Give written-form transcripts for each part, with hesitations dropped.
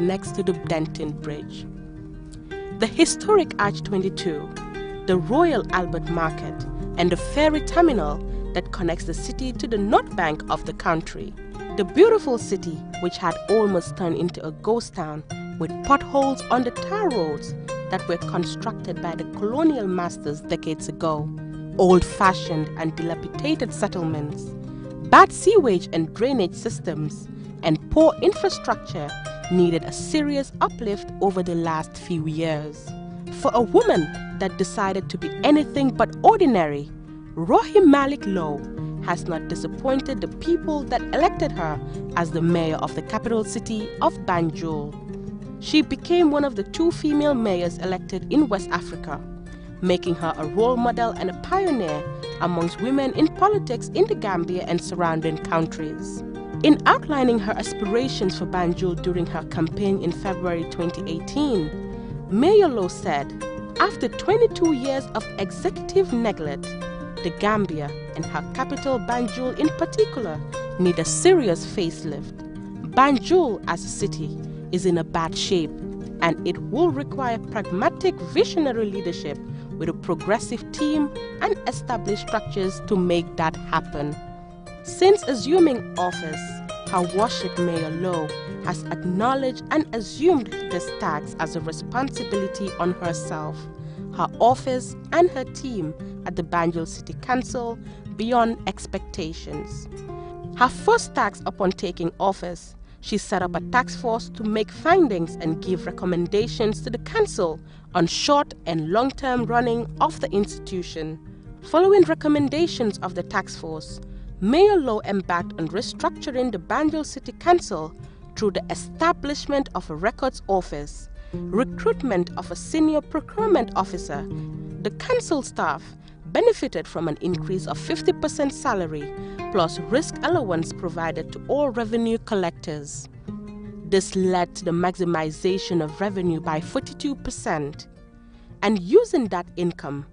next to the Denton Bridge. The historic Arch 22, the Royal Albert Market, and the ferry terminal that connects the city to the north bank of the country. The beautiful city, which had almost turned into a ghost town with potholes on the tar roads that were constructed by the colonial masters decades ago, old-fashioned and dilapidated settlements, bad sewage and drainage systems, and poor infrastructure needed a serious uplift over the last few years. For a woman that decided to be anything but ordinary, Rohit Malik Low has not disappointed the people that elected her as the mayor of the capital city of Banjul. She became one of the 2 female mayors elected in West Africa, making her a role model and a pioneer amongst women in politics in the Gambia and surrounding countries. In outlining her aspirations for Banjul during her campaign in February 2018, Mayor Low said, after 22 years of executive neglect, the Gambia and her capital Banjul in particular need a serious facelift. Banjul as a city is in a bad shape, and it will require pragmatic visionary leadership with a progressive team and established structures to make that happen. Since assuming office, her worship Mayor Low has acknowledged and assumed this task as a responsibility on herself, her office and her team at the Banjul City Council beyond expectations. Her first task upon taking office, she set up a task force to make findings and give recommendations to the council on short and long-term running of the institution. Following recommendations of the task force, Mayor Low embarked on restructuring the Banjul City Council through the establishment of a records office, recruitment of a senior procurement officer. The council staff benefited from an increase of 50% salary plus risk allowance provided to all revenue collectors. This led to the maximization of revenue by 42%. And using that income,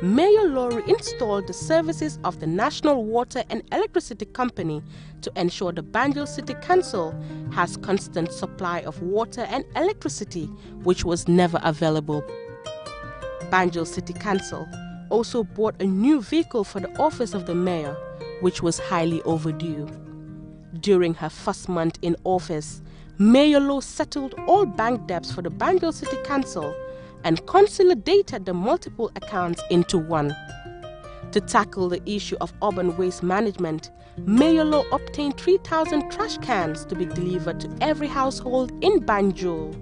Mayor Low installed the services of the National Water and Electricity Company to ensure the Banjul City Council has constant supply of water and electricity, which was never available. Banjul City Council also bought a new vehicle for the office of the mayor, which was highly overdue. During her first month in office, Mayor Low settled all bank debts for the Banjul City Council and consolidated the multiple accounts into one. To tackle the issue of urban waste management, Mayor Low obtained 3,000 trash cans to be delivered to every household in Banjul.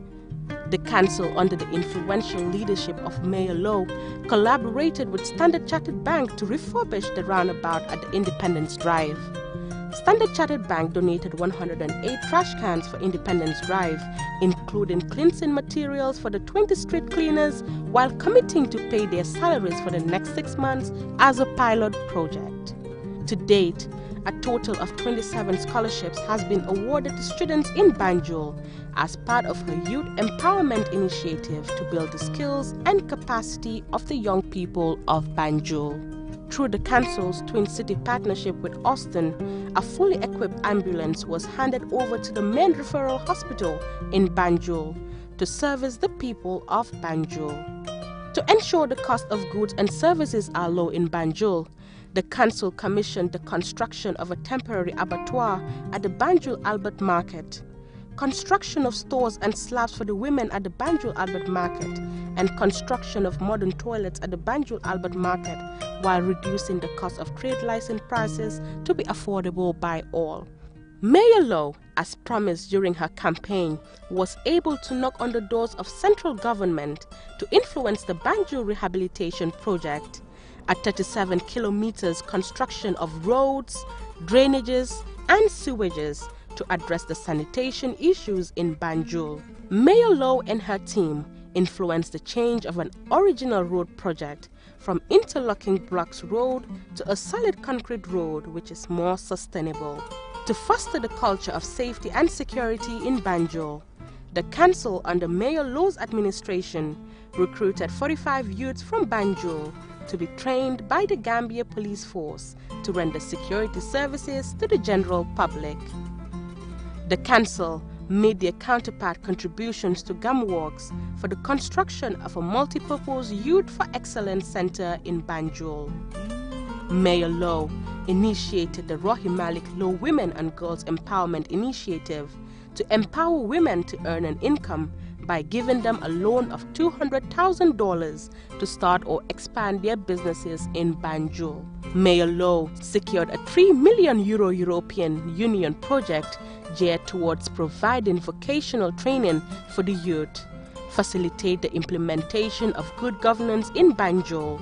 The council, under the influential leadership of Mayor Low, collaborated with Standard Chartered Bank to refurbish the roundabout at the Independence Drive. Standard Chartered Bank donated 108 trash cans for Independence Drive, including cleansing materials for the 20 street cleaners, while committing to pay their salaries for the next 6 months as a pilot project. To date, a total of 27 scholarships has been awarded to students in Banjul as part of her youth empowerment initiative to build the skills and capacity of the young people of Banjul. Through the council's Twin City partnership with Austin, a fully equipped ambulance was handed over to the main referral hospital in Banjul to service the people of Banjul. To ensure the cost of goods and services are low in Banjul, the council commissioned the construction of a temporary abattoir at the Banjul Albert Market, construction of stores and slabs for the women at the Banjul Albert Market, and construction of modern toilets at the Banjul Albert Market, while reducing the cost of trade license prices to be affordable by all. Mayor Low, as promised during her campaign, was able to knock on the doors of central government to influence the Banjul Rehabilitation Project, a 37 kilometers construction of roads, drainages, and sewages to address the sanitation issues in Banjul. Mayor Low and her team influenced the change of an original road project from interlocking blocks road to a solid concrete road which is more sustainable. To foster the culture of safety and security in Banjul, the council under Mayor Low's administration recruited 45 youths from Banjul to be trained by the Gambia Police Force to render security services to the general public. The council made their counterpart contributions to GAMWorks for the construction of a multi-purpose Youth for Excellence Center in Banjul. Mayor Lowe initiated the Rohey Malik Lowe Women and Girls Empowerment Initiative to empower women to earn an income by giving them a loan of $200,000 to start or expand their businesses in Banjul. Mayor Lowe secured a €3 million European Union project geared towards providing vocational training for the youth, facilitate the implementation of good governance in Banjul,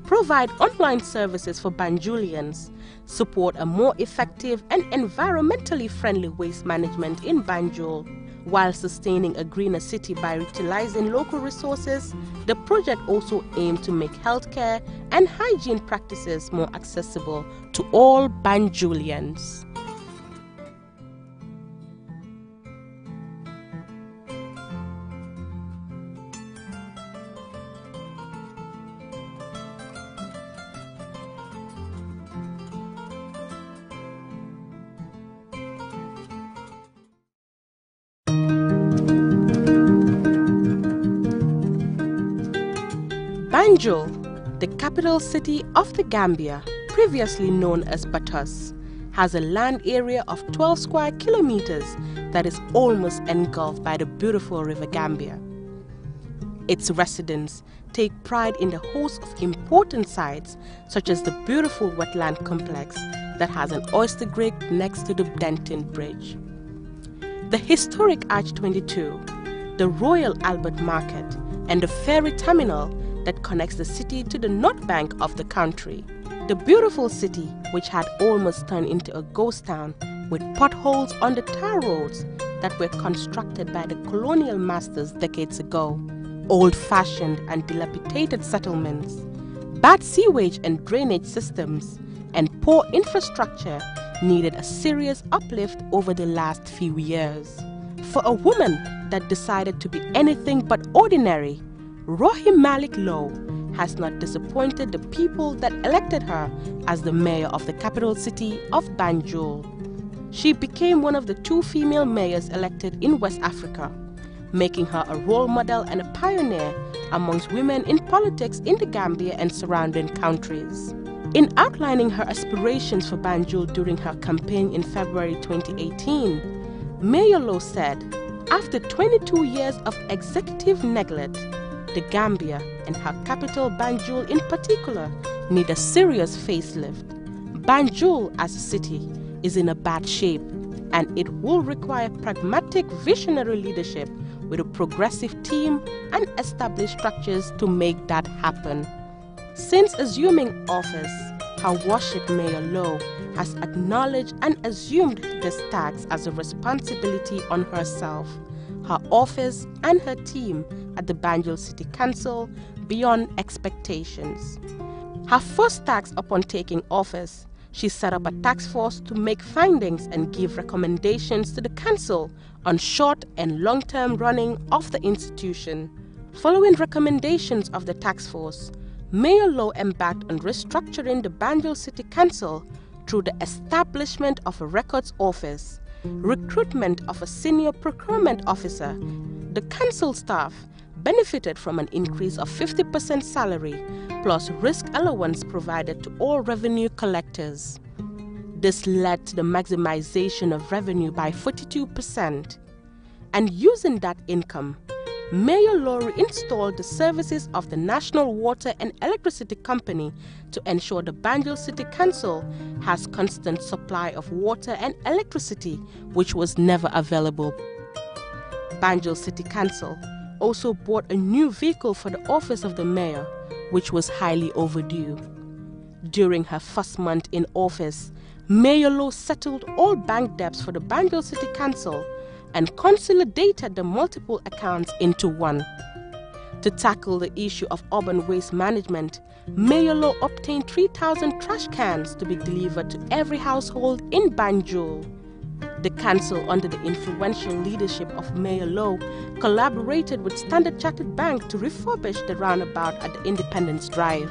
provide online services for Banjulians, support a more effective and environmentally friendly waste management in Banjul. While sustaining a greener city by utilizing local resources, the project also aimed to make healthcare and hygiene practices more accessible to all Banjulians. Banjul, the capital city of the Gambia, previously known as Batas, has a land area of 12 square kilometers that is almost engulfed by the beautiful River Gambia. Its residents take pride in the host of important sites such as the beautiful wetland complex that has an oyster grate next to the Denton Bridge. The historic Arch 22, the Royal Albert Market, and the ferry terminal that connects the city to the north bank of the country. The beautiful city, which had almost turned into a ghost town with potholes on the tar roads that were constructed by the colonial masters decades ago, old-fashioned and dilapidated settlements, bad sewage and drainage systems, and poor infrastructure needed a serious uplift over the last few years. For a woman that decided to be anything but ordinary, Rohey Malik Lowe has not disappointed the people that elected her as the mayor of the capital city of Banjul. She became one of the 2 female mayors elected in West Africa, making her a role model and a pioneer amongst women in politics in the Gambia and surrounding countries. In outlining her aspirations for Banjul during her campaign in February 2018, Mayor Lowe said, after 22 years of executive neglect, the Gambia and her capital Banjul in particular need a serious facelift. Banjul as a city is in a bad shape, and it will require pragmatic visionary leadership with a progressive team and established structures to make that happen. Since assuming office, her worship Mayor Lowe has acknowledged and assumed this task as a responsibility on herself, her office and her team at the Banjul City Council beyond expectations. Her first task upon taking office, she set up a task force to make findings and give recommendations to the council on short and long-term running of the institution. Following recommendations of the task force, Mayor Lowe embarked on restructuring the Banjul City Council through the establishment of a records office, recruitment of a senior procurement officer. The council staff benefited from an increase of 50% salary plus risk allowance provided to all revenue collectors. This led to the maximization of revenue by 42%. And using that income, Mayor Lowe installed the services of the National Water and Electricity Company to ensure the Banjul City Council has constant supply of water and electricity, which was never available. Banjul City Council also bought a new vehicle for the office of the mayor, which was highly overdue. During her first month in office, Mayor Lowe settled all bank debts for the Banjul City Council and consolidated the multiple accounts into one. To tackle the issue of urban waste management, Mayor Lowe obtained 3,000 trash cans to be delivered to every household in Banjul. The council, under the influential leadership of Mayor Lowe, collaborated with Standard Chartered Bank to refurbish the roundabout at the Independence Drive.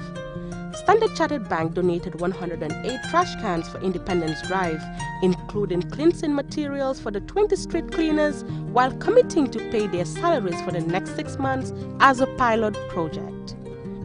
Standard Chartered Bank donated 108 trash cans for Independence Drive, including cleansing materials for the 20 street cleaners, while committing to pay their salaries for the next 6 months as a pilot project.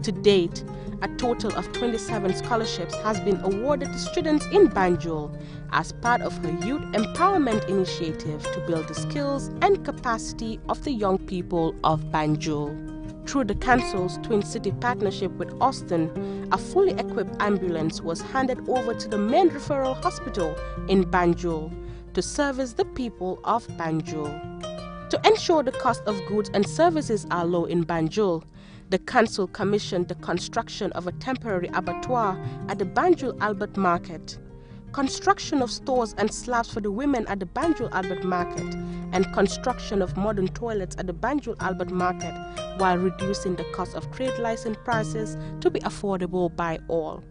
To date, a total of 27 scholarships has been awarded to students in Banjul as part of her youth empowerment initiative to build the skills and capacity of the young people of Banjul. Through the Council's Twin City partnership with Austin, a fully equipped ambulance was handed over to the main referral hospital in Banjul to service the people of Banjul. To ensure the cost of goods and services are low in Banjul, the Council commissioned the construction of a temporary abattoir at the Banjul Albert Market, construction of stores and slabs for the women at the Banjul Albert Market, and construction of modern toilets at the Banjul Albert Market, while reducing the cost of trade license prices to be affordable by all.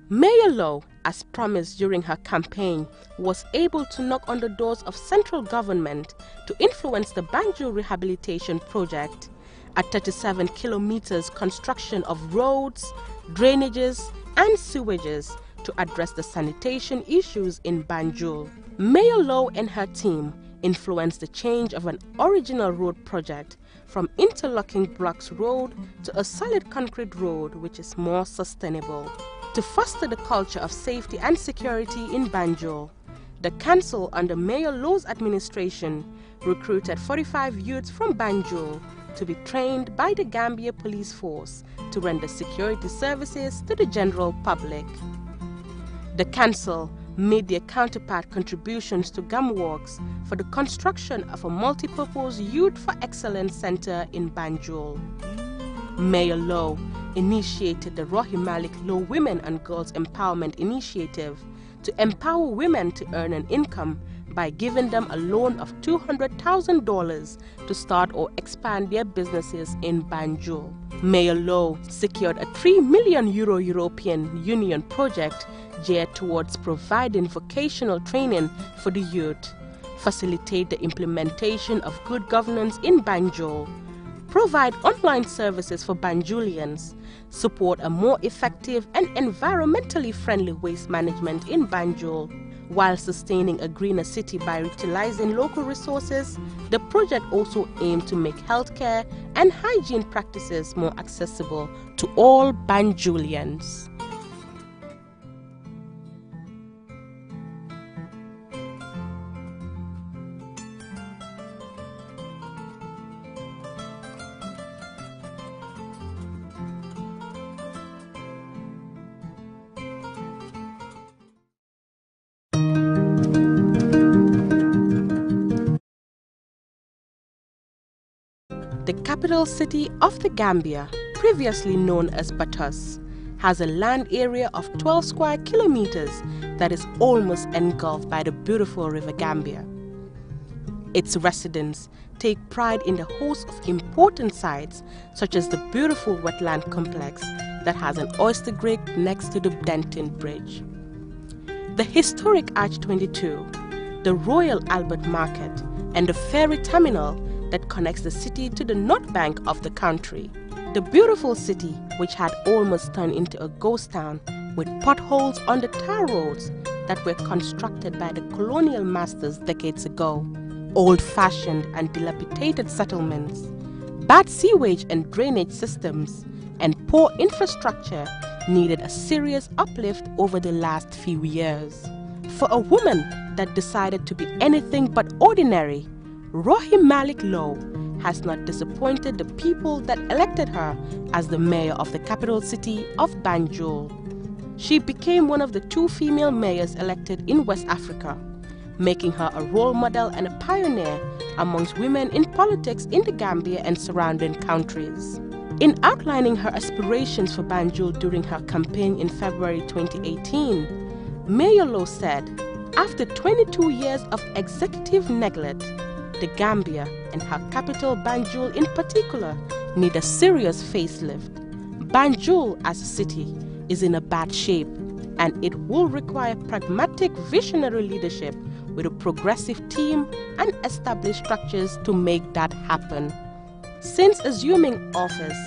Mayor Lowe, as promised during her campaign, was able to knock on the doors of central government to influence the Banjul Rehabilitation Project, a 37 kilometers construction of roads, drainages, and sewages to address the sanitation issues in Banjul. Mayor Lowe and her team influenced the change of an original road project from interlocking blocks road to a solid concrete road which is more sustainable. To foster the culture of safety and security in Banjul, the Council under Mayor Lowe's administration recruited 45 youths from Banjul to be trained by the Gambia Police Force to render security services to the general public. The Council made their counterpart contributions to GAMWorks for the construction of a multi-purpose Youth for Excellence Center in Banjul. Mayor Lowe initiated the Rohi Malik Lowe Women and Girls Empowerment Initiative to empower women to earn an income by giving them a loan of $200,000 to start or expand their businesses in Banjul. Mayor Lowe secured a €3 million European Union project geared towards providing vocational training for the youth, facilitate the implementation of good governance in Banjul, provide online services for Banjulians, support a more effective and environmentally friendly waste management in Banjul. While sustaining a greener city by utilizing local resources, the project also aimed to make healthcare and hygiene practices more accessible to all Banjulians. The capital city of the Gambia, previously known as Batas, has a land area of 12 square kilometers that is almost engulfed by the beautiful River Gambia. Its residents take pride in the host of important sites such as the beautiful wetland complex that has an oyster grate next to the Denton Bridge. The historic Arch 22, the Royal Albert Market, and the ferry terminal that connects the city to the north bank of the country. The beautiful city, which had almost turned into a ghost town with potholes on the tar roads that were constructed by the colonial masters decades ago, old-fashioned and dilapidated settlements, bad sewage and drainage systems, and poor infrastructure needed a serious uplift over the last few years. For a woman that decided to be anything but ordinary, Rohi Malik Lowe has not disappointed the people that elected her as the mayor of the capital city of Banjul. She became one of the 2 female mayors elected in West Africa, making her a role model and a pioneer amongst women in politics in the Gambia and surrounding countries. In outlining her aspirations for Banjul during her campaign in February 2018, Mayor Lowe said, after 22 years of executive neglect, the Gambia and her capital Banjul in particular need a serious facelift. Banjul as a city is in a bad shape, and it will require pragmatic visionary leadership with a progressive team and established structures to make that happen. Since assuming office,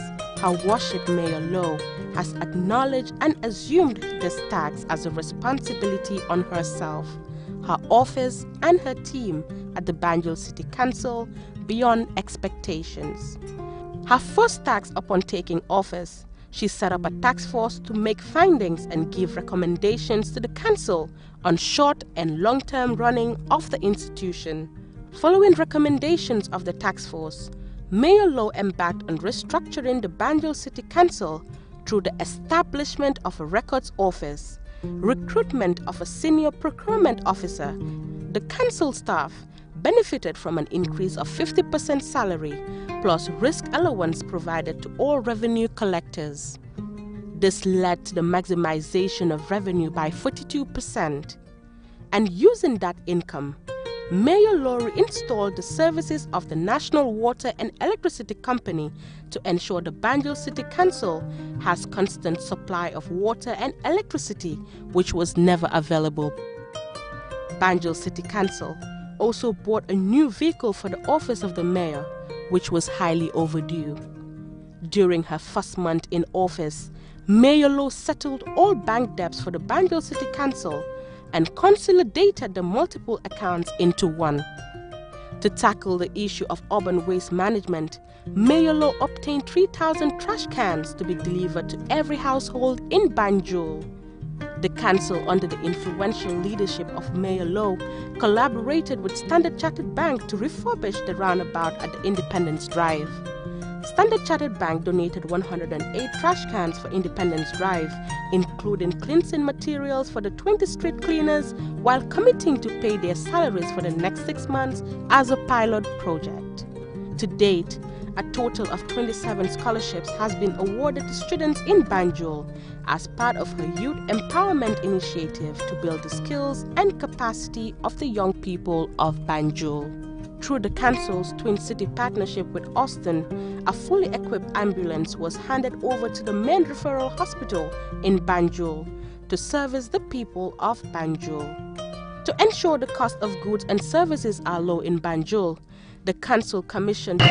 Her Worship Mayor Low has acknowledged and assumed this task as a responsibility on herself, her office and her team at the Banjul City Council beyond expectations. Her first task upon taking office, she set up a task force to make findings and give recommendations to the council on short and long-term running of the institution. Following recommendations of the task force, Mayor Low embarked on restructuring the Banjul City Council through the establishment of a records office, recruitment of a senior procurement officer. The council staff benefited from an increase of 50% salary plus risk allowance provided to all revenue collectors. This led to the maximization of revenue by 42%. And using that income, Mayor Low installed the services of the National Water and Electricity Company to ensure the Banjul City Council has constant supply of water and electricity, which was never available. Banjul City Council also bought a new vehicle for the office of the mayor, which was highly overdue. During her first month in office, Mayor Low settled all bank debts for the Banjul City Council and consolidated the multiple accounts into one. To tackle the issue of urban waste management, Mayor Low obtained 3,000 trash cans to be delivered to every household in Banjul. The council, under the influential leadership of Mayor Low, collaborated with Standard Chartered Bank to refurbish the roundabout at the Independence Drive. Standard Chartered Bank donated 108 trash cans for Independence Drive, including cleansing materials for the 20 street cleaners, while committing to pay their salaries for the next 6 months as a pilot project. To date, a total of 27 scholarships has been awarded to students in Banjul as part of her youth empowerment initiative to build the skills and capacity of the young people of Banjul. Through the council's Twin City partnership with Austin, a fully equipped ambulance was handed over to the main referral hospital in Banjul to service the people of Banjul. To ensure the cost of goods and services are low in Banjul, the council commissioned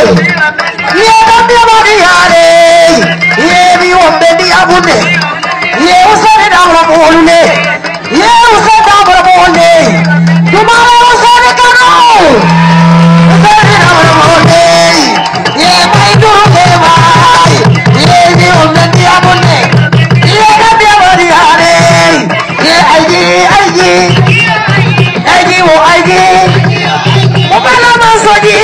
ye Gambia Mariale, ye mi wambe di abune, ye usane da mole, ye usane da mole, dumare usane kano, usane da mole, ye mai duro ke mai, ye mi wambe di abune, ye Gambia Mariale, ye aji, wo aji, mobala masoji.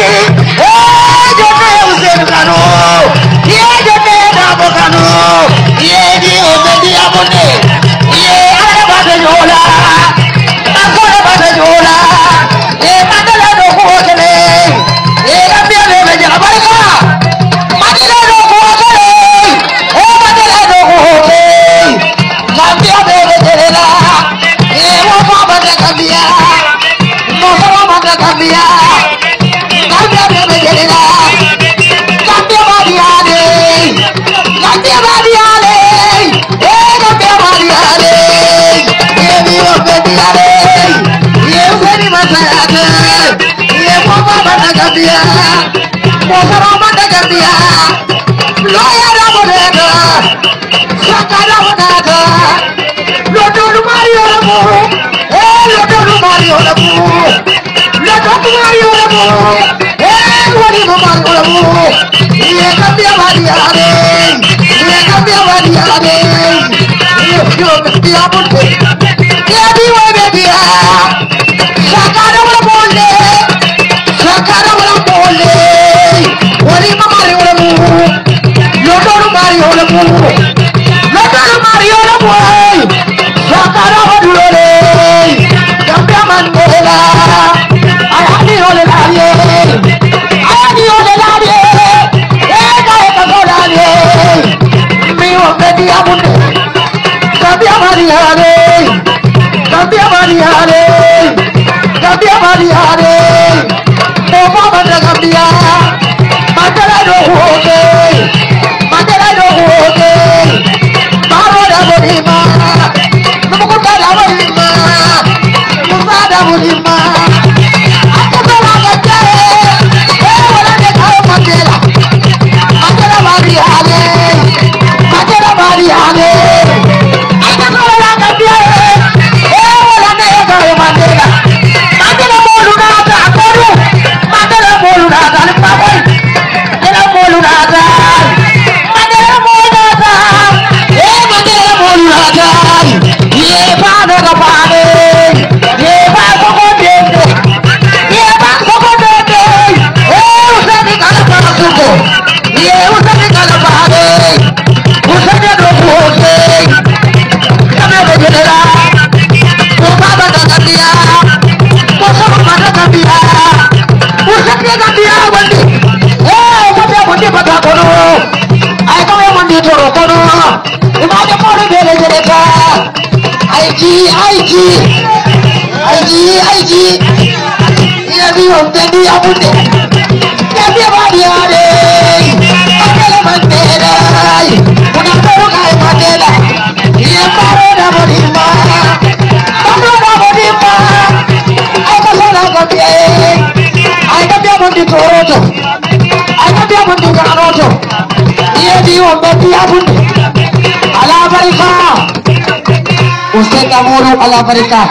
Ala barika,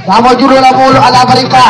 kamu juru la mulu ala barika.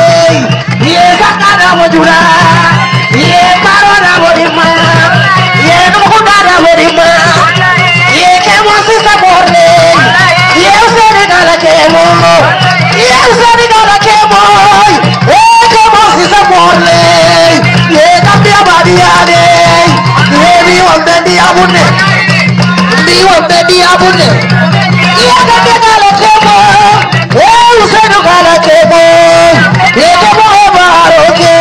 Yeah, usani gala kemoy kemo sisa morle ye kambia badiade ye mi wambendi abune ye kambia gala kemoy usani gala kemoy ye kemo baroke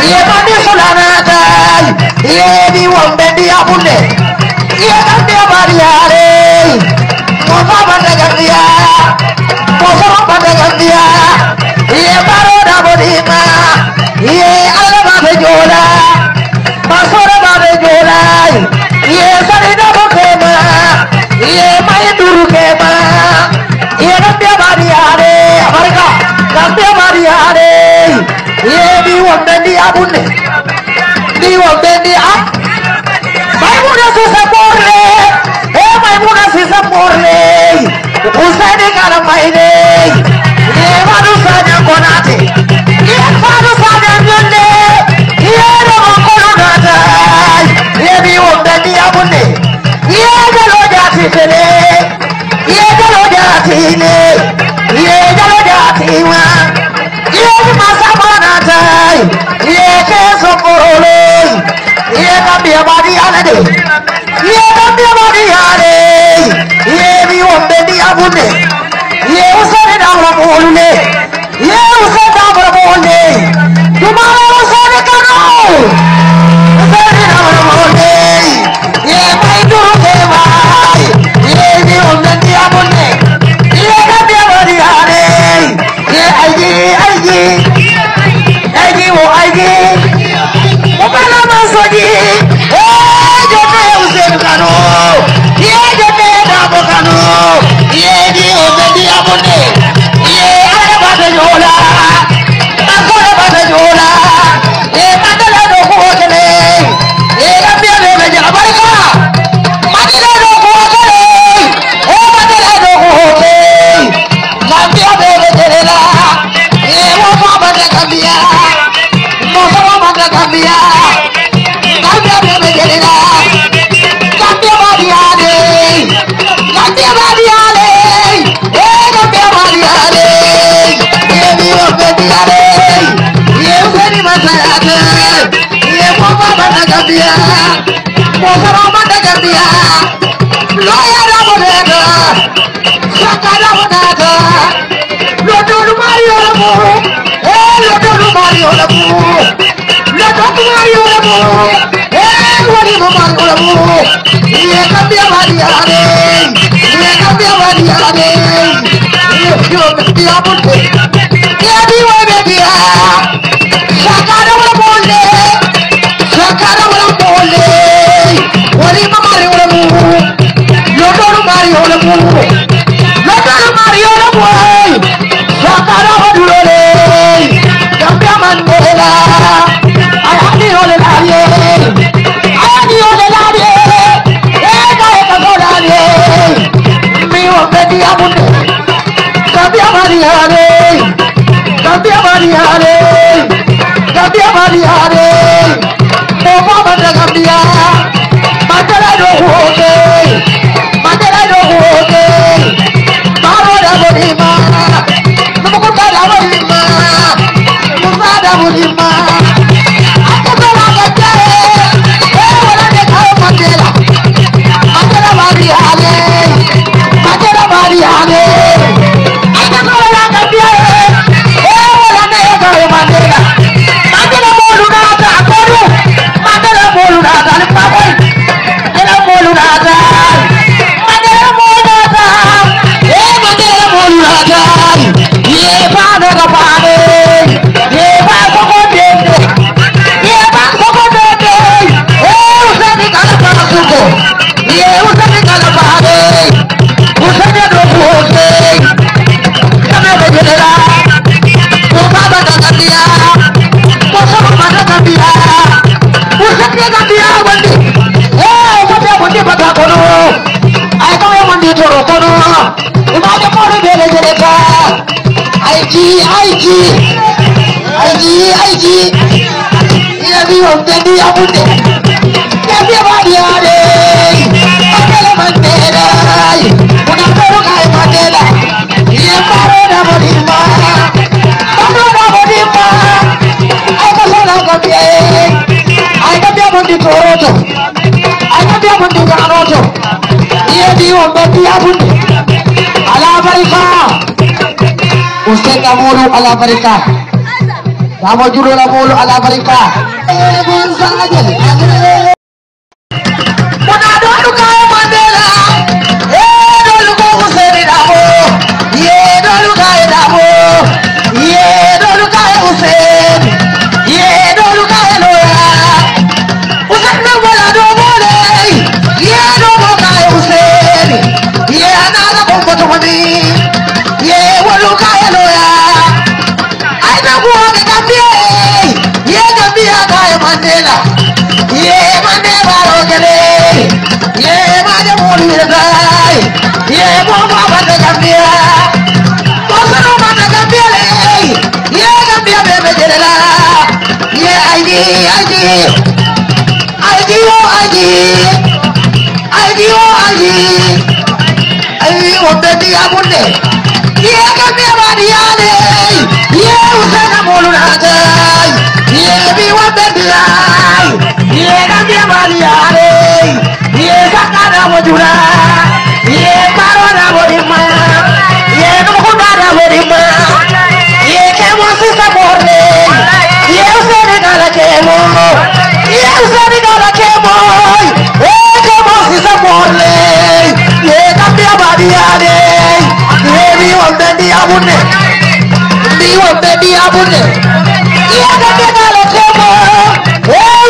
ye mandi sulanata ye mi wambendi abune ye kambia badiade Mosa bandagambia ye baroda bodima ye alaba bejola basora babejola ye sarida bokema ye maynduru kema ye gambia bariare abarka gambia bariare ye bi wondendi abunne maimuna sisa porle maimuna sisa porle usani kala maine ye manu sanya konate ye manu sanya nyonde ye no konata ye bi wondendi abunne ye jalo jati tele ye jalo jati ne ye jalo jati wa ye masamanata ye keso porole ye kambia badi alade ye kambia badi ale ye bi wondendi abunne ye usani dawra bolune ye usani dawra bolune tumara usani kano usani dawra bolune ye mainduru kevai ye bi wondendi abunne ye kambia badi ale ye aiji wo aiji Mukana masoji jote useni kano ye jote dabo kano ye di obendi abone ye ale bate jola akole bate jola ye mandela do kuokele ye gambia bebe jala barika mandela do kuokele mandela do kuokele gambia bebe jela ye wo baba gambia Mosa baba gambia Gambia bebe gelena Gambia badiale Gambia badiale Gambia badiale Yebi obediale Yebeni masayate Yebo baba Gambia Mosa baba Gambia Loya raboneda Sakala boneda Lodolu Mario Lamu Lodolu Mario Lamu Mario Lamu wali Mario Lamu ye kambia badiale ye kambia bunte ye biwe bedia sakara wala bole wali Mario Lamu Lodolu Mario Lamu sakara wadulole kambia Mandela ayani ole larie ega golale mi obedi abunde kambia bariare bobo banda kambia mandela do hoke baro da bodima muko da bodima musada bodima Mandela, la mulu ala barika. Damo juro la mulu ala barika. Bun sajel. Mona dolu kay Mandela. Dolu ko Hussein Damo. Dolu kay Damo. Dolu kay Hussein. Dolu kay Loya. Hussein no wala do mole. Dolu kay Hussein. Nana ko to mani. Walu kay Loya. Ay na ko ang Gambia. Gambia kay Mandela. Mandela rogele. Mane moli dai. Mo baba de Gambia. Mosano baba Gambia le. Gambia bebe jelela. ID wabedi abunde. Gambia badiale. Usana molu natai. Bi wabedi ai. Gambia badiale. Sakara wajura. Barona wodima. Nukundara wodima. Kemo sisa borne. Usani kala kemo. Usani kala kemo. Kemo sisa borne. Gambia badiale. Bi wabedi abunde. Bi wabedi abunde. Gambia kala kemo.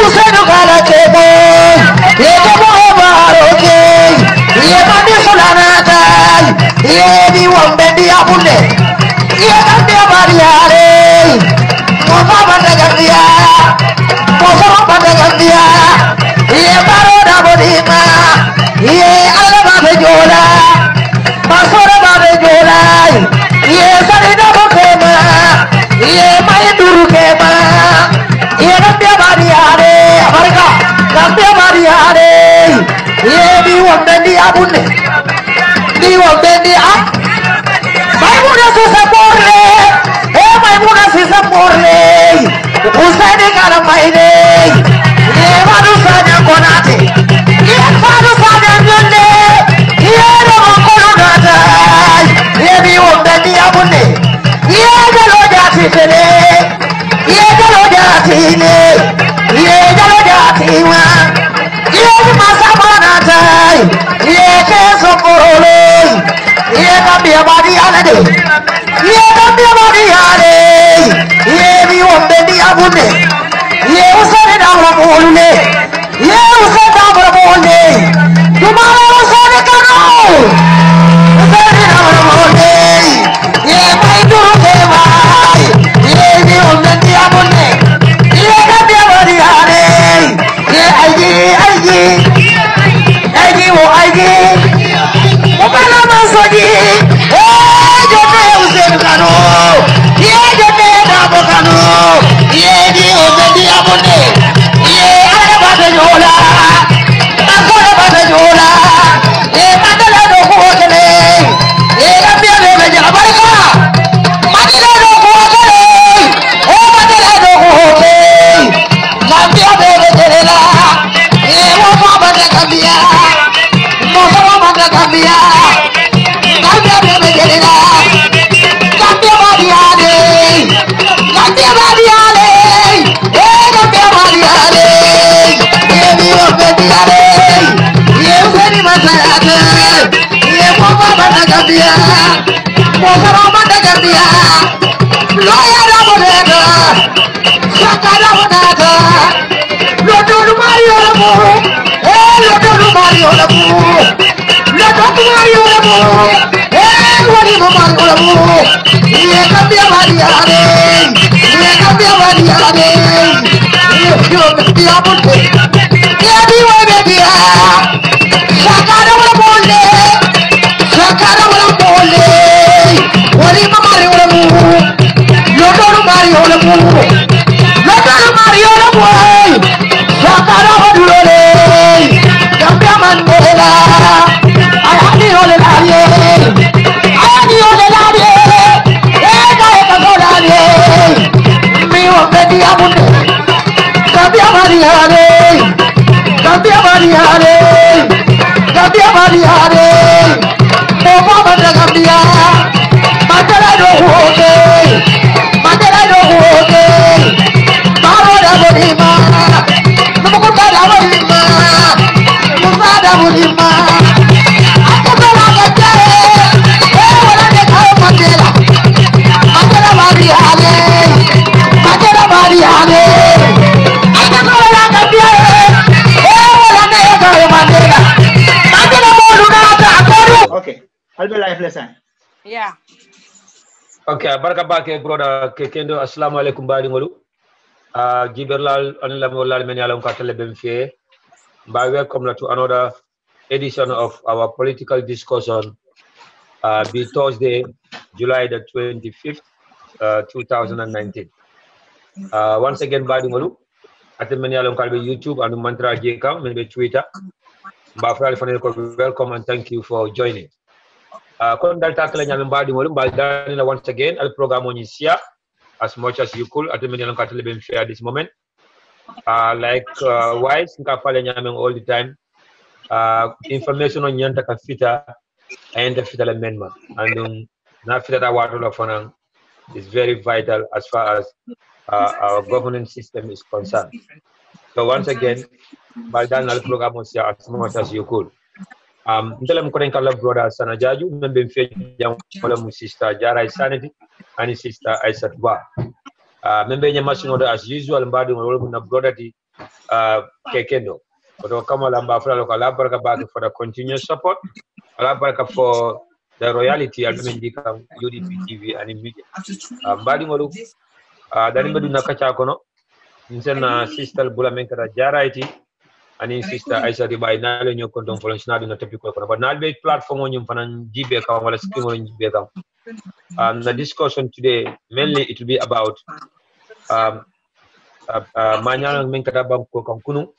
Usani kala kemo. Kemo baroke. Mane sulanata. Bi wabedi abunde. Gambia badiale. Mama bada Gambia. Mama bada Gambia. Barona bodima. Ala bada jola. Basora bada jola. Sarina bokema. Mai duru kema. Gambia badiale. Amerika. Gambia badiale. Bi wabedi abunde. Bi wabedi ab. Maimuna sisa porle. Maimuna sisa porle. Usani kala maine. Manu sanya konate. Manu sanya nyonde. No makolo nata. Bi wabedi abunde. Jalo jati tele. Jalo jati ne. Jalo jati ma. Masama nata. Keso porole. Gambia badiale de. Gambia badiale. Bi wabedi abunde. Usani dawra bolule. Usani dawra bolule. Tumara usani kano. Usani dawra bolule. Mai duru kema. Bi wabedi abunde. Gambia badiale. ID. Mukana masoji. Jote Hussein Kano. Jote Dabo Kano. Bi wabedi abunde. Ala bada jola. Akora bada jola. Mandela do kuokele. Gambia bebe jala barika. Mandela do kuokele. Mandela do kuokele. Gambia bebe jelela. Mama bada Gambia. Mama bada Gambia. Gambia bebe jelela. Gambia badiale. Gambia badiale. Gambia badiale. Bi wabedi ale. Usani masayate. Mama bada Gambia. Mama bada Gambia. Loya Dabo Deda. Sakara Wadada. Lodolu Mario Lamu. Lodolu Mario Lamu. Lodolu Mario Lamu. Wadi Mario Lamu. Gambia badiale. Gambia badiale. Bi abunde. Bi wabedi. Sakara wala bole. Sakara wala bole. Wadi Mario Lamu. Lodolu Mario Lamu. Lodolu Mario Lamu. Sakara wadulole. Gambia Mandela. Ayani ole laye. Ayani ole laye. Kagola. Bi wabedi abunde. Gambia badiale. Gambia badiale. Gambia badiale. Mama bada Gambia. Mandela do kuokele. pleasant. Yeah. Okay, baraka bake brother kekendo assalamu alaikum badi ngolu. Giberlal anila molal men yalon ka tele bem fie. Welcome to another edition of our political discussion. Be Thursday, July the 25th, 2019. Once again badi ngolu. Ate men yalon ka be YouTube and mantra jeka men be Twitter. Welcome and thank you for joining. Kon dal takala nyame mbadi ngolu mbal once again al programme sia as much as you could at the minute of share this moment. Wise nka fale nyame all the time. Information on nyanta ka fita and the fita amendment and na fita da water of is very vital as far as our governance system is concerned. So once again, baldan al programme sia as much as you could. Ntelem ko kala brother Sanajaju membe mfe jam wala mu sister Jara Sanity and sister Aisat Ba. Membe nya machine as usual mbadi wala na brother di Kekendo. Koto kama lamba fula lokala baraka back for the continuous support. Ala baraka for the royalty almendika UDP TV&MEDIA. Mbadi ngolu dani medu nakacha kono. Nsena sister bula menkara Jara iti ani sister Aisha Ribai nalo nyo kondom volunteer na topic ko but na be platform on yung fanan jibe ka wala screen on jibe ka. The discussion today mainly it will be about manyang menkata bangko kankunu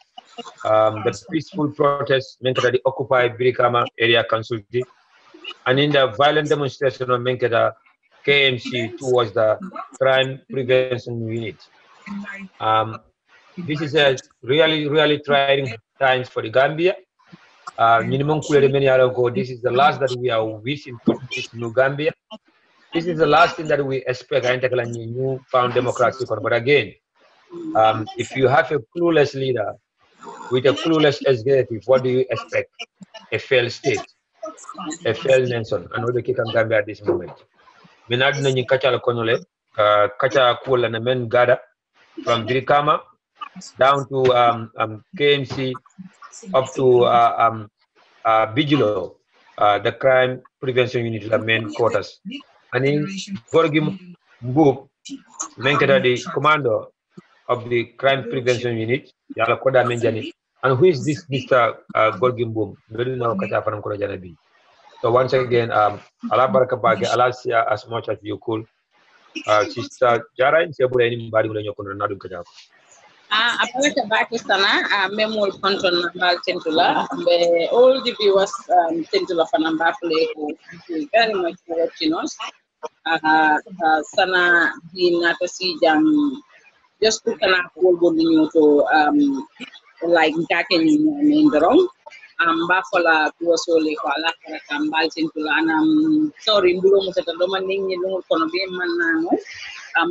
the peaceful protest menkata the Occupy Birikama area council and in the violent demonstration on menkata KMC towards the crime prevention unit. This is a really trying times for the Gambia. This is the last that we are wishing for this new Gambia. This is the last thing that we expect a new found democracy. But again, if you have a clueless leader with a clueless executive, what do you expect? A failed state, a failed nation, and we can Gambia at this moment. Minad na kacha la konole, kacha kula na men gada from Birikama down to KMC up to Bigelow, the crime prevention unit, the main quarters. And in Gorgim Mbub, Menkata, the commander of the crime prevention unit, Yalakoda Menjani. And who is this Mr. Gorgim Mbub? So once again, Allah Barakabake, Allah Sia as much as you could. Sister Jara in Sebula anybody will not do Apalaka Bakistana, memol control number Tentula, all the viewers Tentula Fanamba play very much for watching us. Sana di natasi jam just put an apple to like Kaken in the wrong. Bafola Kuosole Kuala Kambal Tentula and sorry, Bulum Satadomaning, you know, Konobi Manano.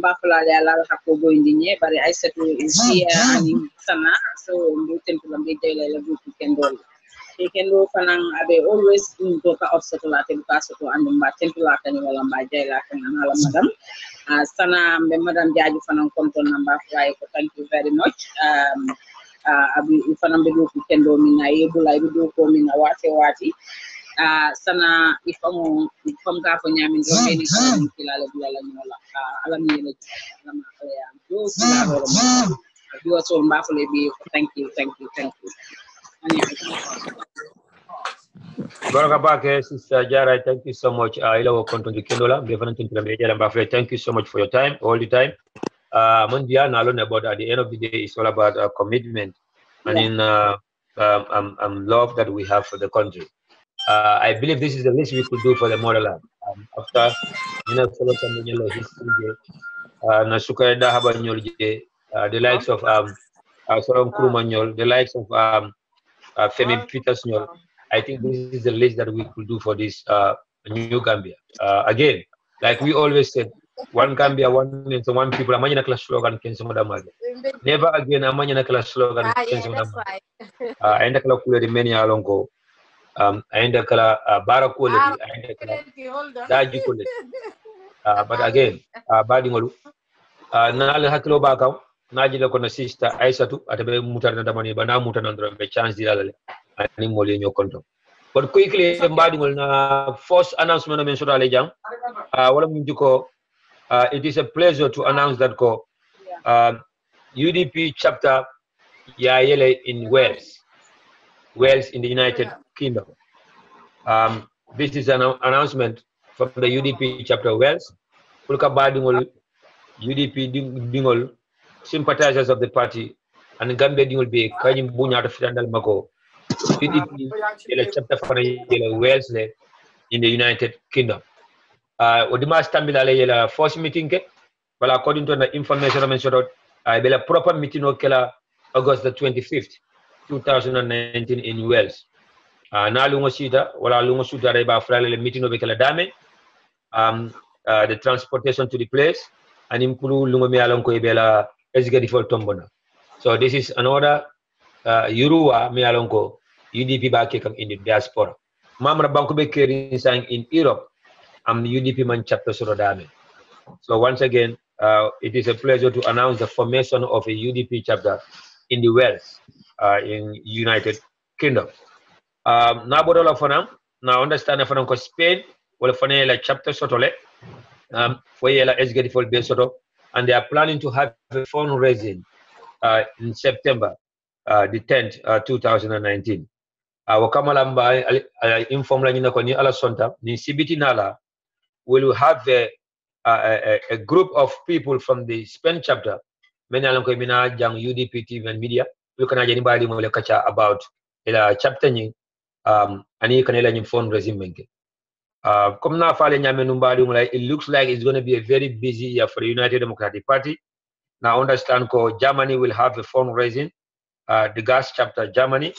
Bafola Yala Hakogo in the near, but I said is here and in Sana, so you tend to be there, you can do. You can do Fanang, they always in Toka of Satellite Casato and Matentula and Walamba Jala and Madam. Sana, Madam Jaju Fanang control number 5, thank you very much. If I'm able to can do Mina able, I will do for Mina Wati. Sana if I'm from Yamin, you also Buffalo. Thank you. Sister Jara, thank you so much. I love content Kendola, thank you so much for your time, all the time. Mundia alone about at the end of the day, it's all about commitment and in love that we have for the country. I believe this is the least we could do for the motherland. After history, the likes of Sorom Kurumanyol, the likes of Femi Petersnyol, I think this is the least that we could do for this new Gambia. Again, like we always said, one Gambia, one nation, one people. Amanya nakala slogan kensi madamage. Never again amanya nakala slogan kensi madamage. Aenda kala kule di meni alongo. Aenda kala bara kule di. Aenda kala daji kule. But again, badi ngolu. Nale hakilo bakaw. Naji la kona sister Aisatu atabe mutar na damani bana mutar na ndro be chance di lalale. Ani mole nyo konto. But quickly, the first announcement of it is a pleasure to announce that UDP chapter in Wales in the United Kingdom. This is an announcement from the UDP chapter Wales. UDP dingol sympathizers of the party and Gambia dingol be kanyum bunya to fitandal mako. UDP chapter for Wales in the United Kingdom. Odima stambila le first meeting ke, but according to the information I mentioned, a proper meeting okela August the 25th, 2019 in Wales. Na lungo sita wala lungo suta reba frale le meeting okela dame. The transportation to the place and improve lungo mi alon ko ibela executive for tombona. So this is another Yurua mi alon ko UDP ba ke in the diaspora. Mamra banku be keri sang in Europe. I'm the UDP man chapter Surodame. So once again, it is a pleasure to announce the formation of a UDP chapter in the Wales, in United Kingdom. Now, now understand that Spain will form a chapter sotole, for a executive for Besoto, and they are planning to have a fundraising in September the 10th, 2019. Wakamalamba inform la nyina ko ni ala sonta ni CBT nala will have a group of people from the Spain chapter. Many along mina jang UDP TV&MEDIA. You can anybody mo le kacha about ila chapter ni ani kanela ni fundraising menke. Come na fale nyame numbadi mo it looks like it's going to be a very busy year for the United Democratic Party. Now understand ko Germany will have a fundraising. The gas chapter Germany,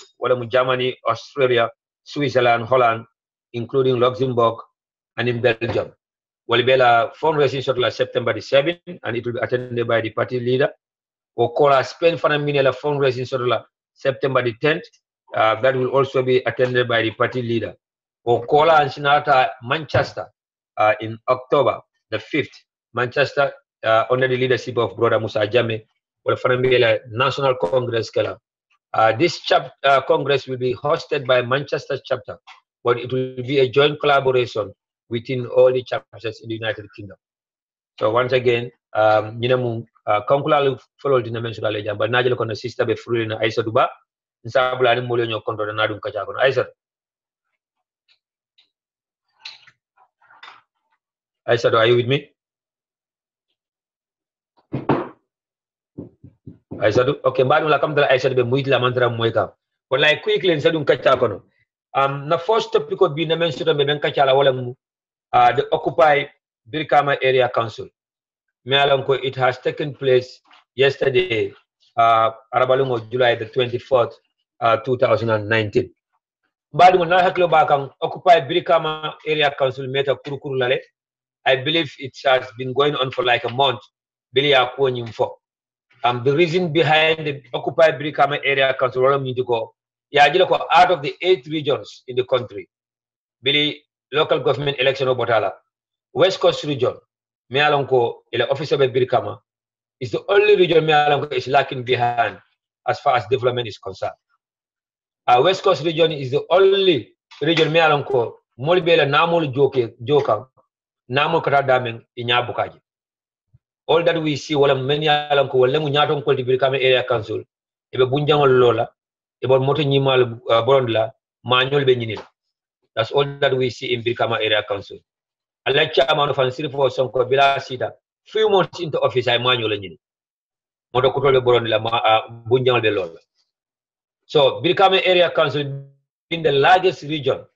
Germany, Australia, Switzerland, Holland, including Luxembourg, and in Belgium. Will be a fundraising shortly September the 7th, and it will be attended by the party leader. Or call a Spain for a fundraising shortly September the 10th. That will also be attended by the party leader. Or call and Sinata Manchester in October the 5th. Manchester under the leadership of Brother Musa Jame. National Congress. This Congress will be hosted by Manchester chapter, but it will be a joint collaboration within all the chapters in the United Kingdom. So once again, Konkula followed in the mention of legend, but Najal on the sister be free in Aisa Duba, and Sabla and Molino control and Nadum Kachakon. Aisa, are you with me? Aisadu, okay, mbadu la kamdala Aisadu be muitla mantra moika. But like quickly in sadun kachakono. Na first topic would be na mention be ben kachala wala mu the Occupy Birkama Area Council. Mealanko it has taken place yesterday, Arabalungo July the 24th, 2019. Mbadu na haklo bakang Occupy Birkama Area Council meta kurukuru lale. I believe it has been going on for like a month. Bili ya kuonyimfo. The reason behind the Occupy Birkama Area Council out of the 8 regions in the country, Billy local government election of Botala, West Coast region, Mealonko, the office of Birkama, is the only region Mealonko is lacking behind as far as development is concerned. West Coast region is the only region Mealonko, Molibela Namul Joka, Namul Katadaming in Yabukaji. All that we see, wala many alam ko wala munyaton ko Birkama Area Council, ebe bunjangol lola, ebe moto nyimal borondla, manual be nyinil. That's all that we see in Birkama Area Council. Allah chairman of Ansiri for Sonko Bila Sita, few months into office, I manual nyinil. Moto kutole borondla, bunjangol be lola. So Birkama Area Council being the largest region,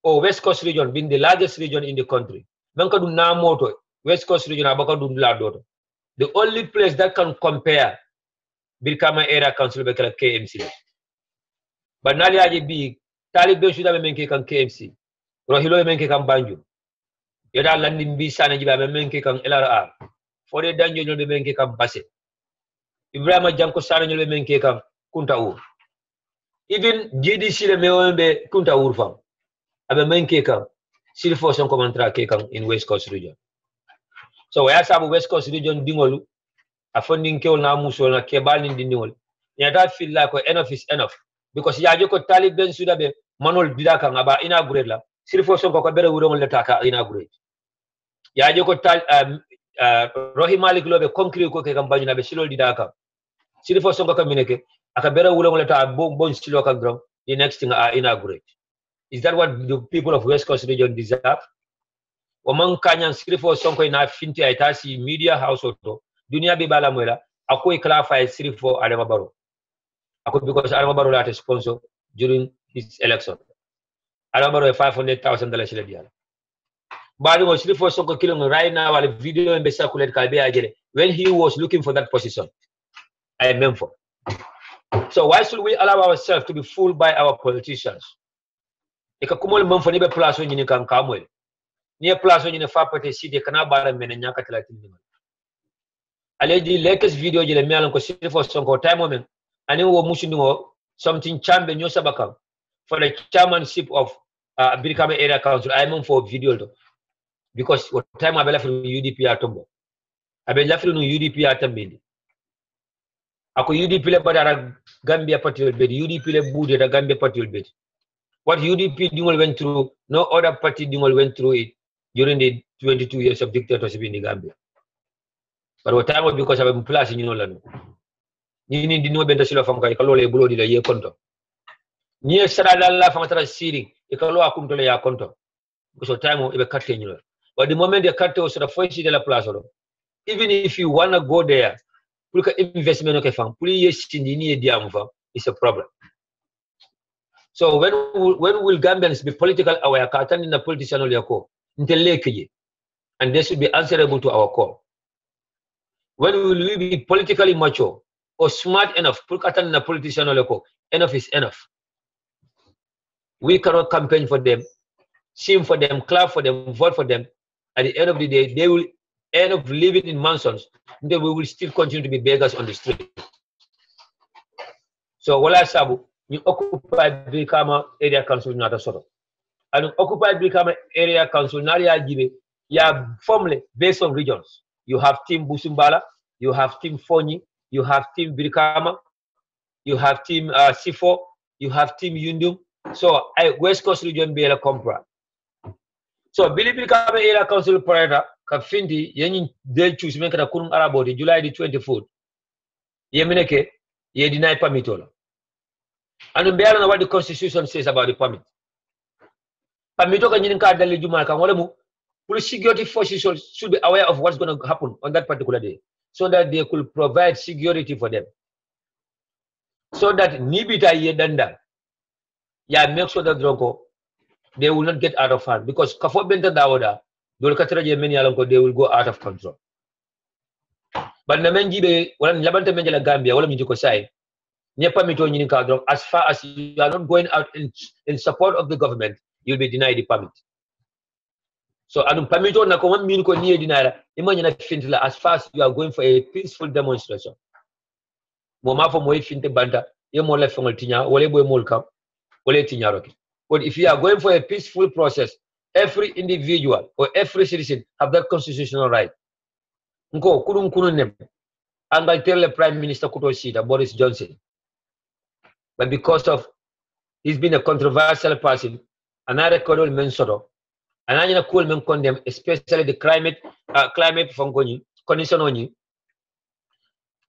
or West Coast region being the largest region in the country. Mankadu na moto. West Coast region, the only place that can compare Birkama Area Council be KMC. But Nali Aji big, Taliban should have menke kan KMC. Rohilo menke kan Banjo. Yada landing B sana jiba menke kan LRR. For the danger you'll be menke kan Basse. Ibrahim Janko sana you'll be menke kan Kunta Ur. Even GDC le meombe Kunta Ur fam. Abe menke kan Silfo son komantra ke kan in West Coast region. So we have West Coast region dingolu, a funding kill na muso na kebal in dingol. Yada feel like enough is enough. Because ya joko Taliban sudabe manol didaka ngaba inaugurate la sirifo sonko ko bere wuro ngol taka inaugurate ya je ko tal rohi malik lobe concrete ko ke kam banyuna be silol didaka sirifo sonko ko mineke aka bere wuro ngol ta bon silo ka drum the next thing inaugurate. Is that what the people of West Coast region deserve? Oman kanyan sirifo sonko ina finti aitasi media house auto dunia bi bala mwela ako clarify sirifo Adama Barrow ako because Adama Barrow late sponsor during his election. Adama Barrow $500,000 sile diala bali mo sirifo sonko killing right now wale video embe circulate kalbe ajele when he was looking for that position. I am for. So why should we allow ourselves to be fooled by our politicians? Ika kumol memfo ni be place nyini kan kamwe ni place nyini fa pate sidi kana bara mena nyaka 30 ni already latest video jele mi alon ko sirifo sonko time moment ani wo mushindingo something chambe nyosa bakam for the chairmanship of Birkama Area Council. I am for video do because what time abela from UDP atombo abela from UDP atambindi ako UDP le badara Gambia patriot bed UDP le bude da Gambia patriot bed. What UDP Dingol went through, no other party Dingol went through it during the 22 years of dictatorship in the Gambia. But what time was because of a plus in Yolano. You need to know better silo from Kalole Bloody the year conto. Near Sarala from a city, a Kaloa come to the year conto. Because of time of a cutting. But the moment the cut was the first city la plaza, even if you want to go there, look at investment okay from police in the Diamva is a problem. So when will Gambians be political aware? Katan in the politician or yako, and they should be answerable to our call. When will we be politically mature or smart enough? Katan in the politician or yako, enough is enough. We cannot campaign for them, sing for them, clap for them, vote for them. At the end of the day, they will end up living in mansions. Then we will still continue to be beggars on the street. So wala sabu. You occupy Birkama Area Council not a sort of. And occupy Birkama Area Council Naria Gibe, you have formally based on regions. You have Team Busumbala, you have Team Foni, you have Team Birkama, you have Team Sifo, you have Team Yundum. So West Coast region be a compra. So Billy Birkama Area Council operator Kafindi Yenin they choose make a Kurung Araboti July the 24th. Yemineke, ye deny permitola. And we don't know what the Constitution says about the permit. Permito can you card the Jumalka, police security forces should be aware of what's going to happen on that particular day, so that they could provide security for them. So that Nibita Yedanda, make sure that Dronko, they will not get out of hand. Because Kafo Benta Dawoda, they will go out of control. But Namenjibe, when Labanta Menjala Gambia, all of you say, as far as you are not going out in support of the government, you'll be denied the permit. So I don't permit on a mean near denial. Imagine as far as you are going for a peaceful demonstration. Moma for Moy Finte Banta, you more left from Tinya, Olebo Molka, Ole Tinyaroki. But if you are going for a peaceful process, every individual or every citizen have that constitutional right. Nko kurun kurunem. And I tell the Prime Minister Kutoshita, Boris Johnson. But because of he's been a controversial person, another Kodol Mensoro, another cool men condemn, especially the climate from condition on you.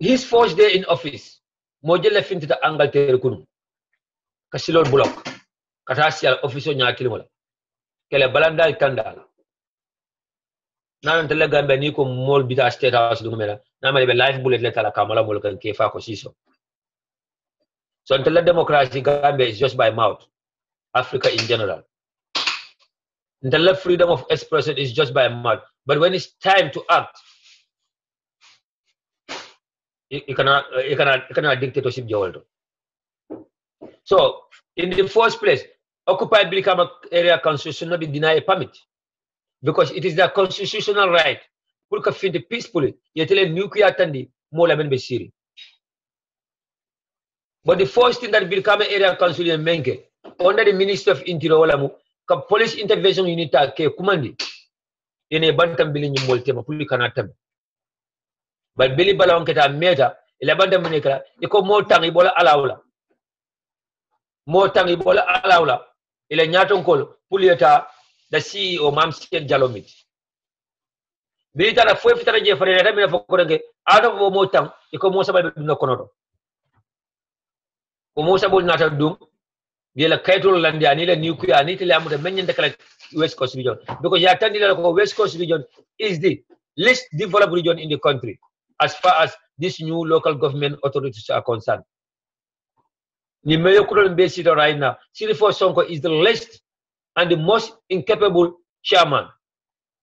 His first day in office, Moje left into the angle Terukunu. Kasilor Bullock, Katasial officer Nyakilimola, Kele Balanda Kandala. Now until Gambia Nico Mol Bita State House Lumera, now my life bullet letter la Kamala Molkan Kefa Kosiso. So until the democracy Gambia is just by mouth, Africa in general. Until the freedom of expression is just by mouth. But when it's time to act, you cannot dictatorship the world. So in the first place, occupied Birkama Area Council should not be denied a permit. Because it is their constitutional right. Pour que fin de peacefully, yetele nuclear tandi mola men besiri. But the first thing that Birkama Area Council in Menke, under the Minister of Interior, ka police intervention unit ke kumandi, yene bantam bili ni moltema puli kanatam. But Billy Balong keta meta, ila bantam menekala, iko mo tangi bola alawla. Mo tangi bola alawla, ila nyaton kol puliyata the CEO mam Siet Jalomit bilita fo fitara je fare ta mi fo ko nge out of mo tam iko mo sabal be no konoto ko mo sabol nata dum la kaytol landi ani la nuclear ani tele amuta menyen kala West Coast region because ya tandi la ko West Coast region is the least developed region in the country as far as these new local government authorities are concerned. The mayor couldn't be seated right now. Sirifo Sonko is the least and the most incapable chairman.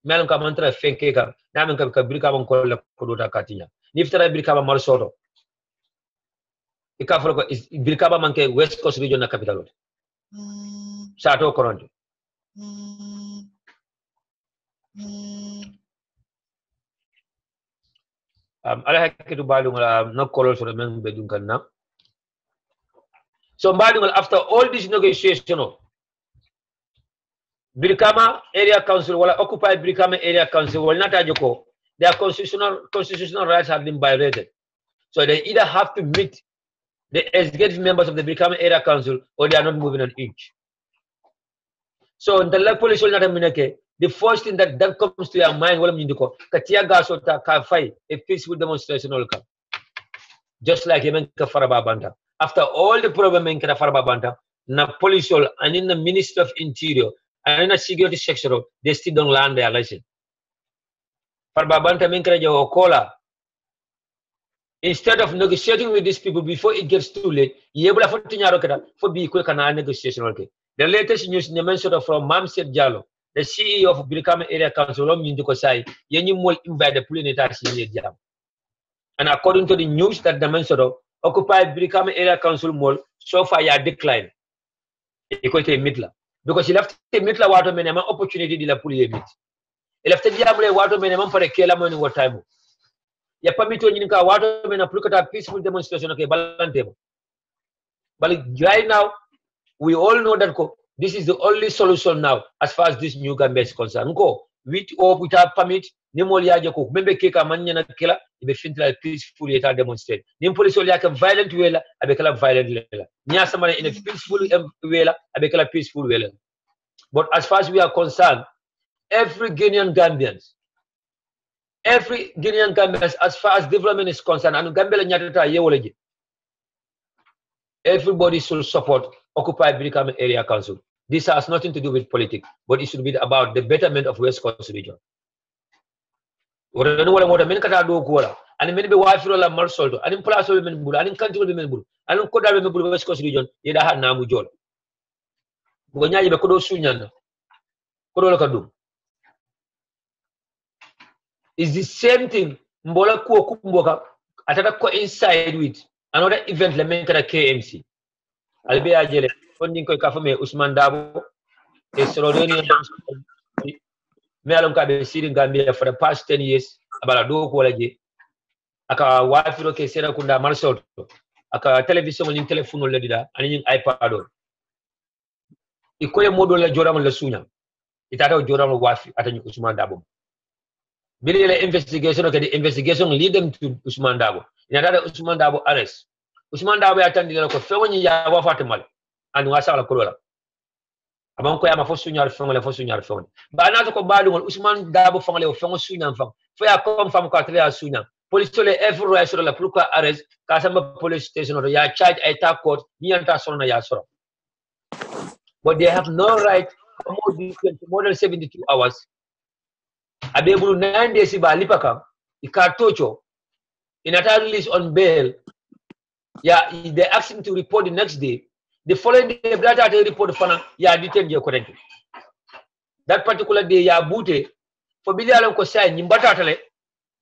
Melan ka mantra fenke ka namen ka birka ban ko la kodota katinya. Niftara birka ba marsodo. Ikafro ko birka ba manke West Coast region na capital. Sato koronto. Ala hakitu balu no kolol so men be dun kanna. So after all this negotiation, Birkama Area Council will occupy Birkama Area Council will not ajoko. Their constitutional rights have been violated. So they either have to meet the executive members of the Birkama Area Council or they are not moving an inch. So in the police will not the first thing that comes to your mind will mean a peaceful demonstration will come. Just like Yemen Kafaraba Banta. After all the problem in Kafaraba Banta, na police and in the Ministry of Interior and in the security section, they still don't learn their lesson. Faraba Banta Minkaraja Okola. Instead of negotiating with these people before it gets too late, Yebula Fortinyaro for be quick and negotiation. Okay. The latest news mentioned from Mam Siet Jallo, the CEO of Birkama Area Council, Mindukosai, Yenny will invite the police jam. And according to the news that the mentioned, occupied Birkama Area Council mall so far ya declined. Equal to Mitla. Because he left the Mitla water minimum opportunity to la pulley meet. He left the Diable water minimum for a killer money what time. Ya permit to Nika water men a look at a peaceful demonstration of a balance. But right now, we all know that this is the only solution now as far as this new government is concerned. With or without permit, Nimolia Joko, Membe Keka Manyana Killer, if a fintla peacefully demonstrate. Nim police will like a violent whaler, I become a violent whaler. Nyasama in a peaceful whaler, I become a peaceful whaler. But as far as we are concerned, every Guinean Gambians, as far as development is concerned, and Gambia Nyatata Yewology, everybody should support Occupy Birkama Area Council. This has nothing to do with politics, but it should be about the betterment of West Coast region. And many be wife la marsoldo, and in Plaza women bull, and in country women bull, and in Koda women West Coast region, Yeda had Namu Jol. Gonya Kodo Sunyan, Kodo is the same thing. Mbola Kumboka, Ataka coincide with another event, Lemenkara KMC. Albea Jele, funding Kafame, Usman Dabo, a Soronian Melon Kabe sitting Gambia for the past 10 years, about a do quality. Aka wife roke Sera Kunda Marsol, Aka television in telephone ledida, and in iPad. Ikoya Modola Joram Lasunya. It had a Joram wife at Usman Dabo. Billy investigation, okay, the investigation lead them to Usman Dabo. In another Usman Dabo arrest. Usman Dabo attended the Fewani Yawa Fatimal and Wasala Korola. Among Koyama for Sunyar phone. But another Kobalu, Usman Dabo family of Famo Sunan Fam. Fire come from Katria Sunan. Police told every rest of the Pluka arrest, Kasama police station or ya charge a tap court, Nianta Sona Yasoro. But they have no right for more than 72 hours. Abebulu 9 days by Lipaka, Ikartocho, in a release on bail. Yeah, they asked him to report the next day. The following day, brother report for detained your correctly. That particular day, ya boote for Bilialon Kosai, Nimbatale,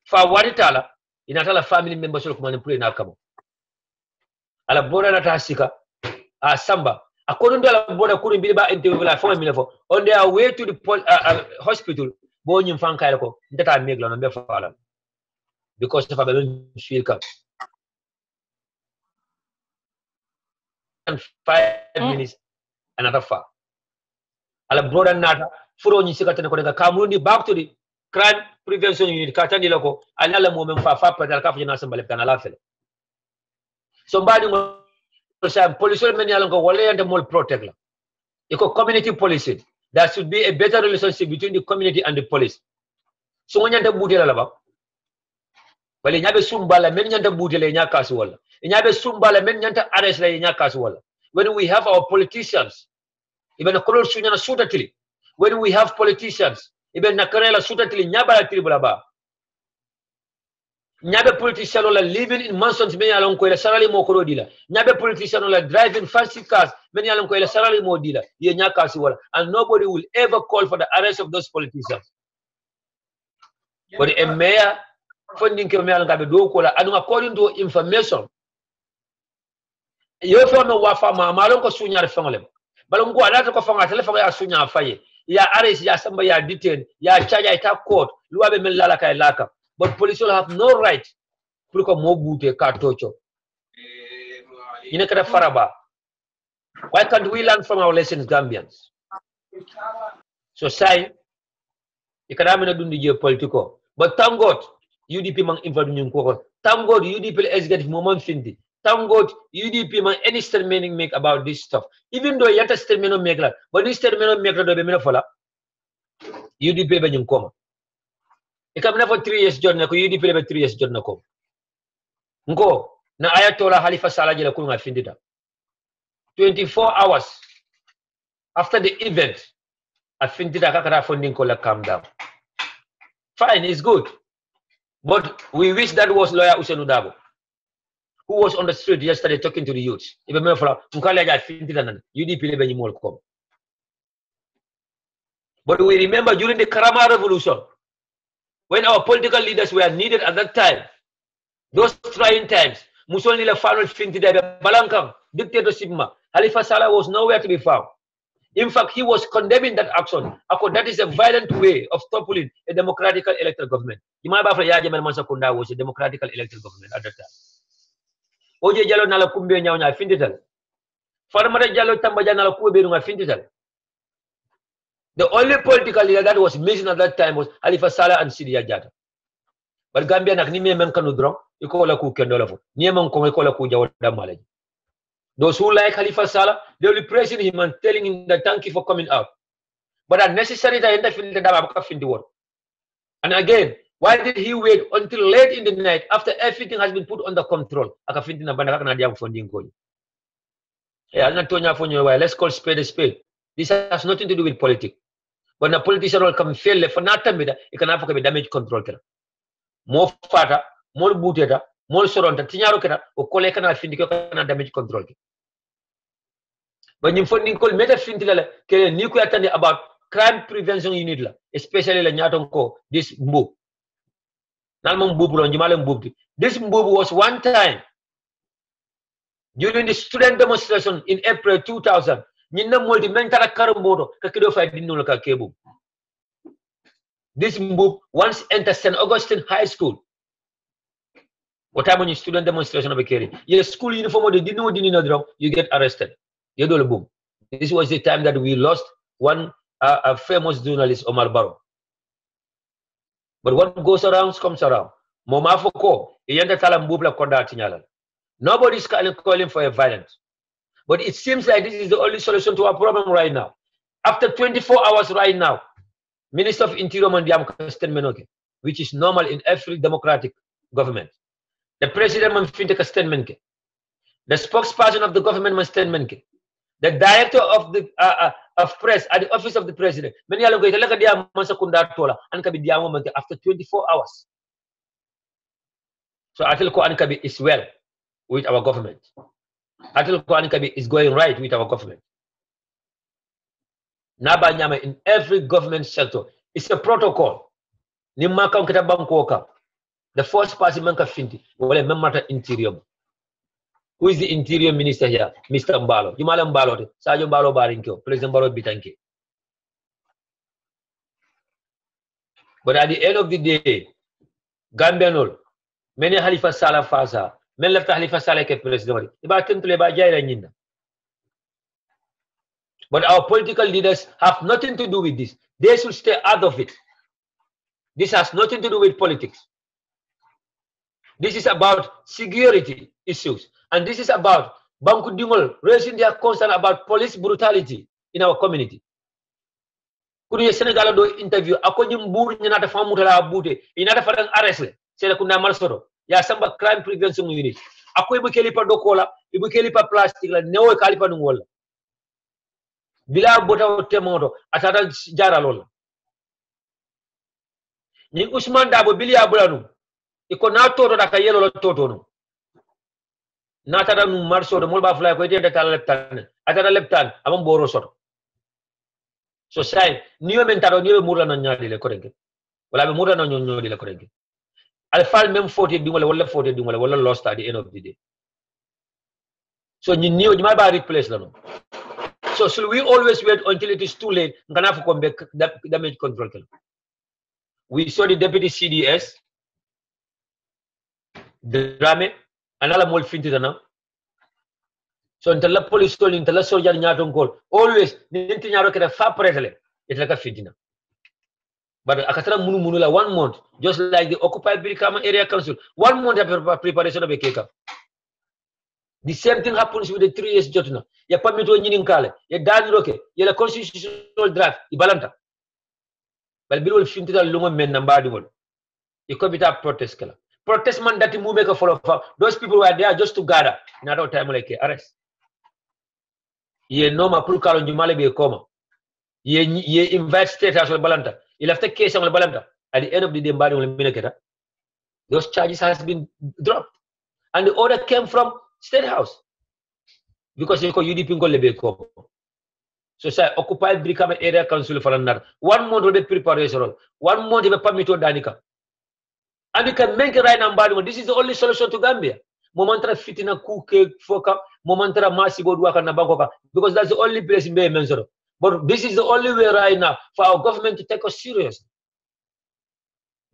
for Waditala, in Atala family members of Manipur in Akamo. Alabora Natasika, Samba. According to Alabora, couldn't be about into on their way to the hospital. Bonyum Fankaiko, that I make on the because of a balloon field cup. And 5 minutes, another far. Ala brother Nata, Furoni Sikatan, Kamuni back to the crime prevention unit, Katani Loco, another moment for Fapa, Kafin Assembly, and Alafel. Somebody was a policeman, Yalanko, Wale and the mole protector. Eco community policing. There should be a better relationship between the community and the police. So when you butela laba, well, nyabe sumbala men nyanta butela nya kasuwala. Nyabe sumbala men nyanta arrest la nya kasuwala. When we have our politicians, even a color sunya suta tili. When we have politicians, even nakarela suta tili nyaba tili bulaba. Nyabe politician la living in mansions men along ko salary mo ko dila. Nyabe politician la driving fancy cars men along ko salary mo dila. Ye nya kasuwala. And nobody will ever call for the arrest of those politicians. But a mayor funding and according to information, you found no wafa malon ko sunya family. Balongo alata ko fanga telephone ya sunya faye. Ya arrest ya samba ya detain ya charge ita court luabe men lala kay laka. But police will have no right pour ko mo bouté ka tocho. Ina kada faraba. Why can't we learn from our lessons, Gambians? So say ikadamina dundi je politiko. But thank God, UDP man involved in Nkoko. Thank God, UDP executive moment findi. Thank God, UDP man any statement make about this stuff. Even though yata statement make that, but this statement make that do be mina fola. UDP be Nkoma. Ikamina for 3 years journey ko UDP be 3 years journey ko. Nko na Ayatollah Halifa Saleh la kulunga findita. 24 hours after the event, I findita kakara funding ko la calm down. Fine, it's good. But we wish that was lawyer Usenu Dabo, who was on the street yesterday talking to the youth. But we remember during the Karama Revolution, when our political leaders were needed at that time, those trying times, Mussolini la final finti de Balankang, dictatorship, Halifa Saleh was nowhere to be found. In fact, he was condemning that action. That is a violent way of toppling a democratic electoral government. Imaba Yajaman Masakunda was a democratic electoral government at that time. Oje Jalo Nala Kumbe Nyanya Findital. Farmada Jalo Tambajana Kubirunga Findital. The only political leader that was missing at that time was Halifa Saleh and Sidi Ajata. But Gambia Naknime Menkanudron, you call a cook and Dolafo. Nieman Komekola Kuja Malaj. Those who like Halifa Saleh, they will be praising him and telling him that thank you for coming out. But unnecessary that the world. And again, why did he wait until late in the night after everything has been put under control? Let's call spade a spade. This has nothing to do with politics. When a politician will come fail for nothing, it can have damage control. More fata, more booteta, more soronta, tinyaro kena, o kole kana findiko kana damage control. But you funding call meta fintila ke ni ko attend about crime prevention unit la, especially la nyaton ko this mbub. Nalmo mbub lo njimale mbub. This mbub was one time during the student demonstration in April 2000. Nyinna moldi mentara karambodo ka kido fa dinno ka kebu. This mbub once entered St. Augustine High School. What time when you student demonstration of a carry? Your school uniform, they didn't know, you get arrested. Boom. This was the time that we lost one a famous journalist, Omar Barrow. But what goes around comes around. Nobody's calling for a violence. But it seems like this is the only solution to our problem right now. After 24 hours right now, Minister of Interior Mandiam Kastenmenoke, which is normal in every democratic government. The president must take a statement. The spokesperson of the government must statement. The director of the press at the office of the president. Many after 24 hours. So Atilko Ankabi is well with our government. Atilko Ankabi is going right with our government. Nabanyama in every government sector. It's a protocol. Nimaka Kitabankoka. The first person manka finti. Wale memata interior. Who is the interior minister here? Mr. Mbalo. Jumala Mbalo. Sajo Mbalo Barinkyo. President Mbalo Bitanke. But at the end of the day, Gambianol, many Halifa Saleh Fasa, men left Halifa Saleh ke president. But our political leaders have nothing to do with this. They should stay out of it. This has nothing to do with politics. This is about security issues. And this is about Banku Dingol raising their concern about police brutality in our community. Kuni Senegal do interview ako nyum bur nata famu tala bute inata fadan arrest c'est la kunda malsoro ya samba crime prevention unit ako ibu kelipa dokola ibu kelipa plastic la newo kalipa nungol bila bota temodo atata jara lola ni Usman Dabo bilia bulanu iko na toto da kayelo lo toto no na tata nu marso de molba fly ko tete tala leptan atata leptan amam boro soto so sai niyo mentaro niyo murla na nyaade le korenke wala be murla na nyodi le korenke al fal même faute di wala faute di wala lost at the end of the day so ni niyo ma ba replace la no so should we always wait until it is too late ngana fu ko be damage control kel we saw the deputy CDS drame anala mol finti dana so until la police told until la soldier nyaton call always ninti nyaro keta fa pretele itla ka fitina but akatara munu la 1 month just like the occupied Birkama area council 1 month of preparation of a keka the same thing happens with the 3 years jotuna ya pamito nyinin kale ya dani roke ya la constitutional draft ibalanta bal bilol fintita lungo men nambadi wol e kobita protest kala protest man dati mu make a follow up those people were there just to gather not all time like arrest ye noma pour kalo njumale be koma ye invite state house balanta il after case on balanta at the end of the day mbadi wol mineketa those charges has been dropped and the order came from state house because you UDP ngol be koma so say occupied Birkama area council for another 1 month of preparation 1 month of permito danika and you can make it right now mbadi this is the only solution to Gambia momentara fitina kuke foka momentara masibo duaka na bankoka because that's the only place in Bay Mensoro. But this is the only way right now for our government to take us serious.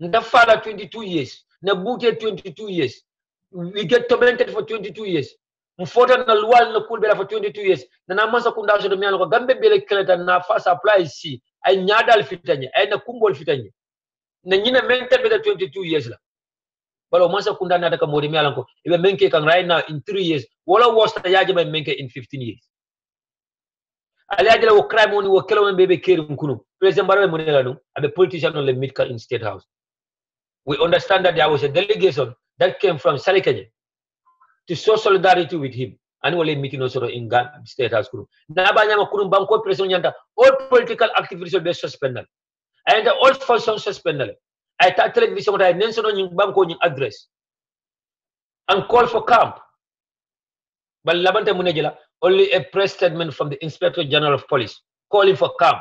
Ndafala 22 years, Nabuke 22 years. We get tormented for 22 years. Mfota na lual na kulbela for 22 years. Na namasa kundasho do miano ko gambe bele keleta na fast apply si ay nyadal fitanye ay na kumbol fitanye. Na nyina mente bele 22 years la. But masa kunda na ka modi mialan ko ibe menke kan right now in 3 years wala was ta yaje may menke in 15 years. Aliajela wo crime woni wo kelo men bebe keri nkunu president barbe monela no abe politician on the midka in state house. We understand that there was a delegation that came from Salikeje to show solidarity with him and wole meeting also in state house kunu na ba nyama kunu banko president nyanta all political activities will be suspended and all functions suspended. I thought television what I mentioned on banko in address and call for camp. But labante munejela only a press statement from the Inspector General of Police calling for calm.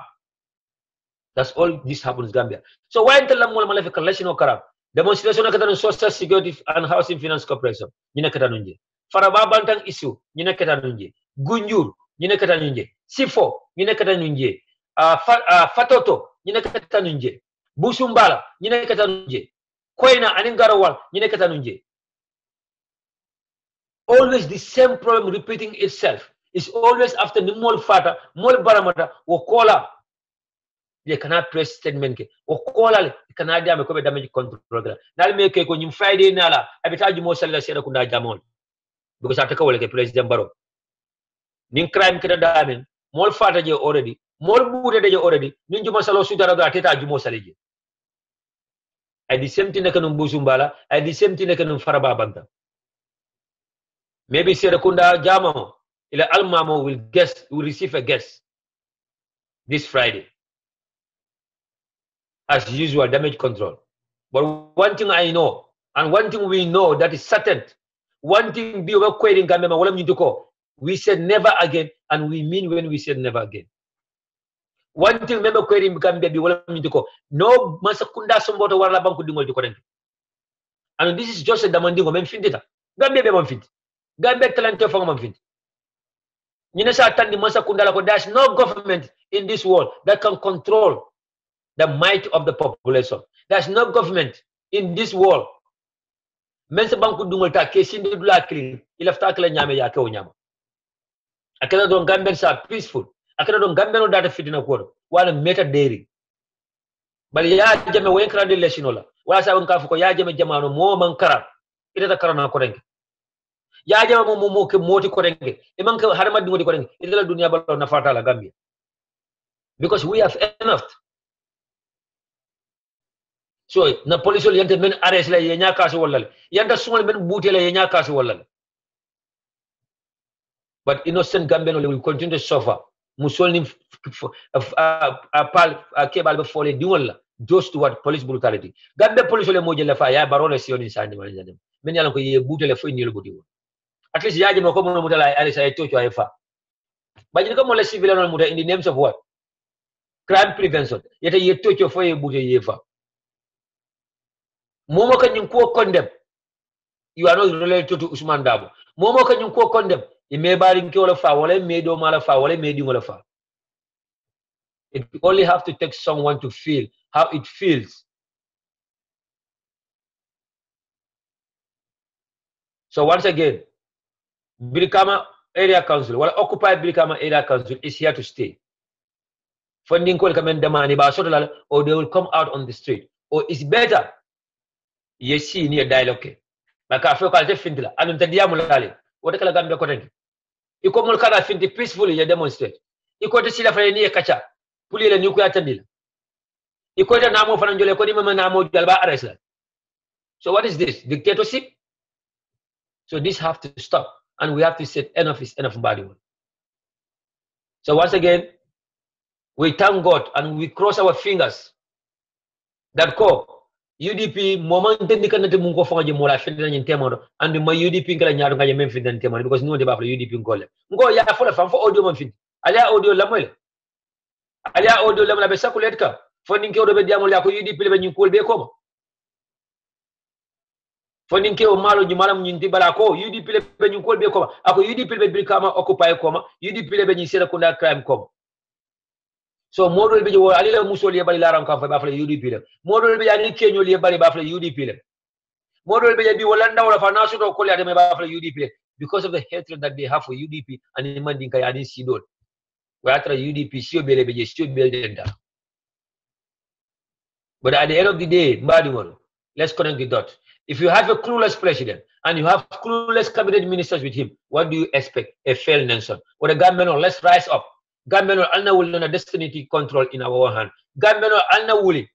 That's all this happens Gambia. So why until la mola malefe collection of corrupt demonstration of social security and housing finance corporation nyina kata nunje faraba bantang issue nyina kata nunje gunjur nyina kata nunje sifo nyina kata nunje fatoto nyina kata nunje busumbala nyina kata nunje koina aningarawal nyina kata nunje. Always the same problem repeating itself. It's always after the mol fata, mol baramata, or kola. They cannot press statement. Or kola, cannot damage control program. Now make a con Friday nala. I bet you most of the Kunda Jamon. Because I take away President Barrow. Ning crime can mol fata already, mol booted already, Ninju Masalo Sudara Teta Jumosaliji. At the same thing I can Busumbala, at the same thing I can Faraba Banta. Maybe Serakunda Jamamo, Ila Almamo will receive a guest this Friday. As usual, damage control. But one thing I know, and one thing we know that is certain, one thing be querying Gambia, we said never again, and we mean when we said never again. One thing remember querying Gambia, no Masakunda Somboto Wala Banku Dingol to correct. And this is just a demanding men findita. Gambia be fit. Gambia talent for man. There's no government in this world that can control the might of the population. There's no government in this world. Mensa banku dungolta kesin de dula clean. Ilafta kala nyame ya ke onyama. Akela don Gambians are peaceful. Akela don Gambian no data fitina ko. Wala meta dairy. Bali ya jame wenkra de lesinola. Wala sa wonka fuko ya jame jamano mo man kara. Ida ta karana ko renke. Ya jama mo ke moti ko renke e man ka harma dingo ko renke idala dunia balo na fata la Gambia because we have enough. So na police will yante men arrest la yenya kaso wala yanta sumal men booty la yenya kaso wala. But innocent Gambian will continue to suffer. Musolni pal kebal be fole diwon just to what police brutality. Gambia police le moje la fa ya barona sioni sandi man jadem. Men yalla ko ye booty la fo ni le booty. At least yaji no ko mo mutala arrest ay tocho ay fa. But you come on civil in the names of what? Crime prevention. Yet a tocho for ye booty ye fa. Momo can you condemn? You are not related to Usman Dabo. Momo can you condemn? He may buy in Kiola, wale made o malafa, wale made you malafa. It only have to take someone to feel how it feels. So once again, Birikama Area Council, well, Occupy Birikama Area Council is here to stay. Funding will come in demand or they will come out on the street. Or it's better. Yes, see near dialogue. Like I feel called Fintilla, and the Diamulali. What the Gambia cotton? You come on Finti peacefully, you demonstrate. You go to Silla for a near catcher, pull a nuclear tendil. You go to Namo for Angela Kodima Namo Dalba Arresla. So what is this? Dictatorship? So this have to stop. And we have to say enough is enough body. So once again, we thank God and we cross our fingers that UDP moment indicated mungo fonga mola federa nyin temodo and my UDP ngala nyaado ngaje men federa temodo because no de ba UDP ngole ngo ya fola fam fo audio man fin alia audio lamoy alia audio lamla be sakulet ka fo ninke odo be diamol ya ko UDP le be nyin kol be ko fo ninke o malo nyi malam nyin tibala ko UDP le be nyin kol be ko ako UDP le be Brikama occupy ko UDP le be nyin sera ko da crime ko. So model be jo alila musoli bali laram kam fa ba fala UDP le model be yani kenyo li bali ba fala UDP le model be bi wala ndaw la fa nasu do ko le ba fala UDP le because of the hatred that they have for UDP and demanding kay ani sidol wa atra UDP sio bele be sio bele denta. But at the end of the day mbadi let's connect the dots. If you have a clueless president and you have clueless cabinet ministers with him, what do you expect? A failed nation. Or a government, let's rise up. Gambeno alna wuli na destiny control in our hand. Gambeno alna wuli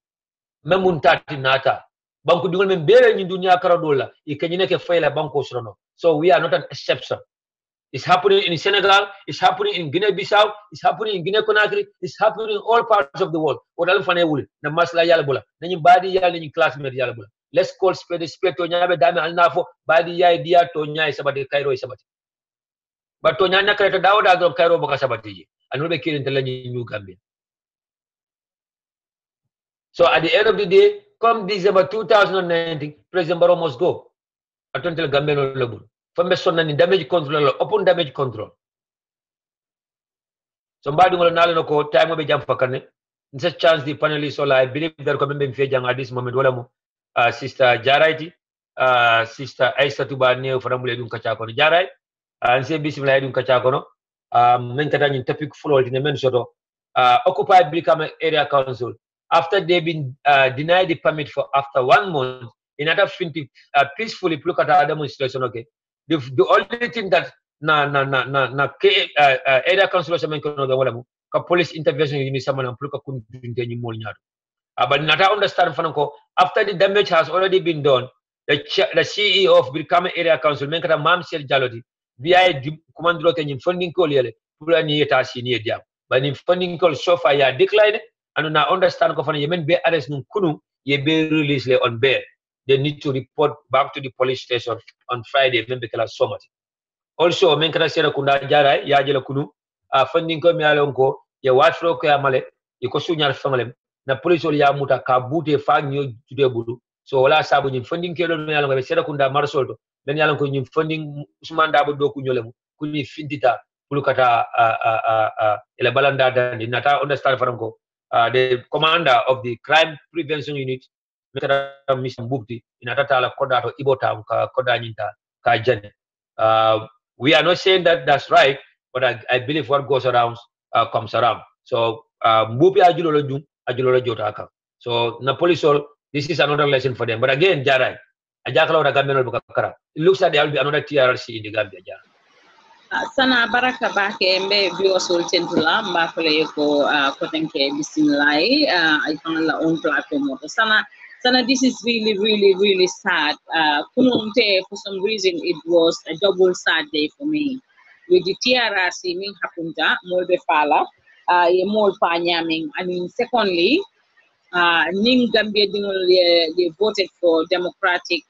memuntati nata. Banku dingol men bere ni dunia karadola. Ikenyine ke faila banko srono. So we are not an exception. It's happening in Senegal. It's happening in Guinea-Bissau. It's happening in Guinea-Conakry. It's happening in all parts of the world. Odal fane wuli na masla yala bula. Nanyi badi yala nanyi classmate yala bula. Let's call spade to nyabe dame alnafo badi yai dia to nyai sabati Cairo sabati. But to nyanya kreta dawo da Cairo boka sabati. And we'll be killing the New Gambia. So at the end of the day, come December 2019, President Barrow must go. Until Gambia no level. From the son and damage control, open damage control. Somebody will know time will be jump for Kane. In such chance, the panelists, all I believe they're coming in Fejang at this moment. Sister Jaraiti, Sister Aisa Tubane from Muledun Kachakono Jarai, and say Bismillah Kachakono. Menkata topic floor in the mention occupied Brikama Area Council after they've been denied the permit for after 1 month in order to peacefully look at our demonstration. Okay, the only thing that area council police intervention you need someone and look at but not understand after the damage has already been done. The CEO of Brikama Area Council Menkata Mamsel Jaloti BI commando kenyin funding call yele pula ni eta senior diam but in funding call so far ya decline and na understand ko fana yemen be arrest nun kunu ye be release le on bail. They need to report back to the police station on Friday membe kala somat also men kata sera kunda jara ya jela kunu funding ko mi alon ko ye watro ko ya male e ko sunyar fangalem na police ya muta ka bute fa nyo jude bulu so wala sabu nyin funding ke lo mi alon ko sera kunda marsolto ben yalan ko ñim funding Usman Dabo do ku ñolemu ku ni findita pulukata ele balanda dandi nata understand faranko the commander of the crime prevention unit mekata mission bubti inata tala koda to ibota ka koda nyinta ka jane we are not saying that that's right but I believe what goes around comes around so mbupi ajulo la jum ajulo la jota ka so na police this is another lesson for them but again jarai it looks like there will be another TRC in the Gambia. Sana baraka bake mbe bio sol tentula mba fole ko kotenke bismillah I found la own platform sana this is really sad kununte for some reason it was a double sad day for me with the TRRC min hapunta molbe fala ye mol pa nyaming I mean secondly ning Gambia they voted for democratic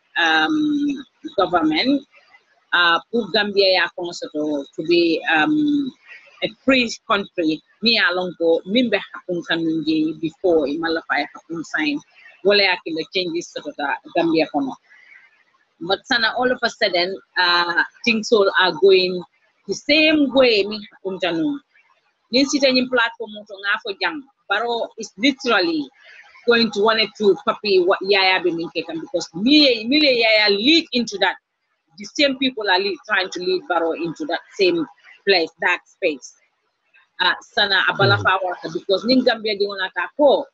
government pour Gambia ya to be a free country mi alongo mimbe hakun kanungi before imalafa hakun sign wala yakile changes to Gambia kono but sana all of a sudden things all are going the same way mi hakun tanu ni sita ni platform to ngafo jang baro is literally going to want to copy what Yaya be making because Mile Yaya lead into that. The same people are trying to lead Barrow into that same place, that space. Sana abala power because Ningambia di wana ko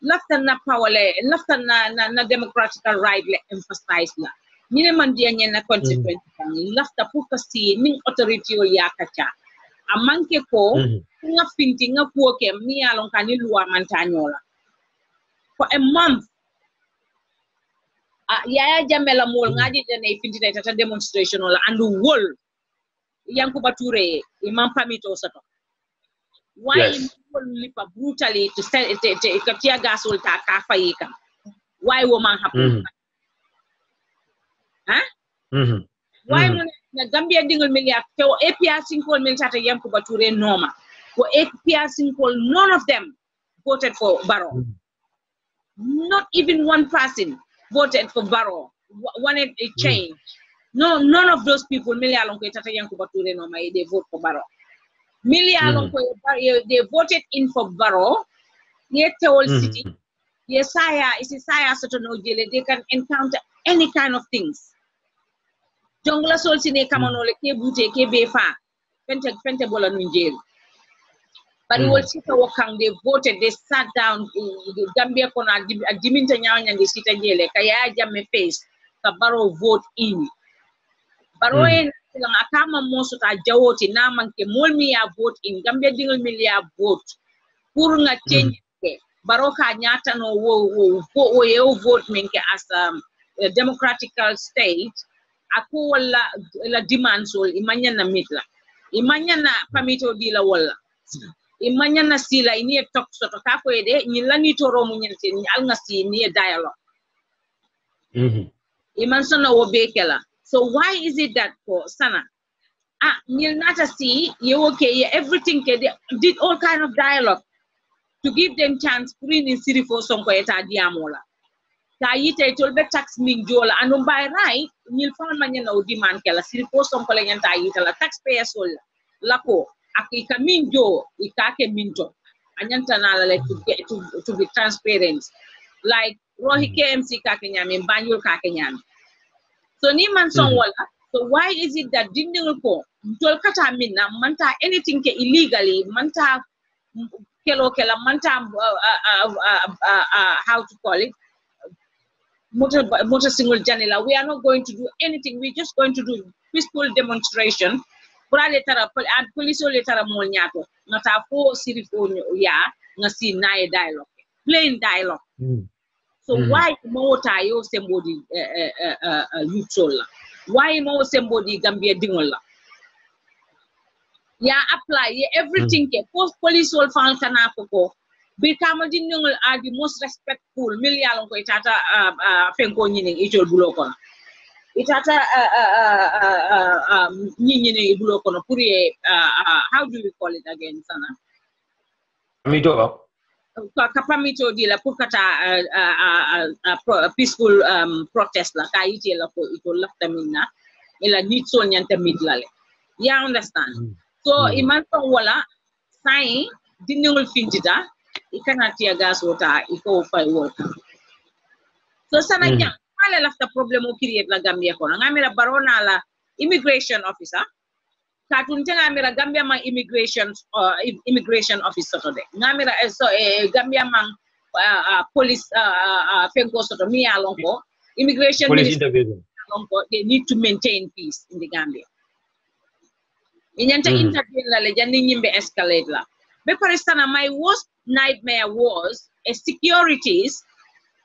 left na power left na democratic right le emphasize la. Nile mandia na consequence left puka si ning authority o yakacha. Amanke ko nga finti nga puoke mi alon kani luwa mantanyola. For a month, Yaya Jamela Mol ngadi jane finti tata demonstration ola andu wol Yankuba Ture imam pamito sato. Why people lipa brutally to sell it katia gasol ta kafayika? Why woman happen? Huh? Why na Gambia dingol milia to APR single mil tata Yankuba Ture norma. For APR single none of them voted for Barrow. Not even one person voted for Barrow, wanted a change. No, none of those people, they vote for Barrow. They voted in for Barrow, yet the whole city, yes, they can encounter any kind of things. Jongla sol sine kamanole ke bute ke befa, pente bola nunjeri. But they voted, they sat down, the Gambia kona diminta nyawanya ndi sita jele kaya jamme face ka Barrow vote in. Barrow en akama moso ta jawoti na manke molmi ya vote in Gambia dingol milia vote pour nga change ke Barrow ka nyata no wo vote menke as a democratical state ako wala la demand sol imanya na mitla imanya na pamito dila wala imanya na sila ini talk soto ka ko ede ni lani toro mu nyente ni al ngasi ni dialogue iman sona wo bekela. So why is it that for sana ni nata see you okay everything they did all kind of dialogue to give them chance prin in city for sonko eta diamola ta yite tolbe tax min jola andum by right ni fon manya no demand kala city for sonko la nyanta yita la taxpayer sol lako akika minjo ikake minto anyanta na like to be transparent like rohi KMC kake nyame banjul kake nyame so ni man son wala so why is it that dindingo ko tol kata minna manta anything ke illegally manta kela manta how to call it motor single janela we are not going to do anything we're just going to do peaceful demonstration. Brale tara police le tara mol nyato ngata fo sirifo ya ngasi nae dialogue plain dialogue so why mota yo somebody youthsola why mo somebody Gambia dingola ya apply everything ke police all fan kana ko be kama dingol are the most respectful million ko itata fenko nyini itol buloko itata nyini buloko no pour how do we call it again sana Pamito kapamito di la pour kata peaceful protest la ka ite la ko ito lafta minna ila nit so nyanta midlale ya understand so imanto wala sai dinul fintita ikana tia gas wota iko fay wota so sana nya ala lafta problem o create la Gambia ko ngamira barona la immigration officer katun tenga mira Gambia man immigration officer to de ngamira so Gambia man police fenko soto mi alonko immigration police intervention they need to maintain peace in the Gambia Inyanta intervene la le jandi nyimbe escalate la. Be paristana, my worst nightmare was a securities.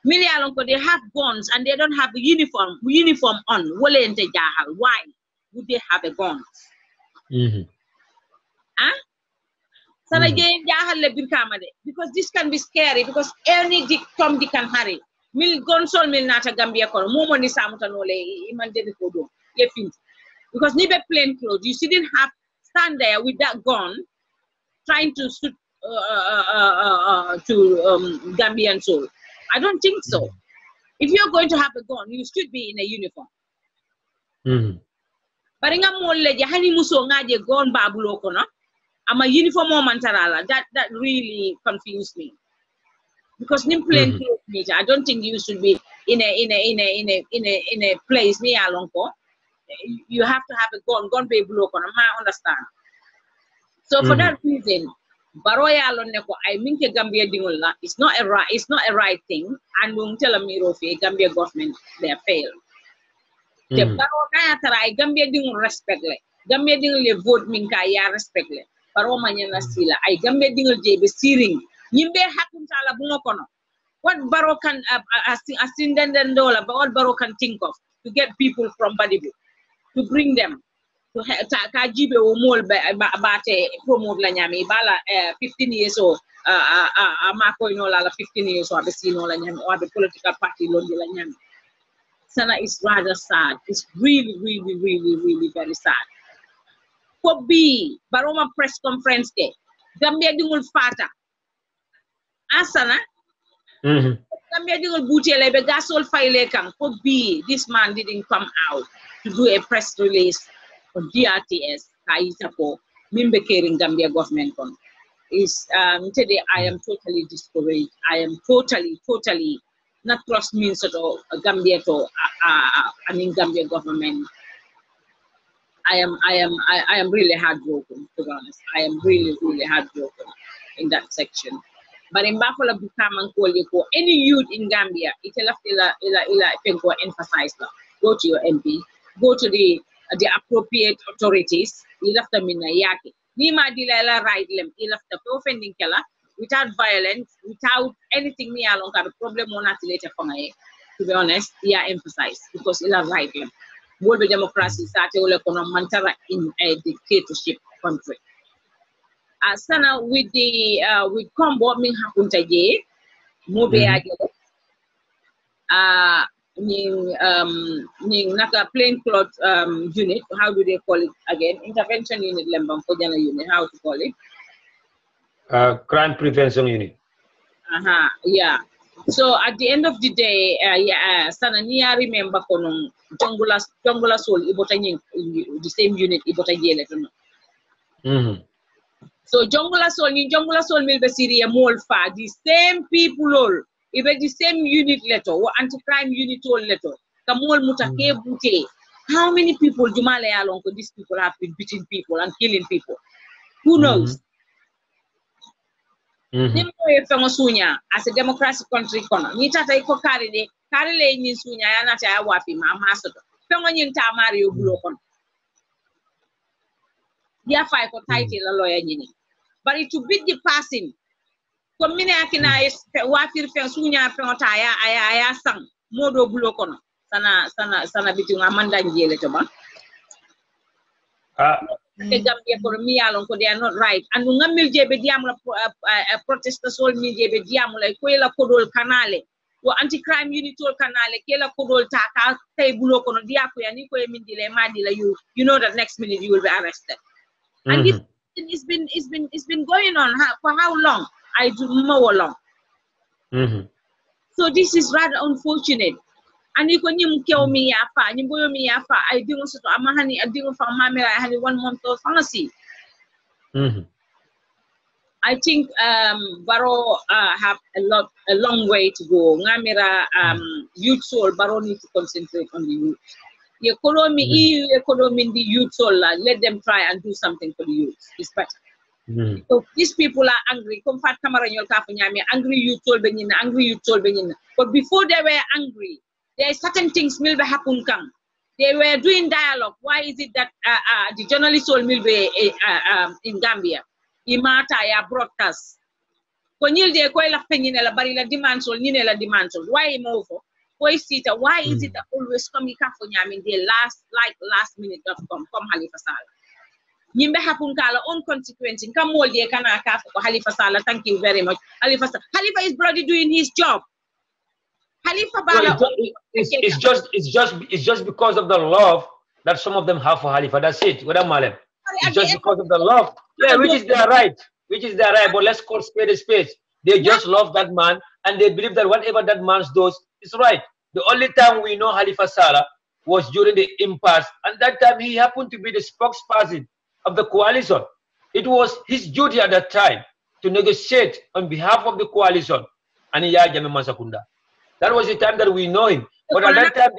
Milialonko, they have guns and they don't have the uniform on. Why would they have a gun? Because this can be scary, because any dick Tom Dick and Harry. Mil gonsol mil nata Gambia kono. Momo ni samutanole imandeni kodo. Because nibe plain clothes, you shouldn't have stand there with that gun trying to shoot Gambian soul. I don't think so. If you're going to have a gun, you should be in a uniform. But inga molle je hani muso ngaje gun babulo kono. I'm a uniform mantarala. That really confused me. Because nim plain clothes, I don't think you should be in a place near Alonko. You have to have a gun be broken. I understand. So for that reason, Baroya Aloneko, I mean Gambia Dingola, it's not a right thing, and we'll tell me Gambia government they failed. The Baroya Tara Gambia Ding respect le. Gambia Dingle vote minka ya respect le. Baro manyana sila. I Gambia Dingle JB steering. Nimbe hakun tala bungokono. What Baro can ascendent what Baro can think of to get people from Badibu, to bring them to Kajibe or more bate promote la nyami bala 15 years or Marco inola 15 years or Abesino la nyami or the political party londi la nyami. Sana is rather sad. It's really, really, really, really very sad. For B, Baroma press conference day. Gambia dingul fata. Asana. Gambia dingul butele be gasol file kam. For B, this man didn't come out to do a press release on DRTS. Kaitapo mimbe caring Gambia government on. Is today I am totally discouraged. I am totally not trust means at all Gambia to I mean Gambia government. I am really heartbroken, to be honest. I am really heartbroken in that section. But in Buffalo Bukaman any youth in Gambia, it's emphasize that. Go to your MP, go to the appropriate authorities, you left them in a yaki. Nima dilala right lem, you left the offending killer without violence, without anything near along the problem one later for me. To be honest, yeah, emphasize because ila right lem. World democracy started mantara in a dictatorship country. Sana with the with combo ming hapunta je mobe ning naka plain clothes unit, how do they call it again? Intervention unit lembang for general unit, how to call it? Crime prevention unit. Yeah. So at the end of the day, sana niya remember ko nung Jongula Soul ibota the same unit ibota jele to. So Jongula Soul milbe Syria mol fa the same people all even the same unit letter or anti-crime unit all letter kamol mutake bute. How many people Jumale along these people have been beating people and killing people? Who knows? As a democratic country, Nita ko karide karile ni sunya yana ta wafi mama soto. Fengo nyin ta Mario Bulokon. Dia fai ko title la lawyer nyini. But it to beat the passing. Ko mine akina wafir fen sunya fen ta aya sang modo Bulokon. Sana bitu ngamanda njele to ba. Gambia for me along they are not right and ngamil jebe diamla protesters all mi jebe diamla ko la kodol kanale wo anti crime unit all kanale kela kodol taka tay bulo kono dia ko yani ko mindile madila you know that next minute you will be arrested. And it's been going on for how long? I do know long. So this is rather unfortunate. And you can kill me yafa, you boy me yafa. I didn't so amahani, I didn't for mamma. I had 1 month of fantasy. I think Baro have a long way to go. Ngamira youth soul Baro need to concentrate on the youth. The economy, EU economy in the youth soul, let them try and do something for the youth. It's better. So these people are angry. Comfort Camara angry youth soul angry youth soul. But before they were angry, there are certain things will happen. They were doing dialogue. Why is it that the journalist will be in Gambia? Imata ya broadcast. Konyil de koy la penyi la bari la dimansol ni la dimansol. Why mofo? Why is it that always come for in the last minute of come Halifa Sallah? Nyimbe hapun kala on consequence. Come all the kana ka for Halifa Sallah. Thank you very much. Halifa is bloody doing his job. Halifa Bala. It's just because of the love that some of them have for Halifa. That's it. It's just because of the love. Yeah, which is their right. But let's call spade a spade. They just love that man and they believe that whatever that man does is right. The only time we know Halifa Sallah was during the impasse, and that time he happened to be the spokesperson of the coalition. It was his duty at that time to negotiate on behalf of the coalition. And that was the time that we know him. But at that time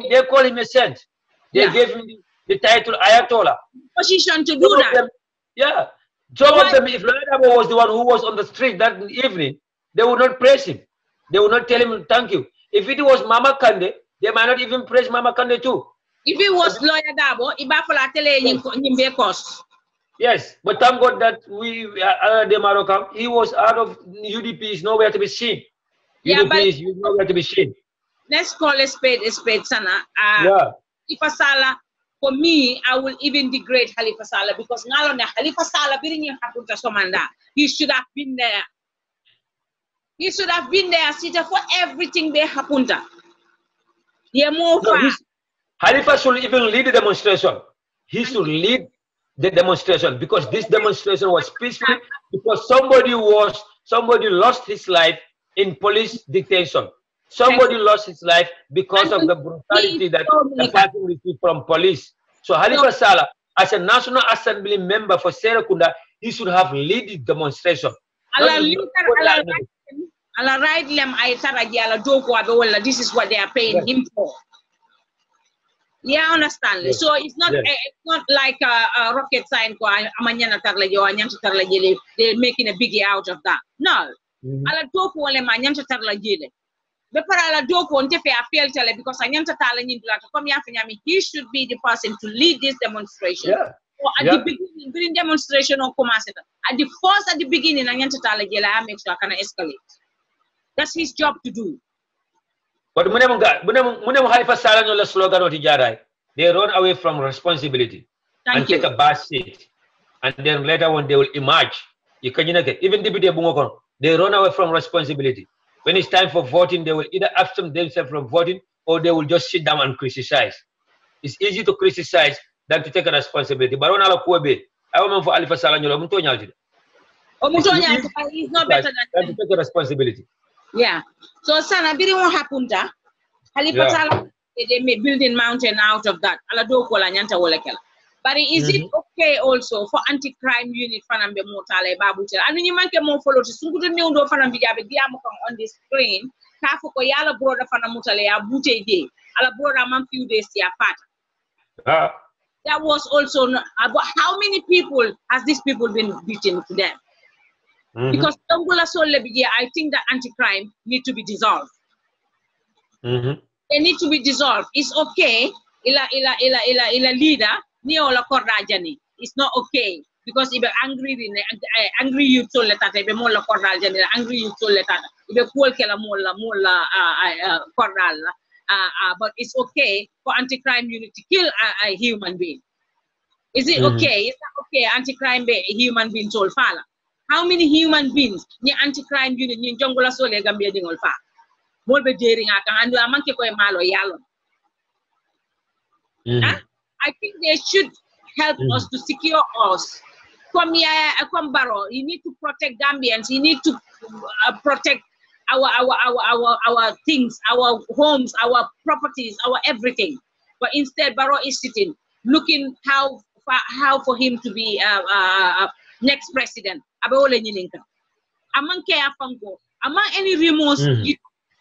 they call him a saint. They gave him the title Ayatollah. Position to do that. Yeah. Some of them, if Loyadabo was the one who was on the street that evening, they would not praise him. They would not tell him thank you. If it was Mama Kande, they might not even praise Mama Kande too. If it was Loyadabo, yes, but thank God that he was out of UDP, is nowhere to be seen. UDP is nowhere to be seen. Let's call a spade, Sana. Halifa Sallah, for me, I will even degrade Halifa Sallah because now Halifa Sallah he should have been there. He should have been there, sita for everything they happened. Halifa should even lead the demonstration. He should lead the demonstration because this demonstration was peaceful because somebody lost his life in police detention. Somebody lost his life because of the brutality that the person received from police. So Halifa Sallah, as a National Assembly member for Serekunda, he should have led the demonstration. This is what they are paying him for. Yeah, understand. Yes. So it's not like a rocket science. They're making a biggie out of that. No. Because he should be the person to lead this demonstration. Yeah. Or at the beginning, during demonstration or at the beginning, I make sure I can escalate. That's his job to do. But Halifa Sallah slogan they run away from responsibility and take a bad seat. And then later when they will emerge. Even they run away from responsibility. When it's time for voting, they will either abstain themselves from voting or they will just sit down and criticize. It's easy to criticize than to take a responsibility. But I want for Halifa Sallah he's not better than to take a responsibility. Yeah. So Sana, biri won't happen that. Halifa Sallah, they may build a mountain out of that. But is it okay also for anti-crime unit fanambe motale babutel? And you might more follow to Sungudu Nundo Fanambi on the screen. Kafuko Yala brother Fanamutale, Abute Day, Ala brother man few days ya fat. That was also about how many people has these people been beaten to death? Because I think that anti-crime need to be dissolved. They need to be dissolved. It's okay. Ila leader. It's not okay because if angry you told that if more angry you told that if cool but it's okay for anti-crime unit to kill a human being. Is it okay? Is that okay? Anti-crime human being told fala. How many human beings ni anti-crime unit ni jongola sole Gambia dingol fa? Molbe daring aka andu amanke ko e malo yalo. I think they should help us to secure us. Come here, come Baro. You need to protect Gambians. You need to protect our things, our homes, our properties, our everything. But instead, Baro is sitting, looking how for him to be next president. Among any remorse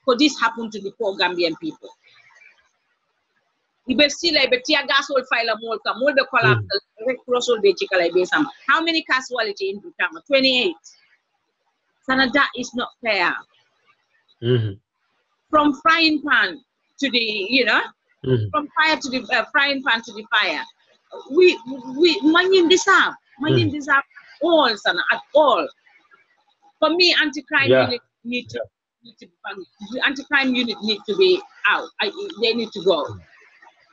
for this happen to the poor Gambian people. How many casualties in Butama? 28. Sanada is not fair. From frying pan to the, from fire to the frying pan to the fire. We money deserve all, son, at all. For me, anti-crime unit need to anti-crime unit need to be out. They need to go.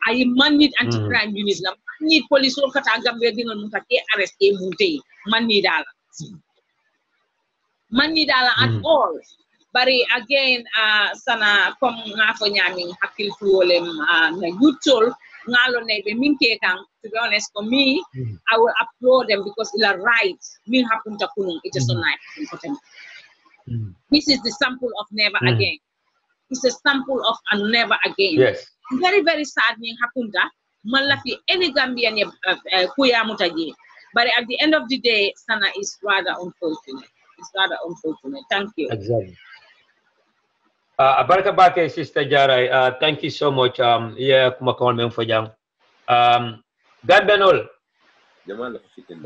I man need anti-crime unit. Man need police or kata Gambia dingon mutake arrest e mute. Man need ala. Man need ala at all. But again, sana kom nga fo nyami hakil tuolem na YouTube ngalo nebe minke kang. To be honest, for me, I will applaud them because ila right. Min hapunta kunung. It is so nice for them. This is the sample of never again. It's a sample of a never again. Yes. Very, very sad thing happened. Malafi any Gambian kuya mutaji. But at the end of the day, Sana is rather unfortunate. It's rather unfortunate. Thank you. Exactly. Abaraka Bake, Sister Jarai, thank you so much. Yeah, kumakon men fojang. Gambian all.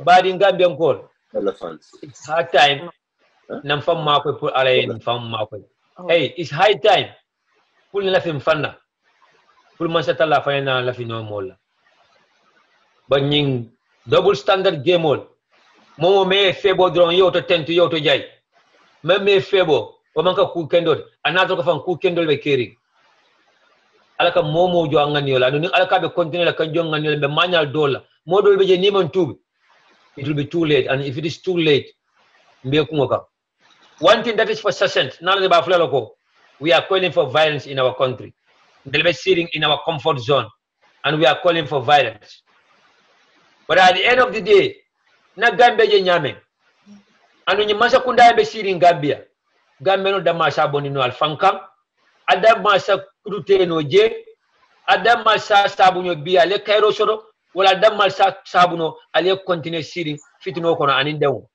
Bad in Gambian call. It's hard time. Nam fam mako put alay fam mako. Hey, it's high time. Pul la fim fanna. Pul man satala fa na la fi no mola. But ning double standard game all. Momo me febo dron yo to tent yo to jay. Me febo o man ka ku kendol anato ko fan ku kendol be keri. Alaka momo jo ngani yola no alaka be continue la kan jo ngani yola be manual dollar. Modol be je ni man tube. It will be too late, and if it is too late, mbe kungoka. One thing that is for certain, we are calling for violence in our country. We're sitting in our comfort zone, and we are calling for violence. But at the end of the day, na Gambia je nyame. Anu ni masa kunda be sitting Gambia. Gambia no damasa boni no alfankam. Adam masa kurute no je. Adam masa sabunyo biya le kairo soro. Wala adam masa sabuno ale continue sitting fitino kono anindewo.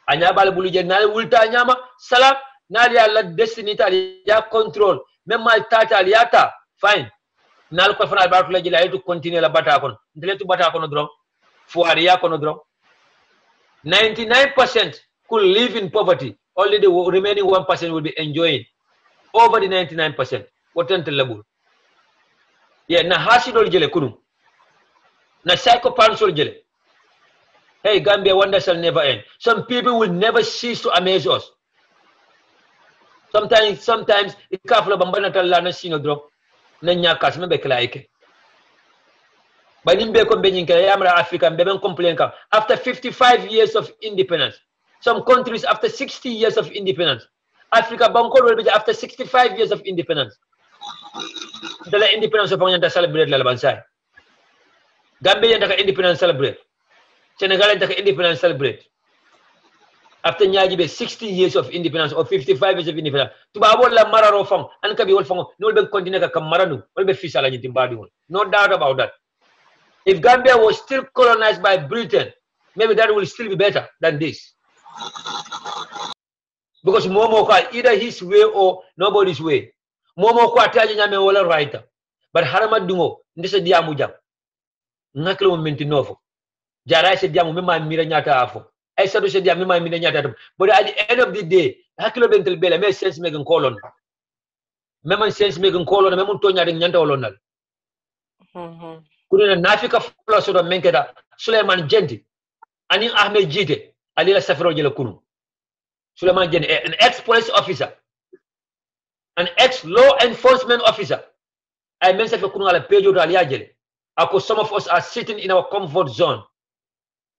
Anyabal buluje nal wulta nyama salam nal ya la destiny ta ya control même mal tata liata fine nal ko fana barku la jila to continue la bata kon ndele to bata kono dron fuari ya kono dron 99% could live in poverty, only the remaining 1% will be enjoying over the 99%. What labu yeah na hasidol jele kunu na psychopathol jele. Hey, Gambia, wonder shall never end. Some people will never cease to amaze us. Sometimes it kafla bambana tala na sino drop na nyakas me bekla ike. But in Beko Benin Yamra Africa and complain after 55 years of independence. Some countries after 60 years of independence. Africa Banco will be after 65 years of independence. The independence of Panyanta celebrate la Bansai. Gambia yantaka independence celebrate. Senegal yantaka independence celebrate. After Nyajibe 60 years of independence or 55 years of independence. Tuba la mararo fang and kabi wol fang no be continue ka kamaranu will be fisala nyimbadi won. No doubt about that. If Gambia was still colonized by Britain, maybe that will still be better than this. Because Momo kwa either his way or nobody's way. Momo kwa taji nyame wala writer. But harama dungo ndese diamu jam. Ngaklo momenti novo. Jara se diamu mema mira nyata afo. I said se diamu mema mira nyata. But at the end of the day, hakilo bentel bela me sense making colon. Mema sense making colon mema to nyata nyanta olonal. Kuna nafika fula soda menkeda Suleiman Jenti ani Ahmed Jite alila safiro jele kunu. Suleiman Jenti, an ex-police officer, an ex-law enforcement officer. I mentioned for kunu ala pejo to aliajele. Because some of us are sitting in our comfort zone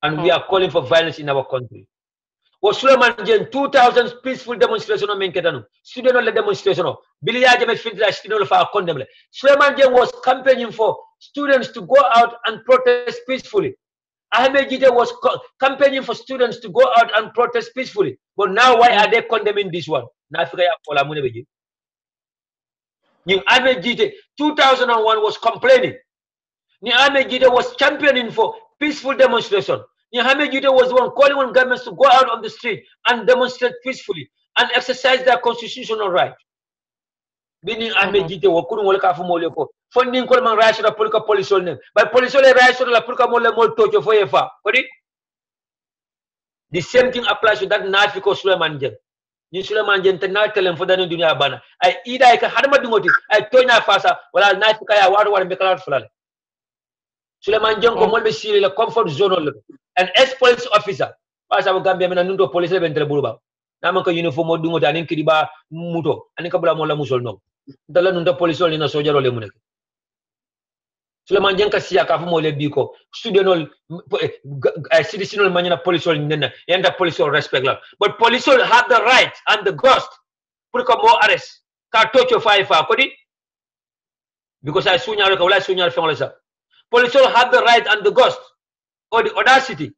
and we are calling for violence in our country. Was Suleiman Jenti 2000 peaceful demonstration on menkeda student on demonstration biliaje me fitla student fa condemn. Suleiman Jenti was campaigning for students to go out and protest peacefully. Ahmed Jite was campaigning for students to go out and protest peacefully. But now why are they condemning this one? Ahmed Jite 2001 was complaining. Ahmed Jite was championing for peaceful demonstration. Ahmed Jite was the one calling on governments to go out on the street and demonstrate peacefully and exercise their constitutional right. Bini Ahmed Jite wakunu wala kafu mole ko funding ko man raisho la pulka polisol ne by polisol raisho la pulka mole mol tocho fo yefa kodi the same thing applies to that Nafiko Suleiman Jeng ni Suleiman jente na telen fo dani dunya bana ay ida ka hadama dingoti ay tonya fasa wala na fika ya waru wala be kala fulale Suleiman jonko molbe siri la comfort zone le an ex-police officer pasa bo Gambia mena nundo police be entre buluba na man ko uniform mo dingoti anin kidiba muto anin ka bula mo la musol no dala nundo police ni na sojaro le muneke Suleiman jenka siya ka fu mo le biko studentol citizenol manyana police nena yanda police respect la but police have the right and the ghost pour ko mo arrest ka tocho fa kodi because I sunyal ka wala sunyal fe ngala sa police have the right and the ghost or the audacity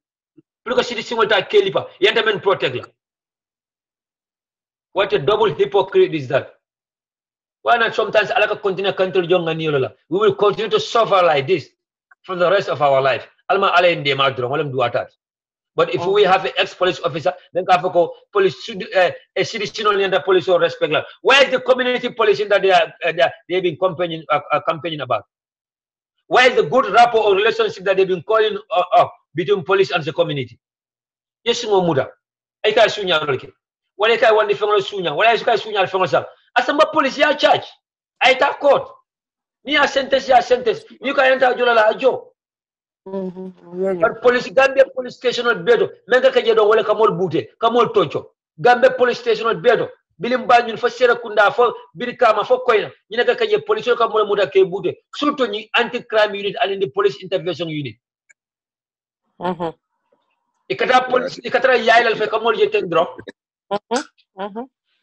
pour ko citizenol ta kelipa yanda men protect la what a double hypocrite is that. Why not sometimes alaka continue control jonga niolola? We will continue to suffer like this for the rest of our life. Alma ala inde madro walam duatat. But if we have an ex-police officer, then kafoko police a citizen only under police or respect. Where is the community policing that they've been campaigning about? Where is the good rapport or relationship that they've been calling up between police and the community? Yes, no muda. I can't sunya rolke. Wale kai wandi fengo sunya. Wale kai sunya fengo sa. Asamba police ya charge. Aita court. Ni a sentence ya sentence. You can enter jola la ajo. But police Gambia police station on bedo. Menga ka jedo wala kamol bute, kamol tocho. Gambia police station on bedo. Bilim ba ñun fa sera kunda fa birkama fa koyna. Ñi naka ka je police ka mo muda ke bute. Surtout ñi anti crime unit and the police intervention unit. Ikata police ikata yaylal fe kamol je ten drop.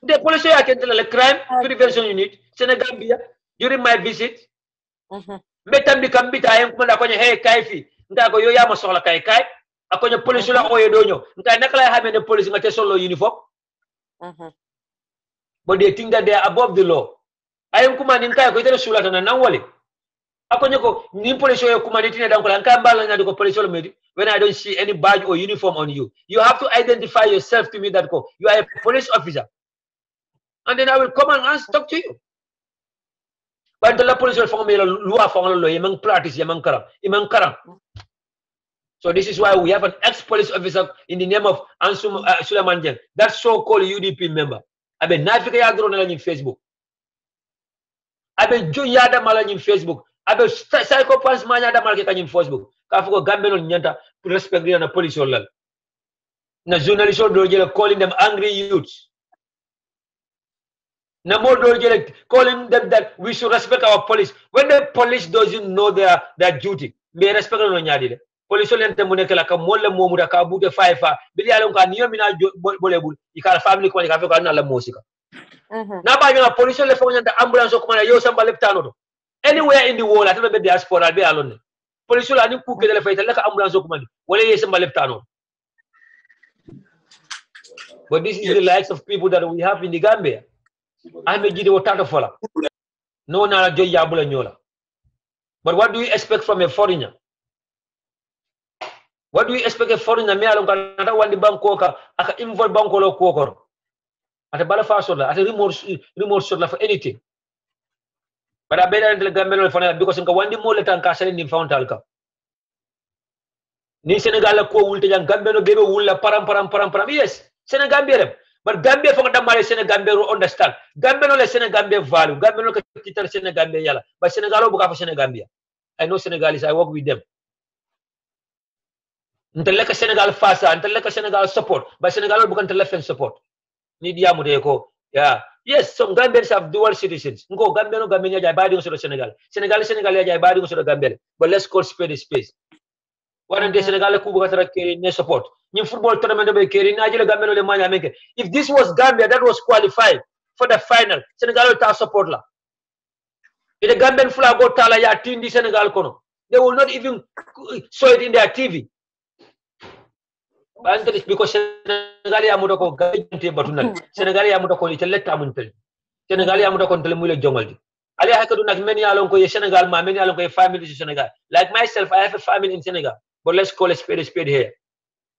The police I can tell the crime prevention unit, Senegambia, during my visit. Metambi kambita ayam kumanda kwenye hey kaifi. Nta ko yo yama sohla kai kai. Akonye police la oye donyo. Nta nakala ha the police ngate solo uniform. But they think that they are above the law. Ayam kumandi nta ko itere sulata na nawale. Akonye ko ni police yo kumandi tine dan ko la nka mbala ngadi ko police lo medi. When I don't see any badge or uniform on you, you have to identify yourself to me that you are a police officer. And then I will come and talk to you. But the police will form a law for law, among practice, among karam. So this is why we have an ex-police officer in the name of Ansum Suleiman Jeng, that so-called UDP member. I've been Nafika Yadron in Facebook. I've been Juyada Malan in Facebook. I've been Psychopaths Manyada Market in Facebook. Kafuko Gambino Nyanta to respect the police or lal. Na journalists are calling them angry youths. Na more calling them that we should respect our police. When the police doesn't know their duty, may respect no nyadi. Police only ente la ka molle momuda ka bute faifa. Bili alon ka niyo mina bolebul. Ikala family ko ka feko na la musika. Na ba nga police le fo nyanta ambulance ko mana yo samba leptano do. Anywhere in the world, I don't know the diaspora be alone. Police la ni ku ke le fay ka ambulance ko mana. Wala ye samba leptano. But this is the likes of people that we have in the Gambia. I'm a gidi wotata fola. No na joy yabula nyola. But what do we expect from a foreigner? What do we expect a foreigner? Me along Canada wandi banko ka aka involve banko lo kokoro. Ata bala fa sola, ata remorse sola for anything. But I better than the Gambia for because nka wandi mo letan ka sali ni found alka. Ni Senegal ko wulte yang Gambia no bebe wulla param. Yes, Senegal but Gambia for the Senegal will understand. Gambia no le Senegal value. Gambia no kita Senegal yala. But Senegal buka for Senegal. I know Senegalese. I work with them. Until Senegal fasa, until Senegal support. But Senegal bukan until support. Ni dia mudeko. Yeah. Yes, some Gambians have dual citizens. Ngo Gambia no Gambia jai badi ngso Senegal. Senegal jai badi ngso Gambia. But let's call spade a space. One day Senegal ku buka tara kiri ne support. Ni football tournament be kiri na jile Gambia no le manya meke. If this was Gambia that was qualified for the final, Senegal will ta support la. If the Gambian flag go tala ya tindi Senegal kono, they will not even show it in their TV. But because Senegal ya muda ko gante batunal. Senegal ya muda ko itelletta muntel. Senegal ya muda ko ntele mule jongaldi. Ali hakadu nak many along ko Senegal ma many along ko family in Senegal. Like myself, I have a family in Senegal. But let's call a spade here.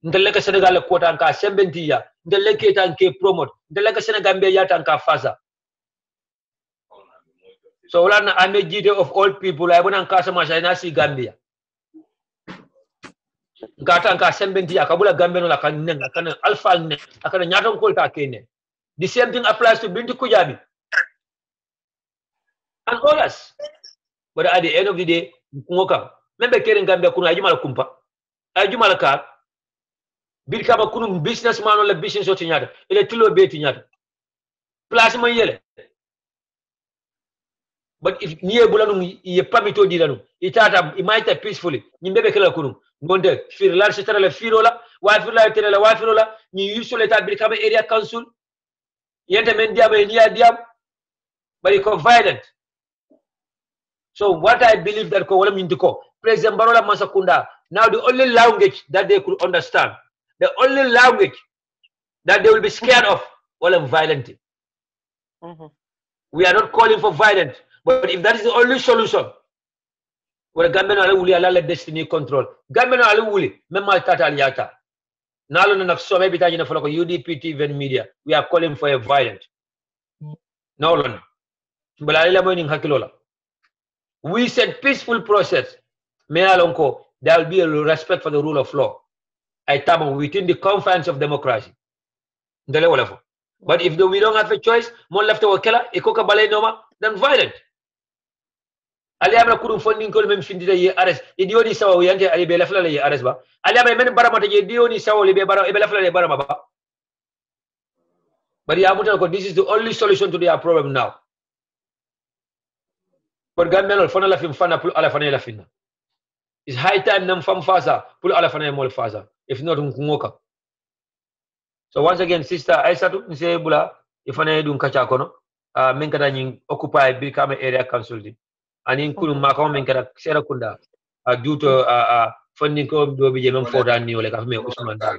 Ndeleka Senegal ko tanka sembentiya. Ndeleka tanke promote. Ndeleka Senegal be ya tanka fasa. So I'm a leader of all people. I want to Kasama Gambia. Gata nka sembentiya kabula Gambia no la kaneng akana alpha ne akana nyaton kolta kene. The same thing applies to Binti Kujabi and others. But at the end of the day, Ngoka, member Keren Gambia Kuna Ajumala Kumpa, Ajumala Kar, Bilkama Kunum businessman or business or Tinyata, Electilo Betinyata, Plasma Yele. But if near Bulanum, ye permito Dilanu, it might have peacefully, Nimbebe Kelakunum, Monde, Firla Setala Firola, Wifula Terela Wifirola, you usually become area council, Yentamen Diab, but it's violent. So what I believe that President Barola Masakunda, now the only language that they could understand, the only language that they will be scared of, violent. We are not calling for violence, but if that is the only solution, well, Gambino will allow destiny control. Gambino will, Mema Tata Yata. Now, so maybe for UDP TV&MEDIA, we are calling for a violent. No, but I am we said peaceful process. There will be a respect for the rule of law. Within the confines of democracy. But if we don't have a choice, then violent. Ali amna kurum funding ko mem findida ye arrest idioni sawa yante ali be lafla ye arrest ba ali amna men baramata je idioni sawa li be bara e be lafla le barama ba. But this is the only solution to their problem now. But Gambian fana la fim fana pul ala fana la finna. It's high time nam fam fasa pul ala fana mol fasa. If not ngoka. So once again, sister Aisatu nse bula ifana dun kacha kono men kada nyin occupy become area council di. And in Kulu Macau men kada sera kunda due to funding ko do bi jemem foda ni ole ka me Usman dal.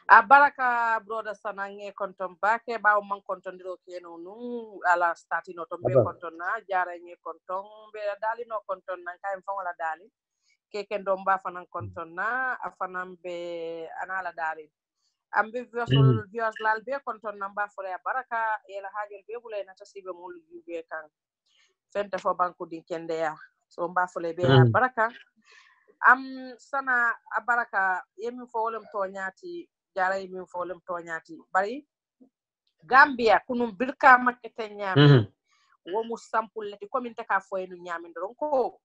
Baraka brother sanange konton bake ba man konton diro keno nu ala stati no to be konton na jara nge konton be dali no konton nan kay fon wala dali keken do mba fanan konton na afanam be anala dali ambe vios lal be konton namba fore baraka ela hajel be bule na tasibe mul be kan fenta fo banku din kende ya so mba fole be baraka am sana baraka yemi fo wolem to nyati jara yemi fo wolem to nyati bari Gambia kunum birka makete nyami wo mu sampul leti kominte ka fo enu nyami ndon ko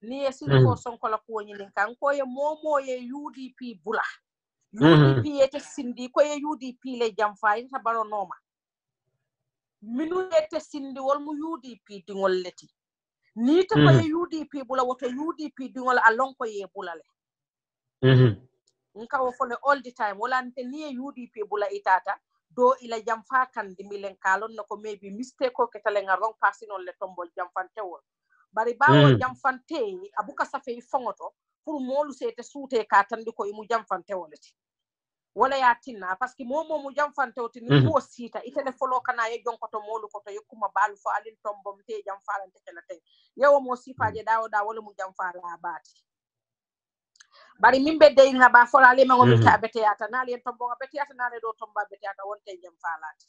ni esi ko sonko la ko nyini kan ko ye momo ye UDP bula UDP yete sindi ko ye UDP le jamfa ita baro noma minu yete sindi wol mu UDP dingol leti ni ta ko ye UDP bula woto UDP dingol alon ko ye bulale nka wo fole all the time wala nte ni ye UDP bula itata do ila jamfa kan dimilen kalon nako maybe mistake ko ketale nga wrong passing on le tombol jamfante wol bari bawo jamfante abuka safe fongoto pour molu sete soute ka tandi ko imu jamfante wolati wala ya tinna parce que momo mu jamfante woti ni ko sita itele folo kana ye jonkoto molu ko to yekuma balu fo alin tombom te jamfalante kala tay yewo mo sifaje dawo da wala mu jamfala baati bari mimbe de nga ba fola le mango mi ta bete yata na le tombo bete yata na le do tomba bete yata wonte jamfalati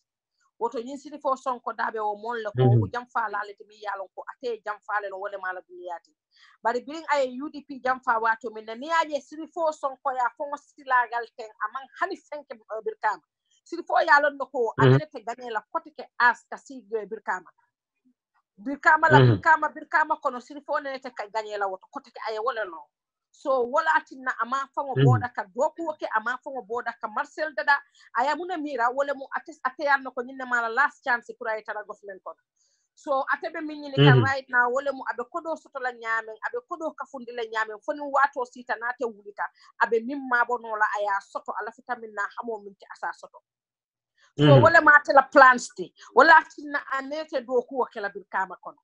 woto nyin sidi fo sonko dabe o mon le ko mu jamfalale te mi yalon ko ate jamfale no wala mala duniyati bari biring ay UDP jamfa wato min ni aje sidi fo sonko ya fo silagal ten aman hani fenke birkama sidi fo yalon ko anene te gagné la côté ke as ka si birkama la birkama kono sidi fo ne te gagné la woto côté ke ay wala no so wala tinna ama fango boda ka doku ke ama fango boda ka Marcel dada aya muna mira wala mu ate yanno ko nyinne mala last chance pour ay tara government ko so atebe minni kan right now wala mu abe kodo soto la nyamen abe kodo ka fundi la nyamen foni wato sita nate wulita abe mimma bono la aya soto ala vitamin na hamo minti asa soto so wala ma tela plans ti wala tinna anete doku ke la birkama kono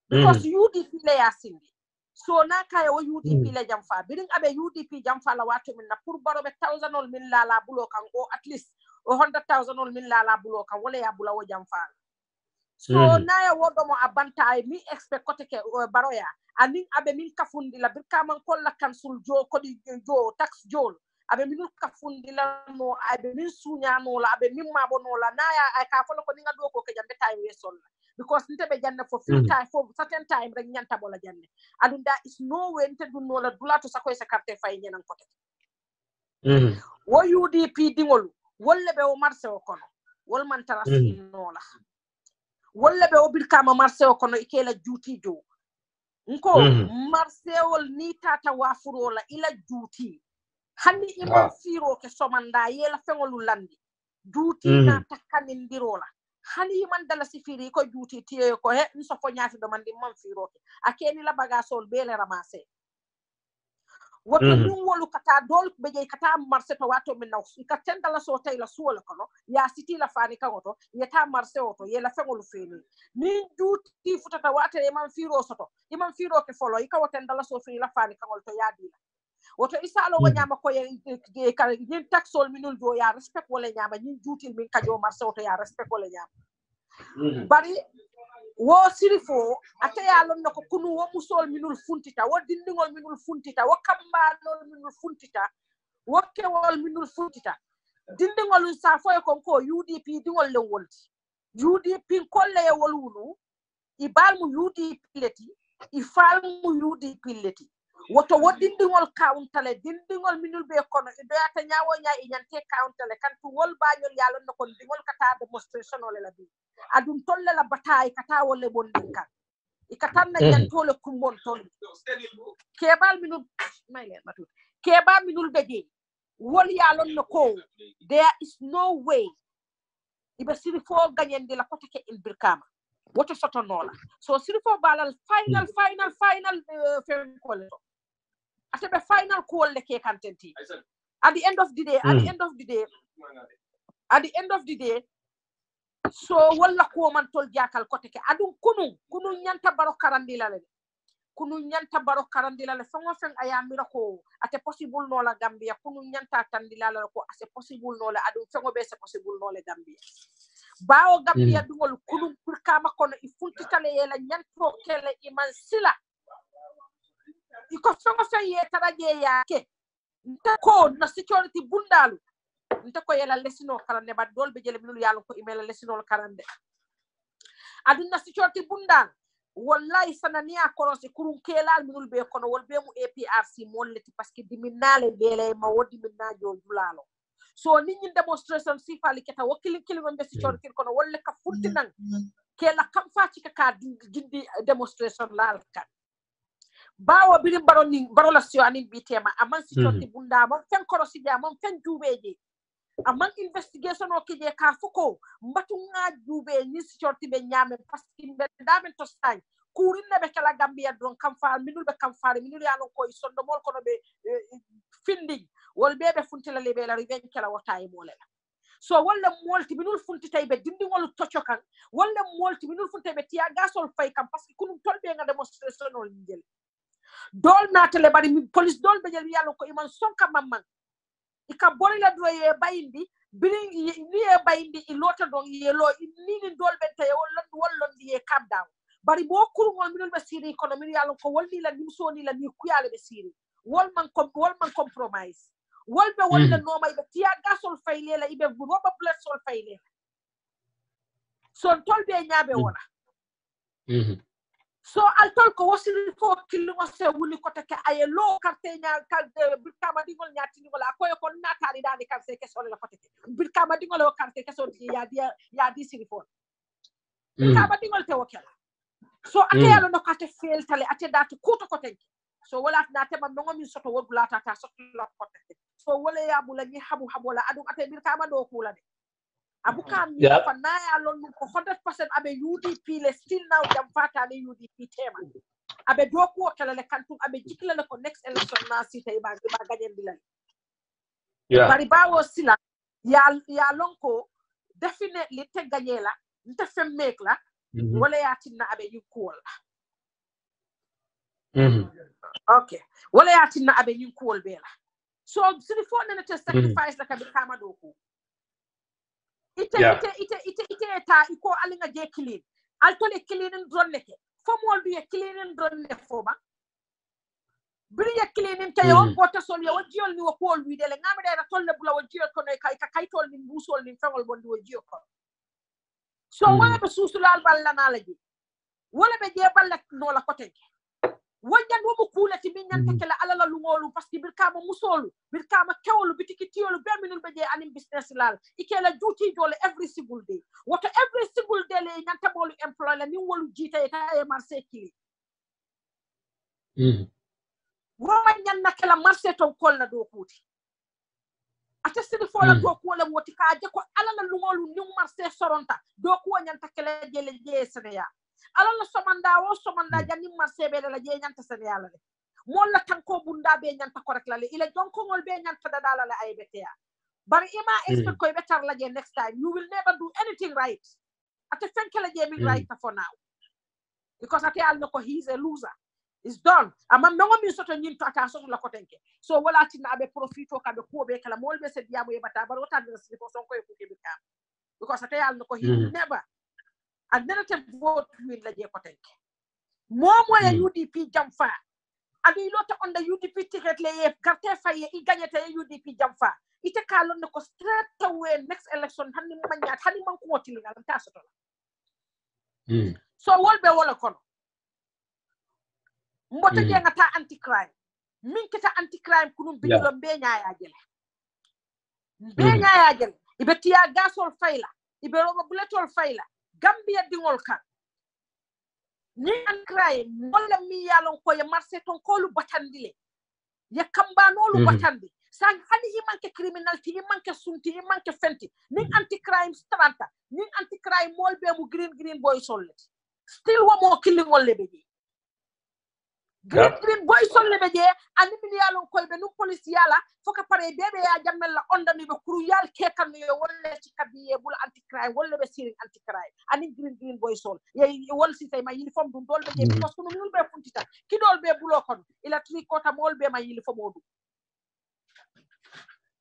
because UDP le yasindi so na kaya wo UDP le jamfa birin abe UDP jamfa la wato min na pour baro be 1000 ol min la bulo kan o at least 100,000 ol min la bulo kan wala ya bula wo jamfa so na ya wodo mo abanta mi expect ko ke baro ya anin abe min kafundi la bir kaman kolla kansul jo ko di jo tax jol abe min kafundi la no abe min sunya no la abe min mabo no la na ya ay ka folo ko ninga do ko ke jambe tay we sol because nte be janne for few time for certain time rek nyanta bola janne and there is no way nte dun no la dula to sakoy sa carte fay ñenan ko wo UDP dingol wolle be o marché o kono wol man tarasi nola wolle be o birkama marché o kono ikela juuti do nko marché wol ni tata wafurola ila juuti hanni imam firo ke somanda yela fengolu landi juuti na takkanindirola hani man dala sifiri ko juuti tiye ko he nso fo nyaati do mandi man firo ke akeni la bagasol bele ramassé woto ni wolu kata dol be je kata marché to wato min naw ka tendala so tay la suwala kono ya siti la fani kangoto yeta marché oto yela fengolu feni ni juuti futata wata imam firo soto imam firo ke folo ika wotendala so firi la fani kangol to yadi woto isalo wanyama ko ye kala yin taxol minul do ya respect wala nyama yin juutil min kajo marché oto ya respect wala nyama bari wo sirifo ataya lon nako kunu wo musol minul funtita wo dindingol minul funtita wo kambalol minul funtita wo kewol minul funtita dindingol sa foy ko UDP dingol le wolti UDP kolle e wolwulu ibalmu UDP leti ifalmu UDP leti woto wodindingol countale dindingol minul be kono e doyata nyaawo nyaa e nyante countale kan tu wol bañol yalla no kon dingol kata demonstration ole la bi adum tolle la bataay kata wolle bondinka e katan na nyantole kumbon ton kebal minul mayle matu keba minul beje wol yalla no ko there is no way ibe siri fo ganyende la kotake in birkama woto soto nola so siri fo balal final atebe final call le ke kantenti at the end of the day so walla ko man tol jakal kote ke adum kunu nyanta baro karandila le fongo fen ayamira ko ate possible no la Gambia kunu nyanta tandila la ko ase possible no la adum fongo be se possible no le Gambia bawo Gambia dungol kunu pour kama kono ifuntitale yela nyanto kele iman sila iko fongo fen ye taraje yake ko na security bundalu nta ko yela lesino karande ba dolbe jele minul yalla ko email lesino karande aduna security bundal wallahi sanania konosi kurun kelal minul be kono wol be mu APRC molleti parce que diminale bele ma wodi minna julalo so nit ñi demonstration si fali keta wakili ngom be security kono wolle ka fultinan kela kam faci ka jindi demonstration lal ka bawo birim baro la sio anin bitema aman security bunda mon fen korosi ja mon fen jubeje amman investigation o kije ka fuko mbatu nga jube ni security be nyame parce que be damen to say kurin ne be kala Gambia don kam faar minul be kam faar minul ya non ko sondo mol kono be finding wol be funtila le be la riven kala wota e mole so walla molti minul funti tay be dindingol tocokan walla molti minul funti be tiya gasol fay kam parce que kunum tolbe nga demonstration o ngel dol natale bari police dol be jël yalla ko iman sonka mamman ika bori la do ye bayindi biling ye bayindi i lota don ye lo ni dol be tay wollon ye calm down bari bo kurngol minul be siri economy yalla ko wolni la nim soni la ni kuyale be siri wol man compromise wol be wolle no may be tiya gasol fayle la ibe roba blessol fayle so tolbe nyaabe wona so altol ko wasiri ko killu wase wuli ko take ay lo carte nya kalde birkama dingol nyaati ngol akoy ko natali dani carte kesol la ko take birkama dingol o carte kesol ya di sirifon birkama dingol te wokela so ate yalo no kate fel tale ate datu kuto ko take so wala na tema no min soto wodula ta soto la ko take so wala ya bula ni habu habola adu ate birkama do kula de abukam ni fa na ya lon ko 100% abe UDP le still now jam fata ni UDP tema abe do ko kala le kantum abe jikla le ko next election na sita ba gagne dilal bari bawo sila ya lon ko definitely te gagne la nte fem make la wala ya tinna abe yikol okay wala ya tinna abe yikol be la so sidi fo na te sacrifice la ka be kama do ko ite ta iko alinga je clean altole clean dronne ke fo mol bi clean dronne fo ba bri ya clean te yo bota sol yo jiol ni ko wi de le ngam de tolle bula wo jiol ko ne kay tol ni busol ni fewol bondi wo jiol ko so wala be susulal balla na la ji wala be je balla no la ko tenke wajan wo mu kulati min nyanta kala alala lungolu parce que bir kama musolu bir kama kewolu bitiki tiyolu be minul be je anim business lal ikela duty jole every single day woto every single day le nyanta bolu employ la ni wolu jita eta e marché kili woma nyanna kala marché ton kolna do kuti ata sidi fola do ko la moti ka je ko alala lungolu ni marché soronta do ko nyanta kala jele je seneya alala somanda janni marché be la je nyanta seneya la molla tanko bunda be nyanta ko rek la ila jonko ngol be nyanta dala la ay betea bari ima expect ko be tar la je next time you will never do anything right ata fenkela je min right for now because ate al no ko he's a loser. It's done. Amam no mi soto nyin to ata soto la kotenke. So wala tina abe profito ka be ko be kala mol be se diamo e bata bar wata de se ko son ko e ke be kam. Because ate al no ko he will never. And then ate vote win la je kotenke. Momo ya UDP jamfa. Abi lota on the UDP ticket le e carte faye I gagnete UDP jamfa. Ite kalon ko straight away next election hanni manyat hanni man ko wotili ngal ta soto la. So wol be wala kono. Mbota jenga ta anti crime min kita anti crime kunum bijulo be nyaaya jele ibe tiya gasol fayla ibe roba buletol fayla gambia dingol kan ni an crime wala mi yalon ko ya marché ton ko lu batandile ya kambano lu batandi sang hani yi manke criminality yi manke sunti yi manke fenti ni anti crime stranta ni anti crime mol be mu green boy sollet still wo mo killing wol lebeji green boy solle be je ani min yalon koy be num police yala foka pare bebe ya jammel la ondani be kuru yal ke kan yo wolle ci kabiye bul anti crime wolle be sirin anti crime ani green boy sol ye wol si tay ma uniform dum dol be je parce que nul be funtita ki dol be bulo kon ila tri kota mol be ma uniform odu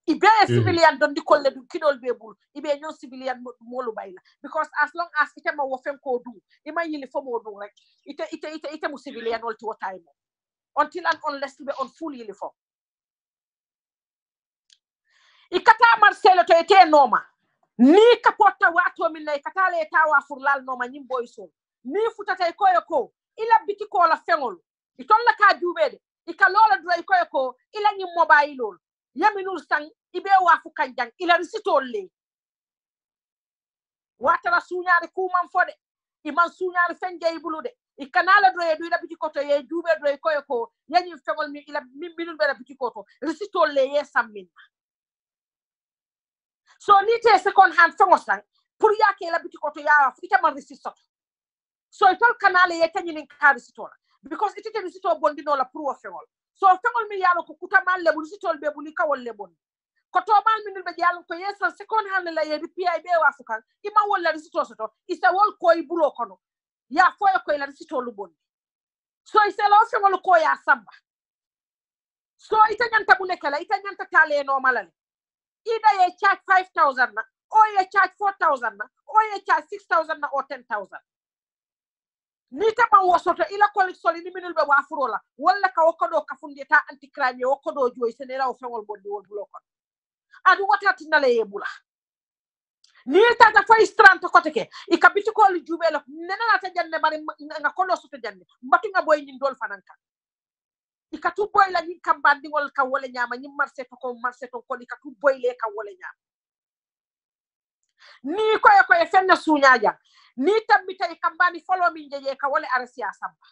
ibe civilian don di kolle du ki dol be bul ibe ñon civilian molu bayla because as long as ite ma wo fen ko du ima uniform odu rek ite mu civilian wol ti wotay mo until and unless be on full uniform ikata marcelo to ete noma ni kapota wato min nay katale tawa furlal noma nyim boy so ni futata koyo ko ila biti ko la fengol iton la ka jubede ikalola dro koyo ko ila nyim mobile yaminul sang ibe wafu kanjang ila risitolle watara suñaade kuman fode iman suñaade fenjey bulude ikanala do yedu ila bitikoto ye jube do koyo ko yanyi fegol mi ila minul bela bitikoto risitolle ye sammin so ni te second hand fengosang pour yake ila bitikoto ya ita man risistoto so itol kanala ye tanyini ka risitola because itite risito bondino la pour fengol so fengol mi yalo ko kutamal le risitol be bulika wolle bon ko to mal minul be yalo ko yesa second hand la ye PI be wafukan ima wolla risito soto isa wol koy bulo kono ya foye ko ila risito lu bon so isa lo fengol ko ya samba so ita nyanta bunekala ita nyanta tale no malale ida ye charge 5,000 na o ye charge 4,000 na o ye charge 6,000 na or 10,000 ni tama wosoto ila ko soli ni minul be wafurola walla ka wokodo ka fundita anti crime wokodo joy senera o fengol bondi wol bulo kono adu watati nale yebula ni tata fay strante koteke ikabiti ko li jubelo nena ta janne bari nga kono soto janne mbatu nga boy ni dol fananka ikatu boy la ni kambandi wol ka wole nyama ni marché to ko ikatu boy le ka wole nyama ni ko e fenna suñaja ni tambita kambani follow min jeje ka wole arsia samba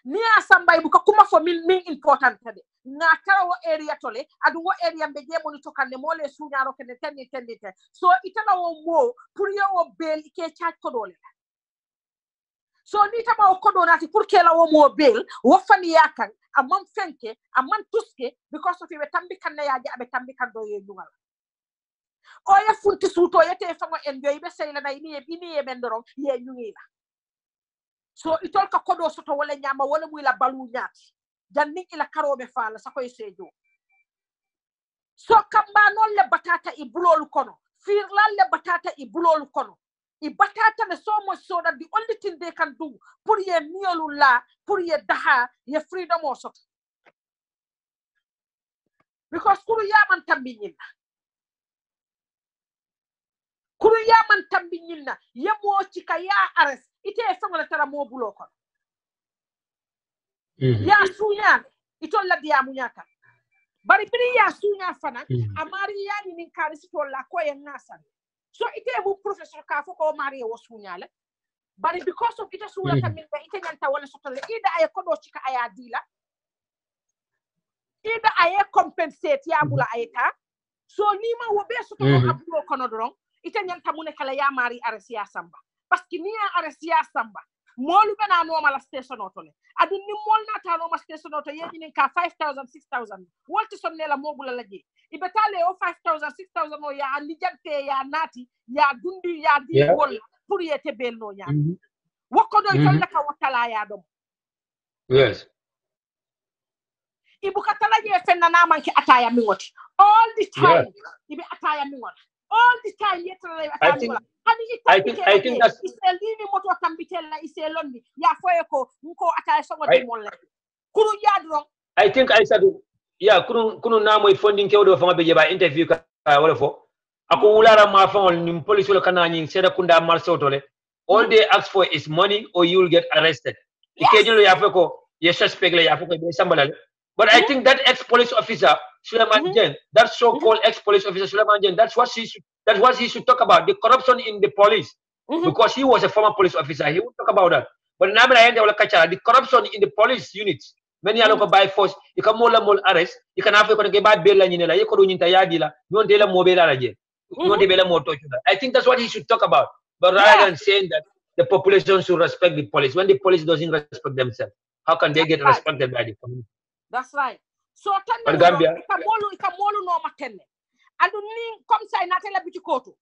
ni asamba bu ko kuma fo min important de na tarawo area tole adu wo area be je monito kanne mole suñaro kene tennite so itala wo mo pour yo wo bel ke charge ko dole so ni tama o kodo nati pour que la wo mo bel wo fani yakan amam fenke amam tuske because of be tambi kanne yaaji abe tambi kando ye nyungal o ya funti suto yete fango en joy be seyla nay ni e bendoro ye nyungila so itol ka kodo soto wala nyama wala muy la balu nyaati janni ila karobe faala sakoy sejo so kamba non le batata i bulolu kono firlan le batata i bulolu kono i batata ne so much so that the only thing they can do pour ye miolu la pour ye daha ye freedom o soto because kuru yaman tambi nyinna ye mo ci ka ya ares ite fangola tara mo bulo kono ya sunya itol la dia munyaka bari biri ya sunya fana amari ya ni karisi tolla ko en nasan so ite bu professor ka foko mari wo sunya le bari because of ite sura tamin be ite nyanta wala sotole ida ay ko do cika aya dila ida ay compensate ya bula ayta so ni ma wo be soto abulo kono dron ite nyanta mu ne kala ya mari arsia samba parce que ni arsia samba molu bena no mala station otole adu ni mol na ta no ma station oto yeji ni ka 5000 6000 wolti sonne la mobula laje ibetale o 5000 6000 no ya andi jante ya nati ya dundi ya di wol pour yete belno nya woko do tolla ka watala ya dom yes ibu katala je fenna na manki ataya mi woti all the time ibi ataya mi woti all the time yetala ataya mi woti I think that's iselini moto tambitella iselondi ya foyeko nko ataya songo de molle kuru yadro I think I said yeah kunu na moy funding kewdo fama be jeba interview ka wala fo ako wulara ma fawol nim police wala kanani seda kunda marso tole all they ask for is money or you will get arrested ikejelo ya feko ye suspect la ya feko be sambalal but I think that ex-police officer Suleiman Jen, that so-called ex-police officer Suleiman Jen, that's what he should talk about, the corruption in the police. Because he was a former police officer, he would talk about that. But now the corruption in the police units, many are by force, you can more arrest, you can have to get back bail and you could yadila, you want mobile again. I think that's what he should talk about. But rather than saying that the population should respect the police, when the police doesn't respect themselves, how can they get respected by the community? That's right. So Gambia ikamolu no matenne. Adu ni comme ça inatela bitikoto.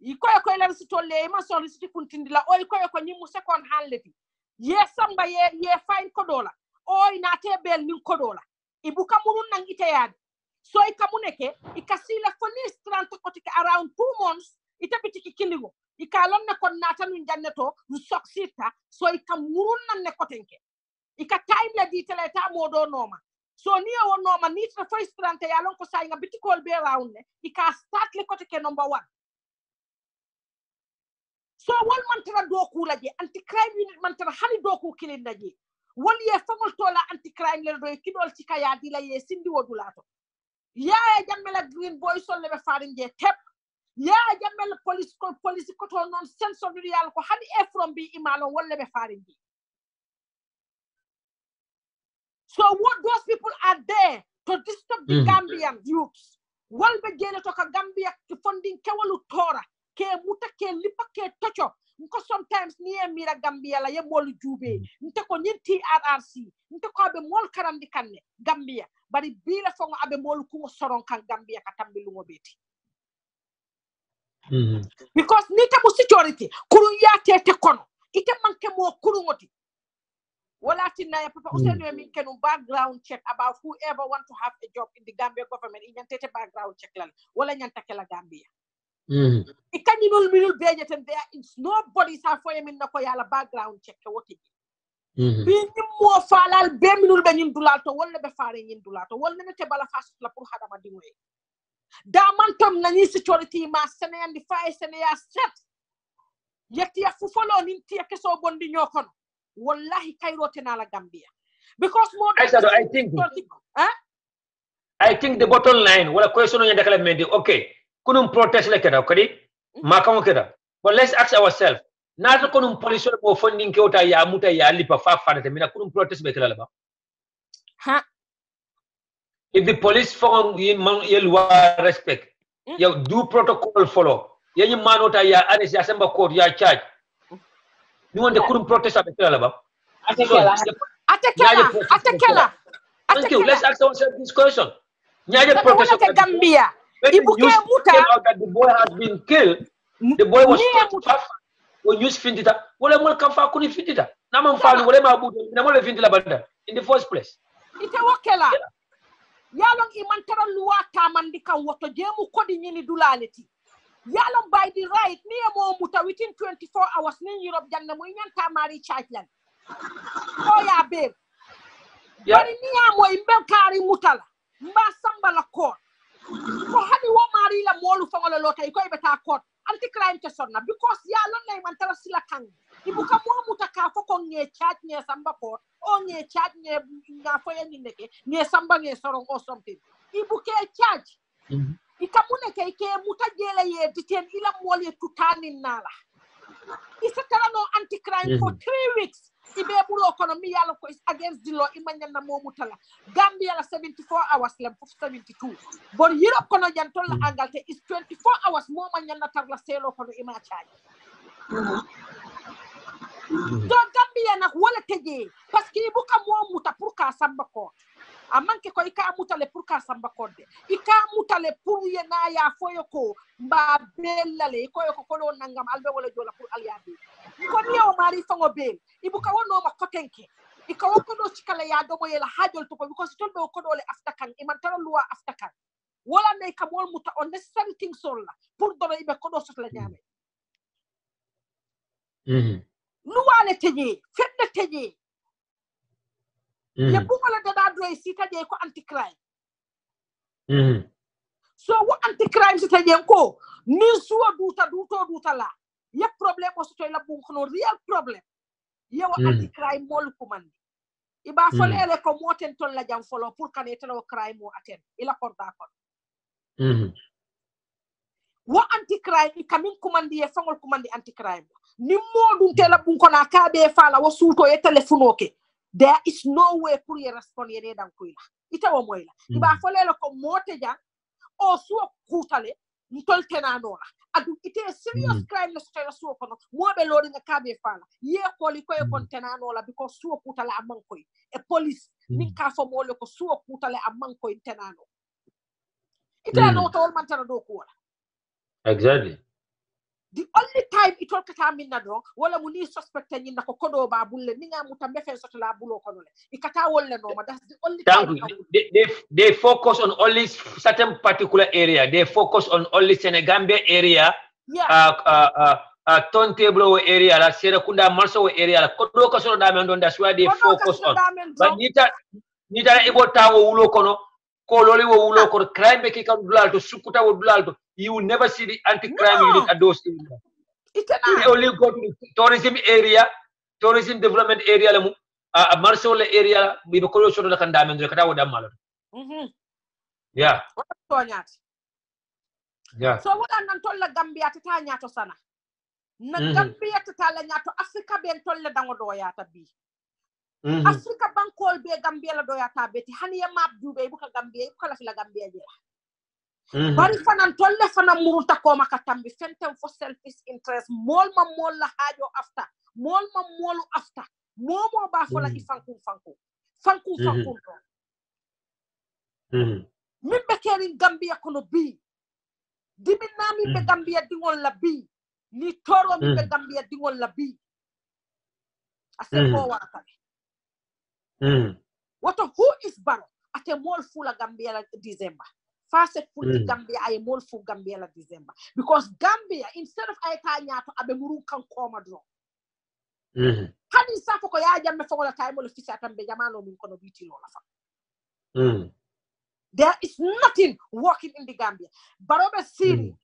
Ikoyo la sitolle ma so risiti kuntindila o ikoyo ko nyimu second hand leti. Ye samba ye fine kodola. O inate bel nin kodola. Ibuka murun nang iteyad. So ikamuneke ikasila for this 30 kotika around 2 months ite bitiki kilingo. Ikalon na kon nata nun janneto succita so ikamurun nang ne kotenke. Ika time la ditele ta modo noma so ni o noma ni tra first trante ya lon ko say nga bitikol be round ne ika start le kote ke number 1 so wal man tra do ku la je anti crime unit man tra hani do ku kilin daje wal ye famol tola anti crime le do kidol ci kaya di la ye sindi wodulato ya jammela green boy sol le be farin je tep ya jammela police ko to non sense of real ko hani e from bi imalo wala be farin je. So what those people are there to disturb the Gambian youths. Wal be jele to ka Gambia ki funding kewalu tora ke muta ke lipa ke tocho nko sometimes ni mira Gambia la ye molu jube nte ko nyinti RRC nte ko be mol karandi kanne Gambia bari bila fongo abe molu ko soron kan Gambia ka tambilu mo beti because nita mo security kuru yate te kono ite manke mo kuru ngoti wala tinna ya papa usenu min kenu background check about whoever want to have a job in the Gambia government in yantete background check lan wala nyanta kala Gambia ikani nul minul bejeten there is nobody sa foye min nako yala background check woti bi ni mo falal be minul be nyin dulato wala be faare nyin dulato wala ne te bala fast la pour hadama dimoy da man tam nani security ma sene andi faay sene ya set yetti ya fu folo nin ti keso bondi ñokon wallahi kayrote na la Gambia because more I think the bottom line wala question on the mendi okay kunum protest like that okay makamo keda but let's ask ourselves na kunum police mo funding kewta ya muta ya lipa fa fa mina kunum protest be kala ba if the police form yelwa respect you do protocol follow yenyi manota ya anes ya samba court ya charge you want the kurum protest at the Atekela. Thank you. Let's ask ourselves this question. Nyaje protest at Gambia. When the news came out that the boy has been killed, the boy was tough. When news findita, wala mo kamfa kuni findita. Naman falu wala mabudo, namole findila banda in the first place. Ite wakela. Yalong imantara luwa tamandika woto jemu kodi nyini dulaleti. Yalom by the right near mo muta within 24 hours in Europe janna mo nyanta mari chargelan oh ya babe bari niya mo imbe kari mutala mba samba la court ko hani wo mari la molu fangolo lota ko ibeta court anti crime te sonna because yalom lay man tara sila kan ibuka mo mutaka foko nge chat nge samba ko o nge chat nge nga foya ni neke nge samba nge sorong or something ibuke charge ikamune ke ke mutajele ye diten ila mole tutani nala isakala no anti crime for 3 weeks ibe bulo economy yalla ko is against the law imanya na mo mutala Gambia la 74 hours la 72 bon Europe kono jantol la Angleterre is 24 hours mo manya na tar la selo kono ima charge do Gambia nak wala teje parce que ibuka mo muta pour ka samba ko amanke ko ika mutale pour ka samba ko de ika mutale pour yena ya foyo ko ba bellale ko ko kono nangam albe wala jola pour aliabi ko niyo mari fango bel ibuka wono ma kotenke ika woko do cikala ya do moyela hajol to ko because tolbe ko dole afta kan iman tara luwa afta kan wala ne ka mol muta unnecessary things solla pour do ibe ko do sotla nyame luwa le teje fedde teje le bugala da do sita je ko anti crime so wo anti crime sita je ko ni suwa duta la ye problème o soto la bun kono real problème ye wo anti crime mol kumandi iba folele ko moten ton la jam folo pour kanete lo crime mo aten ila porta ko wo anti crime kamin kumandi ye fangol kumandi anti crime ni modum tela bun kona kabe fala wo suto ye telephone ke there is no way pour you respond yene dan ko ila ita wo moyla iba folele ko mote jang o suwa kutale ntol tenano la adu ite serious crime na stay suwa kono mobe lodi nga kabe fala ye ko li ko e kon tenano la because suwa kutale amman ko e police min ka fo mo le ko suwa kutale amman ko tenano ita no tol man tana do ko wala exactly the only time it all kata minna do wala mu ni suspect ni nako kodo ba bulle ni nga mutambe fe soto la bulo kono le ikata wolle no ma that's the only time they focus on only certain particular area. They focus on only Senegambia area, turntable area, la Serekunda Marso area, la kodo kaso damendo. That's why they focus on. But nita ebo tawo ulo kono kololi wo ulo kono crime be kika dulal to sukuta wo dulal to you will never see the anti-crime unit at those areas. They only go to the tourism area, tourism development area, Marso area, we do call the Kandam and the Katawa Malo. Yeah. Yeah. So what I'm told la Gambia to Tanya to Sana. Na Gambia to Talanya to Africa ben told the Dangodoyata B. Africa Bankol be Gambia la doyata beti haniya map jube buka Gambia kala fila Gambia jela. Bari fanan tolle fana muruta koma katambi fentem for selfish interest mol ma mol la hajo after mol ma molu after momo ba fola ifanku fanku min be kerin Gambia kono bi dimin nami be Gambia dingol la bi ni toro mi be Gambia dingol la bi ase ko wata wato who is Baro ate mol fula Gambia la December first full Gambia ay mol fu Gambia la December because Gambia instead of ay ta nyaato abe muru kan koma dro hani safo ko ya jamme fo la tay mo le fisa tambe jamano min kono biti lo la fa there is nothing working in the Gambia barobe siri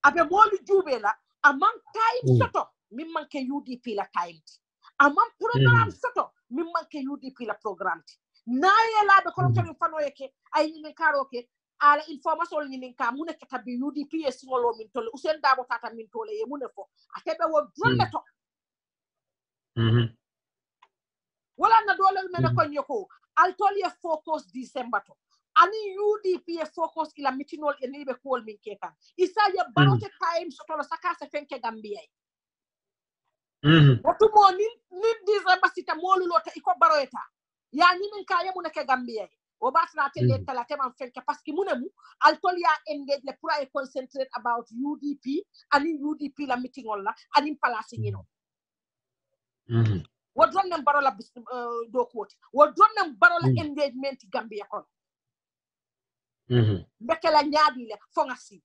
abe mol jube la among time soto min manke UDP la time among program soto min manke UDP la program naye la be ko to fano yake ay ni karo ke ala information ni ka mune kata bi UDP e singolo min tole usen dabo tata min tole ye mune fo atebe wo drolle to wala na dole mena ko nyoko al tol ye focus December to ani UDP e focus ila mitinol e libe ko min kekan isa ye barote time so to saka se fenke Gambia watu mo ni December sita molu lota iko baroeta ya ni min ka ye mune ke Gambia o batna tele tala teman fenke parce que munemu al tol ya engage le pour ay concentrate about UDP ani UDP la meeting wala ani palace ñino wo don nem barola do quote wo don nem barola engagement Gambia kon bekela ñaadi le fo nga si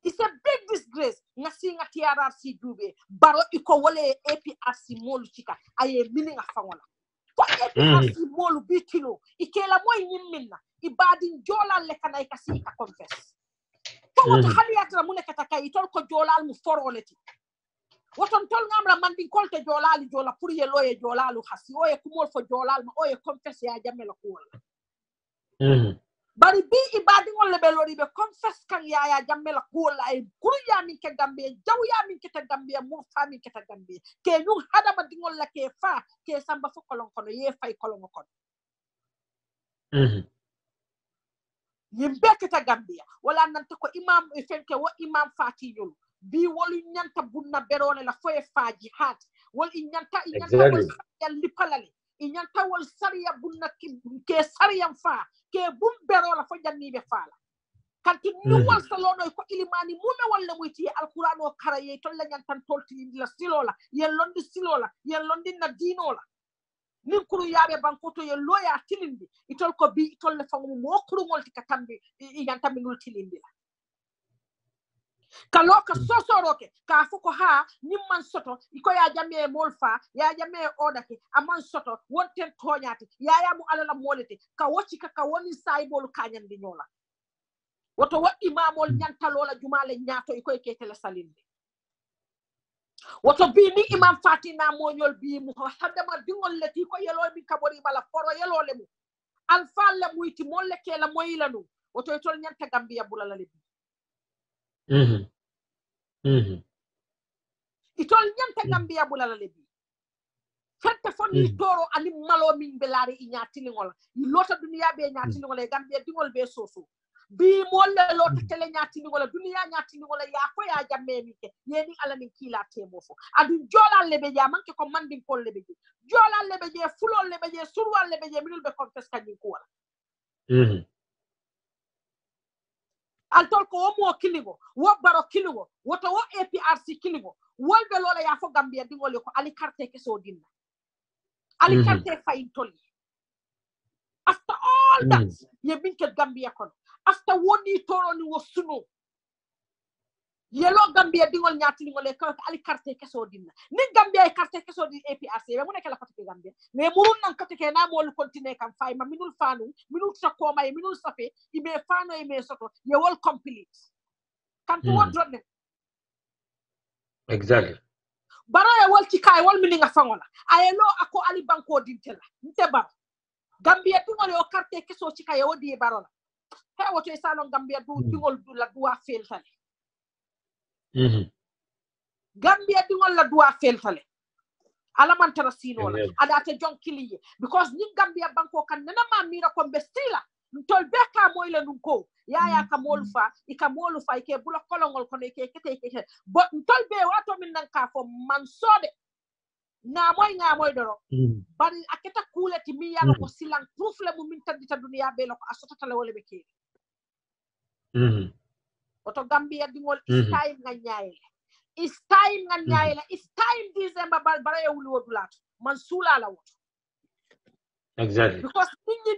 it's a big disgrace nga si nga TRRC dube baro iko wole APRC molu chika aye mini nga fangola APRC molu bitilo ikela moy nyimminna ibadin jolal le kanay kasi ka confess to wata haliyatra mu nekata kay tol ko jolal mu foroleti woton tol ngamra man din kolte jolali jola pour ye loye jolalu hasi o ye kumol fo jolal ma o ye confess ya jamela ko wala bari bi ibadi ngol be lori be confess kan ya jamela ko wala ay kurya min ke gambe jaw ya min ke ta gambe mo fami ke ta gambe ke ñu hadama dingol la ke fa ke samba fo kolon kono ye fay kolon kono yimbe ke ta gambe wala nanta ko imam e fenke wo imam fati ñul bi wolu ñanta bunna berone la foye faaji hat wol ñanta wol yalli palale ñanta wol sariya bunna ke sariyam fa ke bum berola fo janni be faala kanti ñu wol salono ko ilimani mume walla muyti alquran o karaye to la ñantan tolti la silola yen londi silola yen londi na dinola nin kuru yaabe bankoto ye loya tilindi itol ko bi itol le fangu mo kuru ngolti katambi ñanta mi ngul tilindi la kaloka sosoroke ka fuko ha nyimman soto iko ya jambe molfa ya jambe odake aman soto wonten toñati ya mu alala molete ka woci ka woni saybol kanyandi nyola woto wa imamol nyantalola jumale nyato iko ke tele salinde woto bi ni imam fatina moñol bi mu hadama dingol leti ko yelo bi kabori bala foro yelo le mu alfa le muyti molle ke la moyilanu woto tol nyanta gambia bulala le bi itol nyanta gambia bulala lebi fette fonni toro ani malo min belari inyati lingol lota dunia be nyati lingol gambia dingol be soso bi molle lota tele nyati lingol dunia nyati lingol ya ko ya jamme mi ke yeni ala min kila temofo adu jolal lebe ja manke ko mandin kol lebe ji jolal lebe je fulol lebe je surwal lebe je minul be confess kanyi ko wala altol ko mo kiligo wo baro kiligo woto wo APRC kiligo wolbe lola ya fo gambia dingol ko ali carte ke so dinna ali carte fay toli after all that ye binke gambia kon after woni toro ni wo suno yelo gambia dingol nyati ngol ko ali carte ke so dinna ni gambia e carte ke so di APRC be mo nek la fatike gambia mais murun nan katike na mo lu continue kam fay ma minul fanu minul sako may minul safe ibe fano e me soto ye wol complete kan to wodro ne exactly baro e wol ci kay wol mi nga fangola ayelo ako ali banko dintela nte bar gambia dingol yo carte ke so ci kay wodi baro la he woto e salon gambia du dingol du la duwa feltale gambia dingol la duwa feltale ala man tara sino la adate jonkiliye because ni gambia banko kan nana ma mira ko bestila ntol beka moyle nun ko yaya ka molfa ikamolufa ike bula kolongol kono ike kete bo ntol be wato min nan ka fo man sode ngamoy doro bari aketa kuleti mi yalo ko silang proof le mu min tadita dunia be lako asota la wala be ke oto gambia dingol is time nga nyaayele is time nga nyaayele is time December bara e wuli wodulat man sula la woto exactly because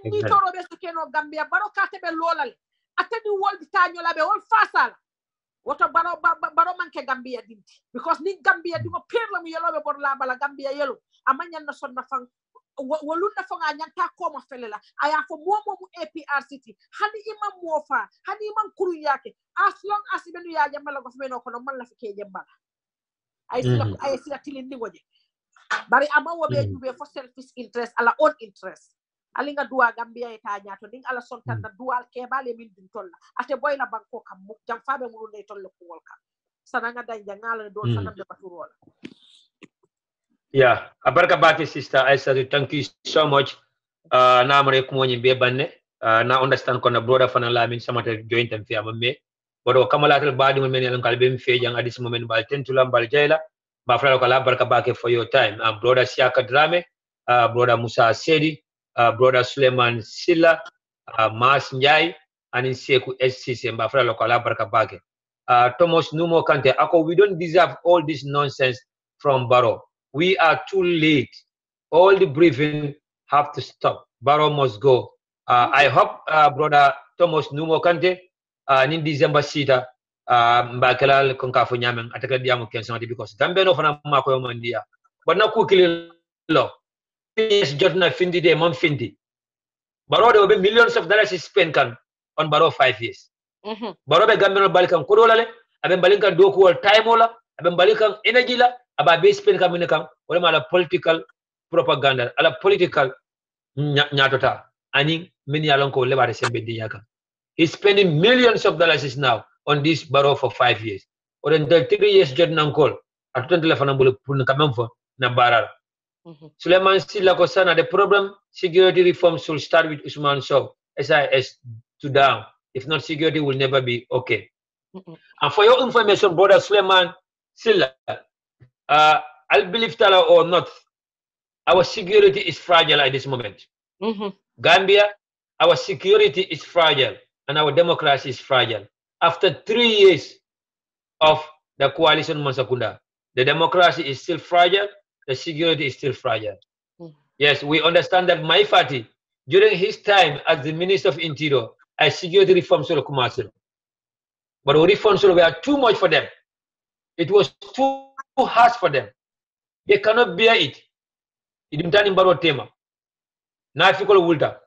ni toro be keno gambia baro katebe lolale atani woldi tanyola be wol fasala woto baro manke gambia dinti because ni gambia dingo perla mu yelo be bor la bala gambia yelo amanya na sonna fang wolunda fanga nyanta ko ma felela aya fo momo mu APRC hani imam mofa hani imam kuru yake as long as benu ya jamala ko feno kono man la fike jembala ay sila tilindi ngoje bari amawo be jube for selfish interest ala own interest alinga duwa gambia eta nyato ding ala sontan na duwal ke bale min dum tolla ate boyla banko kam mu jam fabe mu ndey tolle ko wolka sananga day jangala do sanam de baturola. Yeah, abarka bake sister Aisha, thank you so much. Na amare ko woni be banne na understand ko na brother fana la min samata joint am fi amamme bodo kamalatal baadi mo men en kalbe mi fejang adis mo men bal tentulam bal jayla ba fala ko la barka bake for your time. Brother Siaka Drame, brother Musa Sedi, brother Suleiman Silla, Mas Njai, and in Seku SCC ba fala ko la barka bake. Thomas Numo Kante, ako we don't deserve all this nonsense from Baro. We are too late. All the briefing have to stop. Baro must go. I hope, brother Thomas Numo Kante, in December sita, mbakela konkafu nyameng ataka diamu kensangati because Gambia no fana mako yomandia. But na kukili lo. Yes, jotna findi de mom findi. Baro there will be millions of dollars spent on Baro 5 years. Baro be Gambia no balikan kodolale, abe balikan doku wal time ola, abe balikan energy la, aba be spend kamine kam wala mala political propaganda ala political nyatota ani min yalon ko lebare sembe di yaka. He's spending millions of dollars now on this borough for 5 years. Or in the 3 years jot nankol atutan telefona bulu pun kamem fo na barar. Suleiman Silla Kosana, the problem security reform should start with Usman Sow, SIS to down. If not, security will never be okay. And for your information, brother Suleiman Silla, I'll believe Tala or not, our security is fragile at this moment. Gambia, our security is fragile and our democracy is fragile. After 3 years of the coalition Mansakunda, the democracy is still fragile, the security is still fragile. Yes, we understand that my party, during his time as the Minister of Interior, a security reforms were commercial. But the reforms were too much for them. It was too harsh for them. They cannot bear it. It didn't in Baro Tema. Now, if you call Wulta,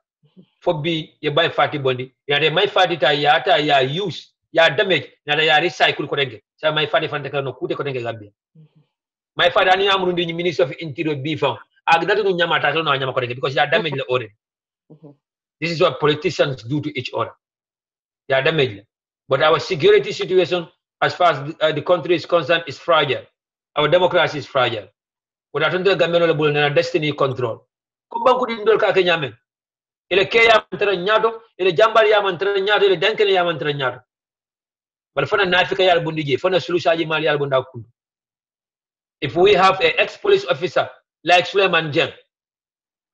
for B, you buy fatty bondi, you my fatty yata, ya use, ya damage, ya recycle korenge. So my fatty fantaka no kute korenge Gambia. My father ani amurundi Minister of Interior bifang. Agdatu no nyama taklo no nyama korenge because ya damage the order. This is what politicians do to each other. Ya damage. But our security situation, as far as the country is concerned, is fragile. Our democracy is fragile. Without the government and destiny control. Kumbanku di ndol ka kenyamen. Ele keya mantra nyato, ele jambal ya mantra nyato, ele dankene ya mantra nyato. But for na Africa ya bundije, for na solusaji mali ya bunda kundu. If we have an ex-police officer like Suleiman Jeng,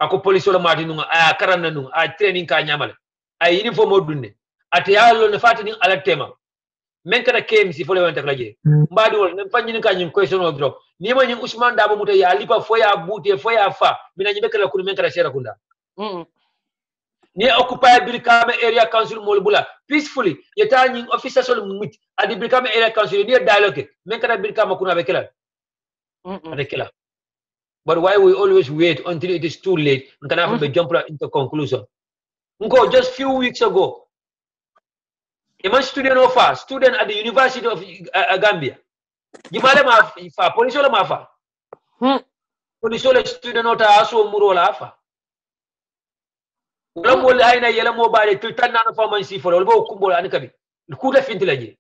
ako police wala mati nunga, ay karana nunga, ay training ka nyamale, ay uniform odunne, ati ya lo nefati ning ala tema. Menkana KMC fole wanta klaje. Mbadi wol nemfanyi nika nyim question of drop. Nima nyim Usman Dabo muta ya lipa foya bute foya fa. Mina nyibekala kuni menkana shera kunda. Ni occupy Birkama area council molbula peacefully. Yeta nyim officers sol mut adi Birkama area council ni dialogue. Menkana Birkama kuna bekela. Bekela. But why we always wait until it is too late? Nkana have to jump into conclusion. Nko just few weeks ago. A student at the University of Gambia. Jimale ma police wala mafa. Police wala student ota aso muro la afa. Wala mo la ina yela mo bare tiltan na fa man si folo wala bo kumbo ani kabi. Ku da finti laje.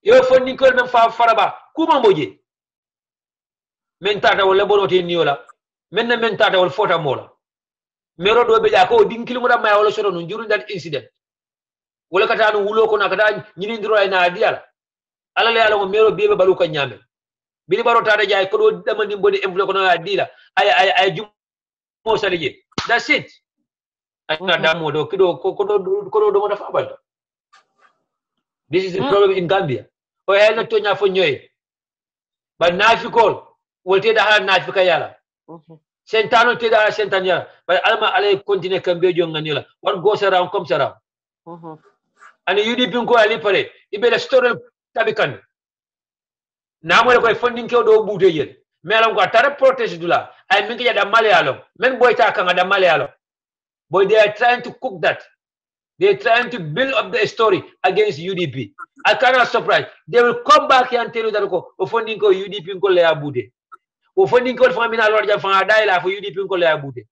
Yo fonni ko men fa faraba kuma moje. Men tata wala bonote niola. Men na men tata wala fota mola. Mero do be ja ko dinkilu mo da may wala soro no during that incident. Wala kata anu wulo ko na kata nyini ndiro ay na diala ala le ala mo mero bibe baluka nyame bili baro tada jay ko do demandi mbodi envelope ko na dila ay jumo salije. That's it. Ana damo do kido ko do mo dafa bal. This is the problem in Gambia. O hel na to nya fo nyoy ba nafi ko wolte da hala nafi ka yala sentano te da sentanya ba alma alay continue kambe jongani la what goes around comes around. And UDP ko ali pare ibe la story tabikan na mo ko funding ko do bute yel melam ko tara protest dula ay mingi ya da malayalo men boy ta kan da malayalo boy they are trying to cook that, they are trying to build up the story against UDP. I cannot surprise they will come back here and tell you that ko funding ko UDP ko le abute o funding ko famina lord ja fa dai la fo UDP ko le abute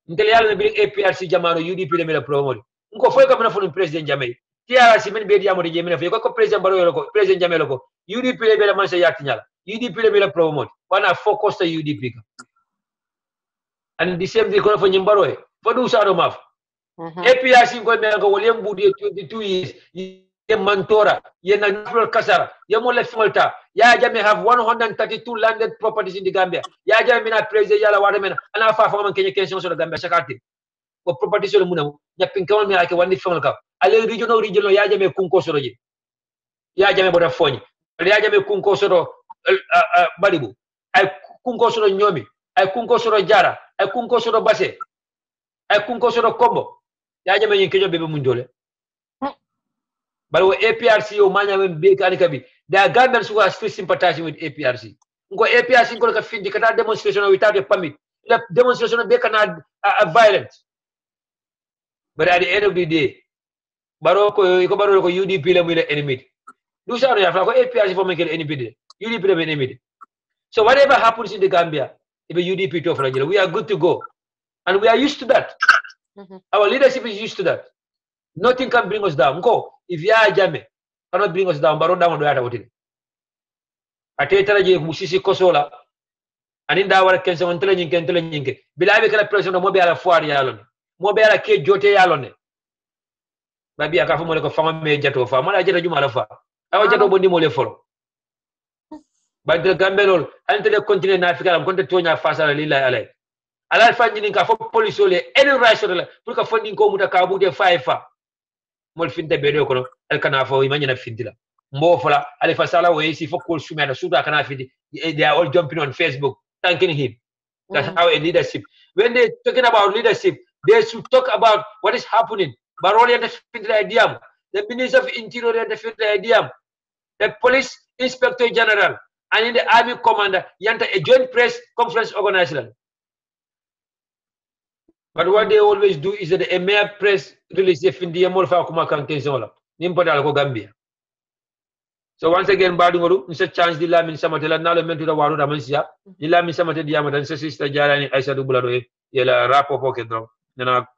ntel yalla bi APRC jamano UDP le mela promote ko foy ko mena fo president Jammeh tiara si men be diamo de jemena fo ko president baro ko president Jammeh ko UDP le be la man se yatinyala UDP le be la promote wana focus to UDP ka and the same thing ko fo nyimbaro e fo du sa do maf APRC ko me ko wolem budi 22 years ye mantora ye na natural kasara ye mo le fimalta ya Jammeh have 132 landed properties in the Gambia ya Jammeh na president yala wada mena ana fa man kenye kension so the Gambia sakati ko property so le munam nyapin kawal mi ake wandi fimal ka ale regional ya Jammeh kunko soro je ya Jammeh boda foni ya Jammeh kunko soro balibu ay kunko soro nyomi ay kunko soro jara ay kunko soro basse ay kunko soro kombo ya Jammeh yin kenyo bebe mundole balwo APRC o manya men be kan kabi da Gambians who are still sympathizing with APRC ngo APRC ko ka findi kata demonstration without a permit the demonstration be kana violent. But at the end of the day, Baroko UDP le mule enemy. Do sa ya fa ko APRC for make enemy de. UDP TV&MEDIA. So whatever happens in the Gambia, if UDP to we are good to go. And we are used to that. Our leadership is used to that. Nothing can bring us down. Go. If you are Jame, cannot bring us down, but down the Ateta Musisi Kosola, and in that one, someone telling you, Bilavi can present a mobile for Yalon, mobile kid Jote Yalone. Maybe a couple of family Jato for Manager Jumalafa. I was Jato Bondimole follow. But the Gambelol, until the continent in Africa, I'm going to turn your fast and Lila Alec. I like finding for police only any rational, look at funding come with a car with a five. Molfinte Bedoco, Elcanafo, imagine a fintilla. More for Alifasala way, see for cool Suman, Suda Canafi, they are all jumping on Facebook, thanking him. That's how a leadership. When they're talking about leadership, they should talk about what is happening. Baroli and the idea, the Minister of Interior and the idea, the Police Inspector General, and in the Army Commander, Yanta a joint press conference organization. But what they always do is that a mere press release if in the Amorfa Kumakan Kenzola, Nimpadalco Gambia. So once again, Badungo, Mr. Chance the Lamin Samatella, now meant to the Waru Ramansia, the Lamin Samate Diamond and Sister Jarani Isa Dubula, Yella Rapo Pocket Drum, and our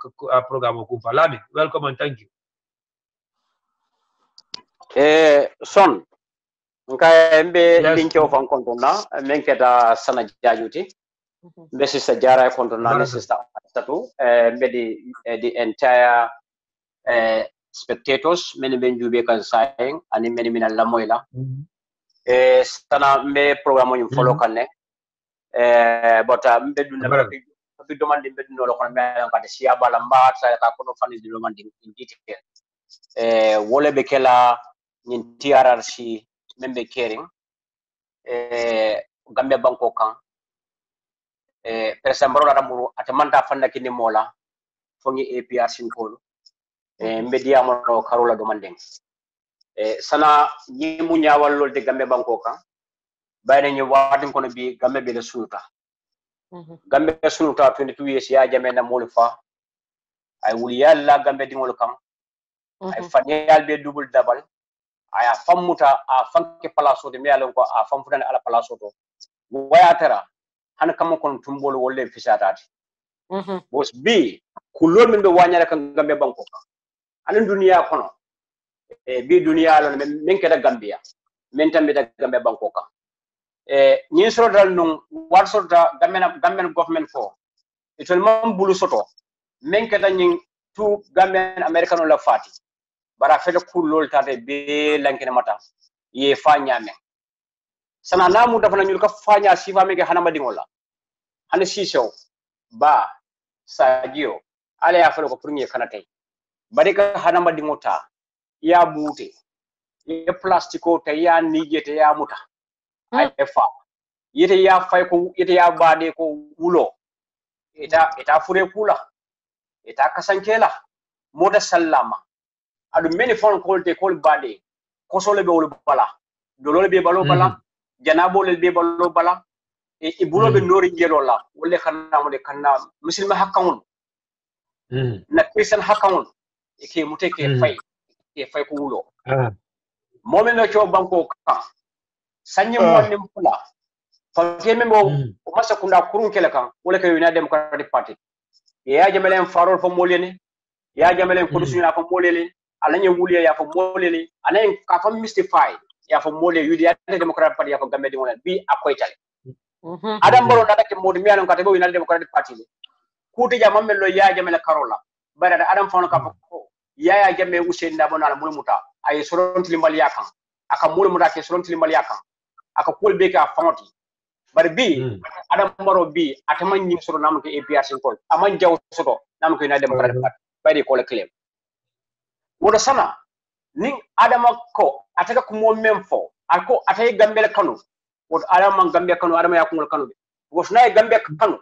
program of Kufa. Lamin, welcome and thank you. Son, Mbe link of Uncondona, Menketa Sana Jajuti. This is a Jara Contona sister the entire spectators, many men you be saying, and many men Lamoila. Sana me program in follow cane. But Bedu never demanding Bedno Locan, but the Sia Balamba, Sakakono fan is demanding in detail. Wole Bekela in TRRC, member caring, Gambia Bankokan. Presambro Ramuru at Manta Fandakini Mola, Fongi APR Sinkol, Media Mono Carola demanding. Sana Yimunya Wall de Gambe Bankoka, by then you want going to be Gambe de Sulta. Gambe Sulta 22 years, Ya Jamena Molifa. I will yell Gambe Dimolcam. I Fanial be double double. I have Famuta, a funky palasso, the Mealongo, a Famfudan ala Palasso. Wayatera. Hana kama kon tumbolo wolle fisatati bos bi kulol min be wanyara kan gambe banko anan duniya kono bi duniya lon men keda gambia men tambe da gambe banko nyin sordal non war sorda gamben government ko itol mam bulu soto men keda nyin tu gamben american la fati bara fele kulol tade be lankene mata ye fa nyame sana namu dafa nañu ko faña sifa meke hanama dingola hande siso ba sadio ala ya falo ko premier kanatay bari ka hanama dingota ya bute ya plastiko te ya nijete ya muta ay fa yete ya fay ko yete ya bade ko wulo eta fure kula eta kasankela moda sallama adu many phone call te call bade ko sole be wol bala dolole be balo bala janabo le be ballo bala e bulo be nori jelo la wolle xana mo de kanna muslima hakkamun na christian hakkamun e ke muteke fay ko wulo momeno cho banko ka sanye mo nim pula fa ke membo o masa kunda kurun kele kan wala ke United Democratic Party ya jamelen farol fo molene ya jamelen ko dusuna fo molele alanye wuliya ya fo molele anayen ka fo mystify ya fo mole United Democratic Party ya fo gambe di wona bi akoy tale adam baro nada ke modi mi anon ka tebo United Democratic Party kuti ja mamme lo ya jamela karola bara adam fo ka ko ya jamme Hussein da bonala mul muta ay soron tilimbal yakan aka mul muta ke soron tilimbal yakan aka kol be ka famoti bari bi adam baro bi ataman nyim soro nam ke APRC kol aman jaw soto nam ko United Democratic Party bari ko le claim wodo sana ning adama ko ataka ko mo memfo alko atay gambel kanu wot adama gambe kanu adama yakungol kanu wot nay gambe kanu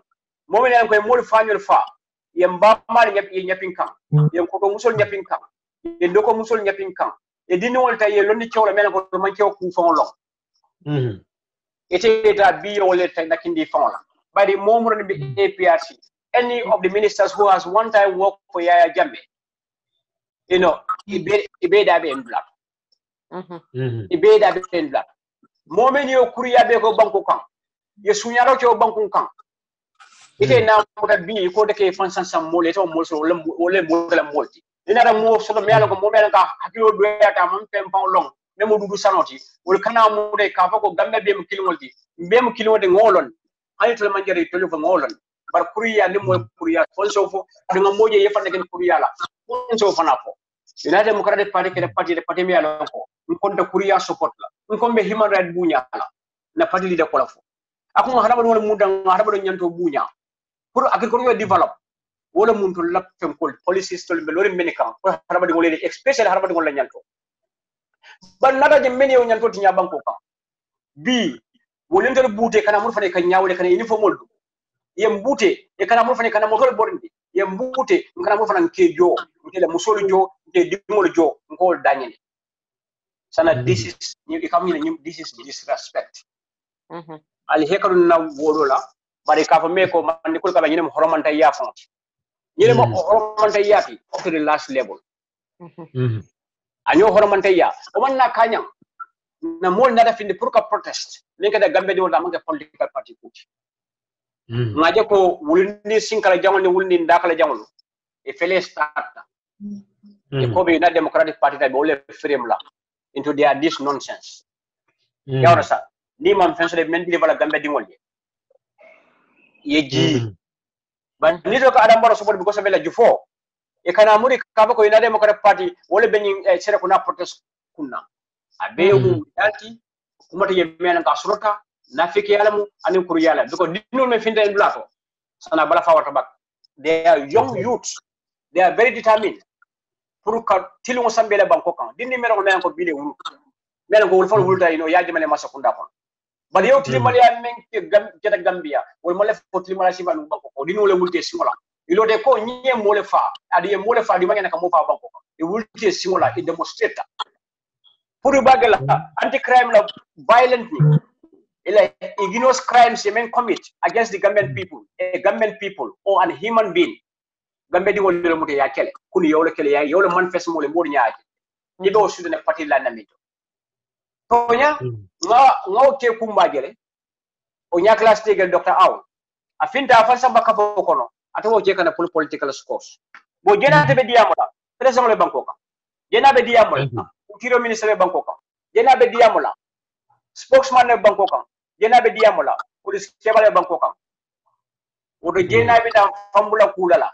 momen en koy mol fañol fa yamba mal nyapin kan yem ko musol nyapin kan e ndoko musol nyapin kan e dinol tay lonni ciowla men ko man ciow ku fon long ete da bi wole tay nakindi fon la bari momro ni bi APRC any of the ministers who has one time worked for Yaya Jammeh, you know, ibe da be en black. Ibe da be en black. momen yo kuriya be ko banko kan ye sunyaro ko banko kan ite na muta bi ko de ke fansan sam mole to mol so wala mole molti ina da mo so me ala ko mo me ka hakilo do ya ta mon pem pon long me mo dudu sanoti wol kana mo de ka fa ko gambe be mo kilmolti be mo kilmode ngolon hani to man jari to ko ngolon bar kuriya ni mo kuriya fon so fo de moje ye fande ken kuriya la fon so fana fo ina democratic party ke party de party me ala ko on da kuriya support la on be human right bunya la na party leader ko la fo akuma hada wala mudan hada do nyanto bunya pour agriculture develop wala mun to lap fem ko policies to be lori menika pour hada do ngolé especially hada do ngol nyanto ban nada je meni o nyanto tinya banko kan bi wolenter bute kana mun fane kan nyawle kana uniform moldu yem bute e kana mun fane kana motol borndi yem bute kana mun fane ke jo ngela musolu jo de dimol jo ngol danyene sana this is ni kam ni this is disrespect ali hekalu na wodola bari ka fa me ko man ko kala nyinem horomanta ya fon nyinem horomanta ya fi up to the last level anyo horomanta ya o man na kanya na mol na da finde pour ka protest linka da gambe do da manga political party kuti ngaje ko wulni sinkala jamol wulni ndakala jamol e fele start e ko be na democratic party da be frame la into their this nonsense ya sa ni man fenso de men bala gambe dingol yeji ban ni to ka adam baro support because of la jufo e kana muri ka ba ko ina democratic party wala ben sere ko na protest kunna abe mu dalti kuma to yemena ka surota na fiki yalamu anin kuru yala because dinul me finda en blato sana bala fa wata bak they are young youths they are very determined pour ka tilu sambele banko kan dinni mero men ko bile wulu men ko wul fol wulta ino yaji male masa kunda kon bal yow tilimali ya men ke jeta gambia wol mole fo tilimala siba no banko ko dinu le multe simola ilo de ko nye mole fa adi mole fa di mangena ka mo fa banko e multe simola e demonstrate pour bagala anti crime la violently ila ignorous crimes men commit against the Gambian people or an human being gambe di wol le multe ya kele kuni yow le kele ya yow le manifest mo le modi nyaaji ni do sude ne parti la namito tonya nga ke kumbagele o nya class tegel Dr. Aw afinta afan samba ka kono atawo je kana political scores bo jena te be diamola president le banko ka jena be diamola utiro ministre le banko ka jena be diamola spokesman le banko ka jena be diamola police kebale banko ka o do jena be da fambula kulala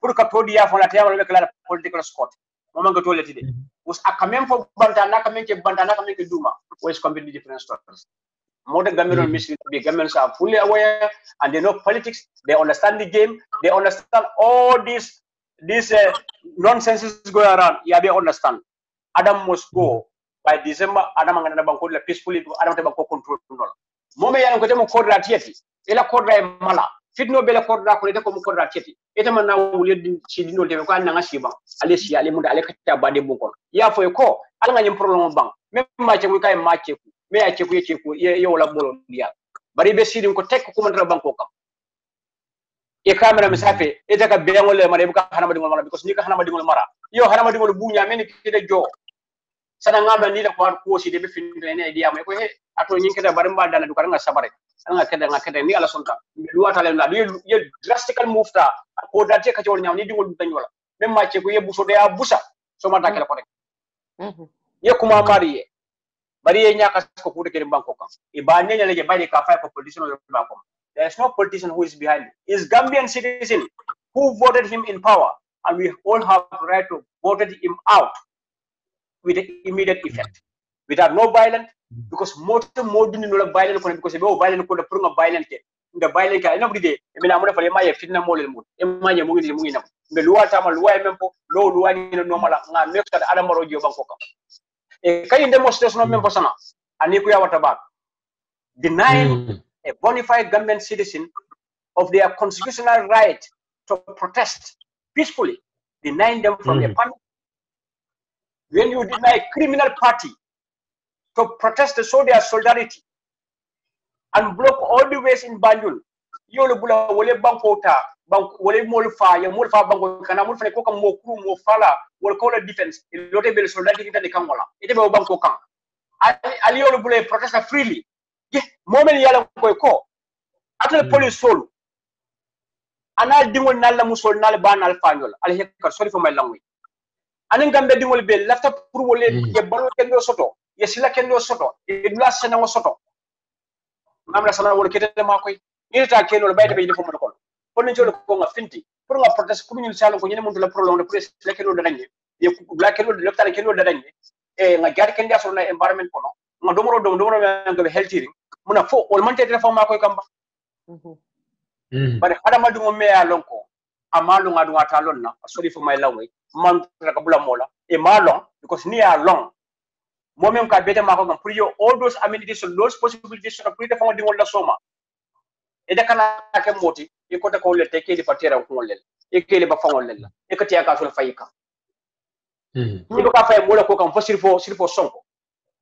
pour ka to dia fona tayamala be kala political score moma nga toleti de us akamem fo banta na kamen ke duma was completely different stories more than Gambian mission be Gambians are fully aware and they know politics, they understand the game, they understand all these nonsense is going around. Yeah, they understand. Adam must go by December. Adam angana banko la peacefully Adam te banko control no mome ya ngote mo kodra tieti ela kodra mala fitno bela kodra ko ko mo kodra tieti ete man na wule din ci dino te ko anna ngasiba ale si ale munda ale ka bade bukon ya fo ko al ngani problem bang même ma ci ko kay ma ci ko me ya ci ko ye wala bolo dia bari be sidin ko tek ko man banko kam e camera mi safe e taka be ngol mara buka hanama dingol mara because ni ka hanama dingol mara yo hanama dingol bunya men ki de jo sana ngaba ni da ko si de be fin ne dia mo ko he ato nyin keda bari mba dana du karanga sabare nga keda ni ala sonta mi luata le na ye drastical move ta ko date ka jol nyaw ni dingol du tanyola même ma ci ko ye buso de abusa so ma takela ko rek ye kuma mariye bari ye nyaka ko kude ke banko kan e ba nenya le bari ka fa ko politician o ba ko there is no politician who is behind it. Is Gambian citizen who voted him in power, and we all have the right to vote him out with immediate effect, without no violence, because most didn't know violence because no violence could prove a violent. The violent guy every day. I mean, I'm going to my fitna mole mood. Emanya mugi mugi na. The lua tama lua mempo low lua ni normal. Nga next that Adam Rojo Bangkok. E kay demonstration no mempo sana. Ani kuya wataba. Denying a bona fide Gambian citizen of their constitutional right to protest peacefully, denying them from a permit. When you deny a criminal party to protest to show their solidarity and block all the ways in Banjul, you bula wole bankota, wole molfa, ya molfa banko kana molfa ko kam mo kru mo fala wol ko la defense, lote bel solidarity kita de kangola. Ite be banko kan. ali yolu bule protest freely ye momen yala ko atal police solu anal dingol nalla musol nal banal fañol al hekka sorry for my language anen gambe dingol be lafta pour wolle ye balo kendo soto ye sila kendo soto e dula sena soto ngamla sana wol kete ma koy ni ta kenol bayde be ni fo mo ko kono jolo ko nga finti pour nga protest ko ñu salo ko ñene mun la prolong pour sila kendo dañe ye bla kendo lafta kendo dañe e nga gar kende aso na environment kono nga domoro nga be healthy muna fo wol man tete fa ma koy kamba bare hada madu me ya lonko amalu ngadu ngata lonna sorry for my language man ka bula mola e malong because ni ya long momem ka bete mako ngam pour yo all those amenities so those possibilities so pour te fa ngol la soma e de kana ke moti e ko ta ko le teke di patera ko ngol e ke le ba fa ngol la e ka tiya ka so fayika ni ka fay mola ko kam fo sirfo sonko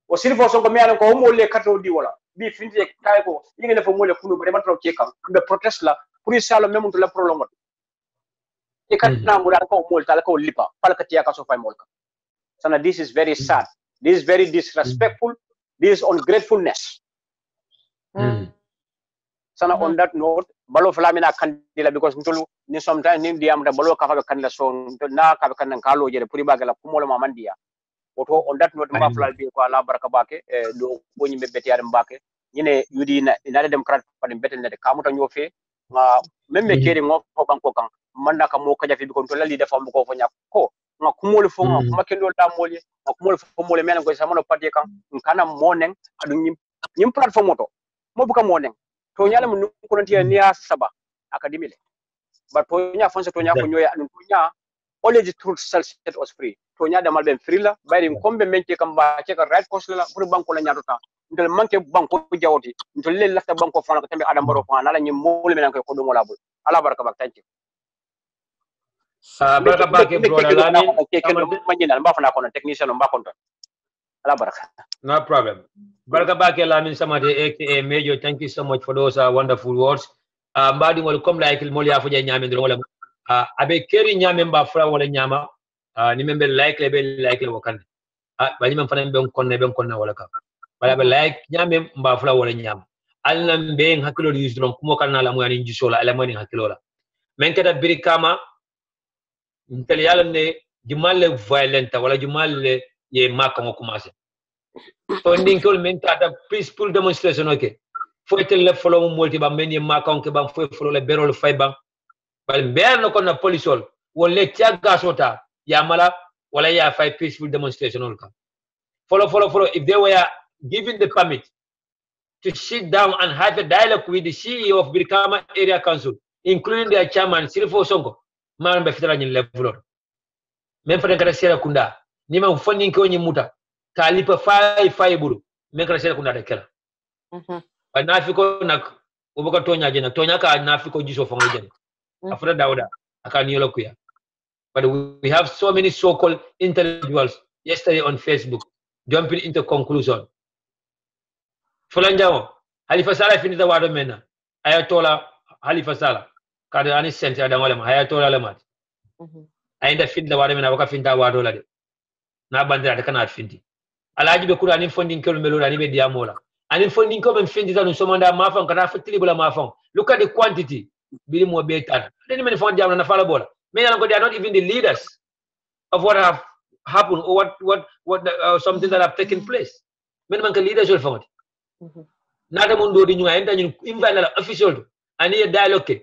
o sirfo sonko me ala ko mo le kato di wala bi finti kay ko yinga le fo mo le kunu be man taw ke kam be protest la pour salo même to la prolongo e kan na mo dal ko mo tal ko lipa pal ka tiya ka so fay molka sana this is very sad, this is very disrespectful, this is ungratefulness sana on that note balo flamina kandila because ntolu ni sometimes ni diam da balo ka fa kandila so na ka kan kalo jere pour bagala kumolo mamandia oto on that note ma flal bi ko ala baraka bake do ko nyimbe betiyar mbake ñine yudi na democrat padim betel ne kamuta ñofe nga memme keri ngo ko banko kan manda ka mo kaja fi bi ko to lali defa ko fo ko nga kumol fo nga kuma kendo da molye nga kumol fo mole men ko samono pati kan kana monen adu nyim platform moto mo buka monen to nyala mun ko non tiya niya saba akademile ba to nya fonse to nya ko nyoya adu to nya only the truth shall set us free to nya damal ben free la bayri kombe menke kam ba ke ka right course la pour banko la nyatota ndel manke banko jawti ndel le lafta banko fona ko tembe adam baro fona la nyim mole men ko do ngola bul ala baraka bak tanki baraka bake brother Lamin manjinal mba fona ko technician mba konto ala baraka no problem baraka bake Lamin Samade aka Major, thank you so much for those wonderful words mbadi ngol comme like mol ya fo nyame ndol wala abe keri nyame mba fra wala nyama ni membe like le wakande bani mem fanan ben konne wala ka bala be like nyame mba fra wala nyama alna be hakilo use don kumo kana la mo yani jisola ala mani hakilo la men kada birikama ntel yalla ne jumalle violenta wala jumalle ye makka ngo commencé to ndinkol men tata peaceful demonstration okay fo tel le folo mo molti ba men ye makka on ke ba fo folo le berol fay bang bal ber no kon na polisol wolle tiaga sota ya mala wala ya fay peaceful demonstration on ka follow if they were given the permit to sit down and have a dialogue with the CEO of Birkama Area Council, including their chairman Sirifo Sonko man be fitara nyin level men fa kada sera kunda ni ma funding ko nyi muta talipa fay bulu men kada sera kunda de kala na fi ko nak o baka tonya jena tonya ka na fi ko jiso fa ngojen afra dauda aka ni lokuya but we have so many so-called intellectuals yesterday on Facebook jumping into conclusion fulanjawo Halifa Sallah finita wado mena ayatola Halifa Sallah kada ani sente ada wala ayatola lamat ainda finta wado mena waka finta wado la de na bandira de kana finti alaji be kura ni funding kelo melo ani be diamola ani funding ko ben finti tanu somanda mafan kada fatili bula mafan look at the quantity bili mo be tan deni men fon diamna na fala bola men yalan ko they are not even the leaders of what have happened or what something that have taken place men man ka leadership fawti nata mon do di ñu ay dañu invite la official ani dialogue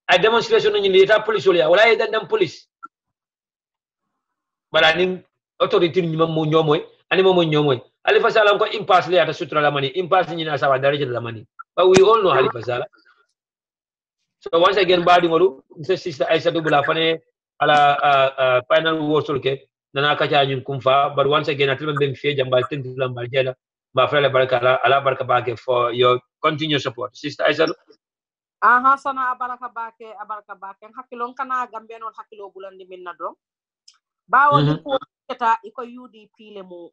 a demonstration ñu ni état police ya wala ay dandam police bala ni autorité ñu mo ñomoy ani mo ñomoy Halifa Sallah ko impasse le ata sutra la mani impasse ñi na sawa dara ci la mani but we all know Halifa Sallah. So once again badi ngolu sister Aisha Dubula fane ala final words ke nana kacha ñun kumfa but once again atlem ben fie jambal tentu lambal jela ba frele baraka ala baraka bake for your continued support sister Aisha. Sana abaraka bake hakilon kana gambe non hakilo bulandi minna do bawo ni ko keta iko UDP le mo